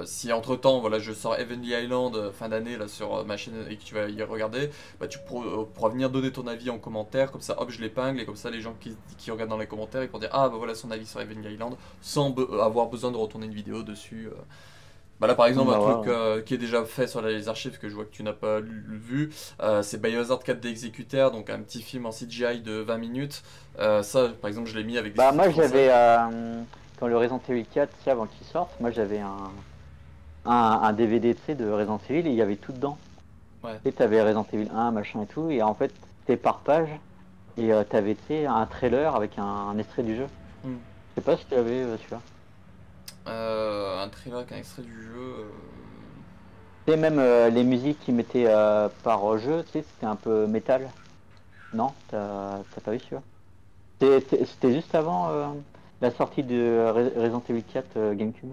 si entre temps, voilà, je sors Heavenly Island fin d'année là sur ma chaîne et que tu vas y regarder, bah, tu pourras venir donner ton avis en commentaire, comme ça, hop, je l'épingle et comme ça, les gens qui regardent dans les commentaires, ils pourront dire ah, bah voilà son avis sur Heavenly Island sans avoir besoin de retourner une vidéo dessus. Bah là par exemple un Bah truc ouais. qui est déjà fait sur les archives que je vois que tu n'as pas vu, c'est Biohazard 4D Executor, donc un petit film en CGI de 20 minutes. Ça par exemple je l'ai mis avec des Bah sous-titres moi français. j'avais, quand le Resident Evil 4, tu sais, avant qu'il sorte, moi j'avais un DVD, tu sais, de Resident Evil et il y avait tout dedans. Ouais. Tu sais, t'avais Resident Evil 1, machin et tout, et en fait, c'était par page, et t'avais, tu sais, un trailer avec un extrait du jeu. Hmm. Je sais pas si tu avais celui-là. Un trailer avec un extrait du jeu. Tu sais, même les musiques qu'ils mettaient par jeu, tu sais, c'était un peu métal. Non, t'as pas vu celui-là? C'était juste avant la sortie de Resident Evil 4 GameCube.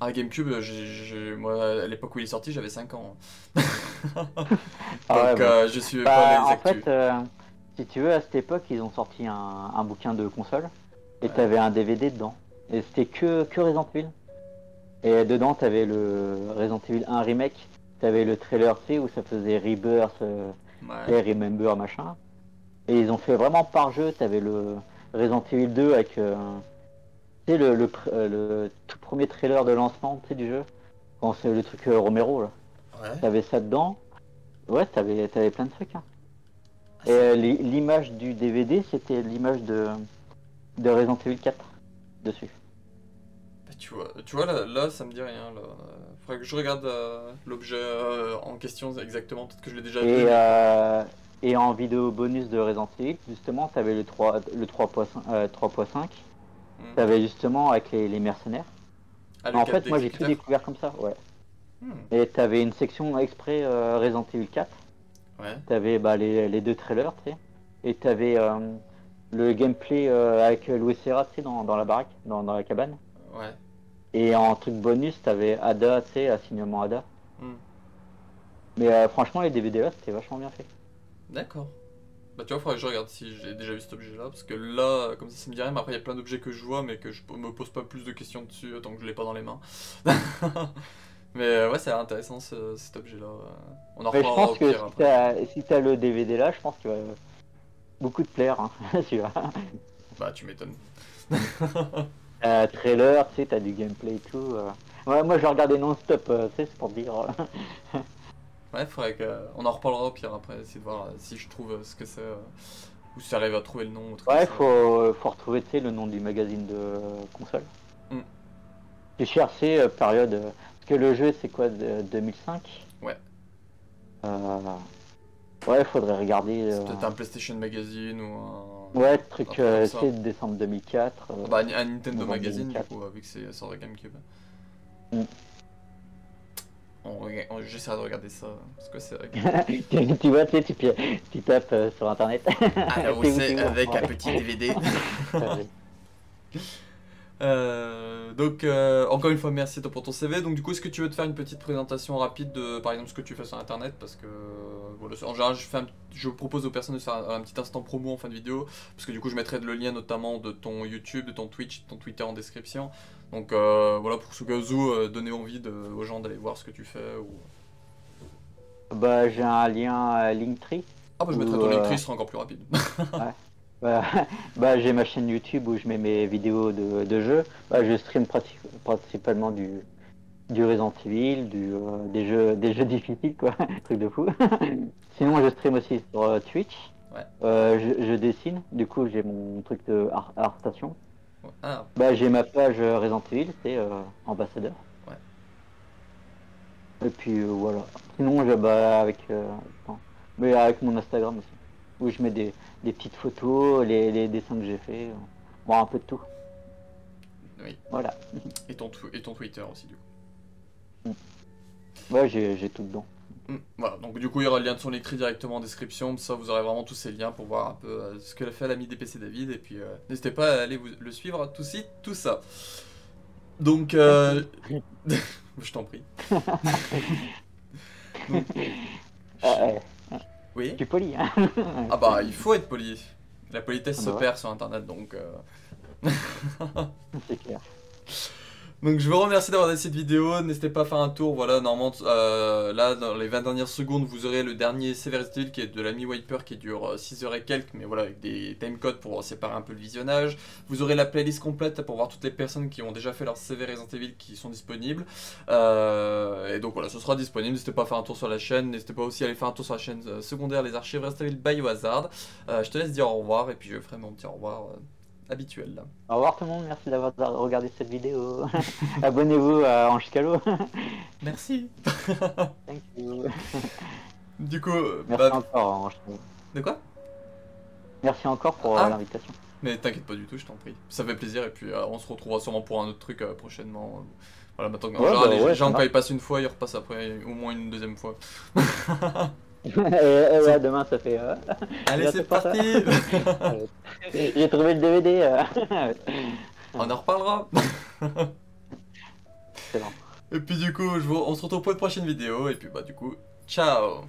Ah GameCube, moi à l'époque où il est sorti j'avais 5 ans. Ah ouais, Donc bah. je suis pas Bah, les en actus. fait, si tu veux, à cette époque, ils ont sorti un bouquin de console et Ouais. t'avais un DVD dedans. Et c'était que Resident Evil. Et dedans, t'avais le Resident Evil 1 Remake, t'avais le trailer, tu sais, où ça faisait Rebirth, Ouais. et Remember, machin. Et ils ont fait vraiment par jeu, t'avais le Resident Evil 2 avec, tu sais, le tout premier trailer de lancement, tu sais, du jeu. Quand c'est le truc Romero, là. Ouais. T'avais ça dedans. Ouais, t'avais plein de trucs, hein. Ah, Et l'image du DVD, c'était l'image de Resident Evil 4 dessus. bah, tu vois là, ça me dit rien. Là. Faudrait que je regarde l'objet en question exactement. Peut-être que je l'ai déjà vu, Et, mais que. euh, et en vidéo bonus de Resident Evil, justement, t'avais le 3.5. Hmm. T'avais justement avec les mercenaires. Ah, le En 4D fait, moi j'ai tout Executor. découvert comme ça, ouais. Hmm. Et t'avais une section exprès Resident Evil 4. Ouais. T'avais bah, les deux trailers, tu sais. Et t'avais le gameplay avec Louis Serra, tu sais, dans la baraque, dans la cabane. Ouais. Et en truc bonus, t'avais Ada, tu sais, assignement Ada. Hmm. Mais franchement, les DVD là, c'était vachement bien fait. D'accord. Bah tu vois, faudrait que je regarde si j'ai déjà vu cet objet-là, parce que là, comme ça me dit rien, mais après il y a plein d'objets que je vois, mais que je me pose pas plus de questions dessus tant que je l'ai pas dans les mains. Mais ouais, c'est intéressant cet objet-là. On en Mais je reparlera au pense que pire si après. t'as le DVD là, je pense qu'il va beaucoup te plaire, hein, celui-là. Bah tu m'étonnes. Trailer, tu sais, t'as du gameplay et tout. Ouais, moi, je regardais non-stop, tu sais, c'est pour dire. Ouais, faudrait que. On en reparlera au pire après, essayer de voir si je trouve ce que c'est, ou si j'arrive à trouver le nom ou un truc comme Ouais, ça. faut retrouver, tu sais, le nom du magazine de console. Hmm. Tu cherches, tu sais, période. Parce que le jeu, c'est quoi, 2005? Ouais, Ouais, faudrait regarder. c'est peut-être un PlayStation Magazine ou Ouais, un truc, truc comme tu ça. sais, décembre 2004, Ah bah, un Nintendo novembre Magazine, du 2004. coup, vu que c'est sur la GameCube. Mm. J'essaierai de regarder ça, parce que c'est vrai que. Tu vois, tu sais, tu tapes sur internet. Alors, T'es où, c'est t'es où en avec un France? petit DVD. Ouais. Donc, encore une fois, merci pour ton CV. Donc, du coup, est-ce que tu veux te faire une petite présentation rapide de, par exemple, ce que tu fais sur Internet? Parce que, voilà, en général, je propose aux personnes de faire un petit instant promo en fin de vidéo. Parce que, du coup, je mettrai le lien notamment de ton YouTube, de ton Twitch, de ton Twitter en description. Donc, voilà, pour ce cas où, donner envie aux gens d'aller voir ce que tu fais. Bah, j'ai un lien Linktree Ah, bah, je mettrai où ton Linktree, ce sera encore plus rapide. ouais. Bah, bah, j'ai ma chaîne YouTube où je mets mes vidéos de jeux. Bah, je stream principalement du Resident Evil, des jeux difficiles quoi, truc de fou. Sinon, je stream aussi sur Twitch Ouais. Je dessine, du coup j'ai mon truc de art station. Ouais. Ah, Bah j'ai ma page Resident Evil, c'est ambassadeur. ouais. Et puis voilà. Sinon bah avec attends. Mais avec mon Instagram aussi. Où je mets des petites photos, les dessins que j'ai fait. Bon un peu de tout. Oui. Voilà. Et ton Twitter aussi, du coup. Ouais j'ai tout dedans. Voilà, donc du coup il y aura le lien de son écrit directement en description, ça vous aurez vraiment tous ces liens pour voir un peu ce que fait l'ami DPC David, et puis n'hésitez pas à aller le suivre, tout site, tout ça. Donc, je t'en prie. Donc, Ouais, oui. tu es poli hein. Ah bah il faut être poli. La politesse Ah se bah perd sur internet, donc... c'est clair. Donc je vous remercie d'avoir regardé cette vidéo, n'hésitez pas à faire un tour, voilà, normalement, là, dans les 20 dernières secondes, vous aurez le dernier Severus Steel qui est de l'ami Wiper qui dure 6 heures et quelques, mais voilà, avec des timecodes pour séparer un peu le visionnage. Vous aurez la playlist complète pour voir toutes les personnes qui ont déjà fait leur CV Resident Evil qui sont disponibles. Et donc voilà, ce sera disponible, n'hésitez pas à faire un tour sur la chaîne, n'hésitez pas aussi à aller faire un tour sur la chaîne secondaire, les archives Resident Evil Biohazard. Je te laisse dire au revoir, et puis je ferai mon petit au revoir habituel là. Au revoir tout le monde, merci d'avoir regardé cette vidéo. Abonnez-vous à Ange Calo. Merci. Thank you. Du coup, Merci encore Ange Calo. De quoi? Merci encore pour l'invitation. Mais t'inquiète pas du tout, je t'en prie. Ça fait plaisir, et puis on se retrouvera sûrement pour un autre truc prochainement. Voilà, maintenant en général, les gens quand ils passent une fois, ils repassent après au moins une deuxième fois. Et ouais, demain ça fait... Allez, c'est parti. J'ai trouvé le DVD. On en reparlera. C'est bon. Et puis du coup, on se retrouve pour une prochaine vidéo, et puis bah du coup, ciao.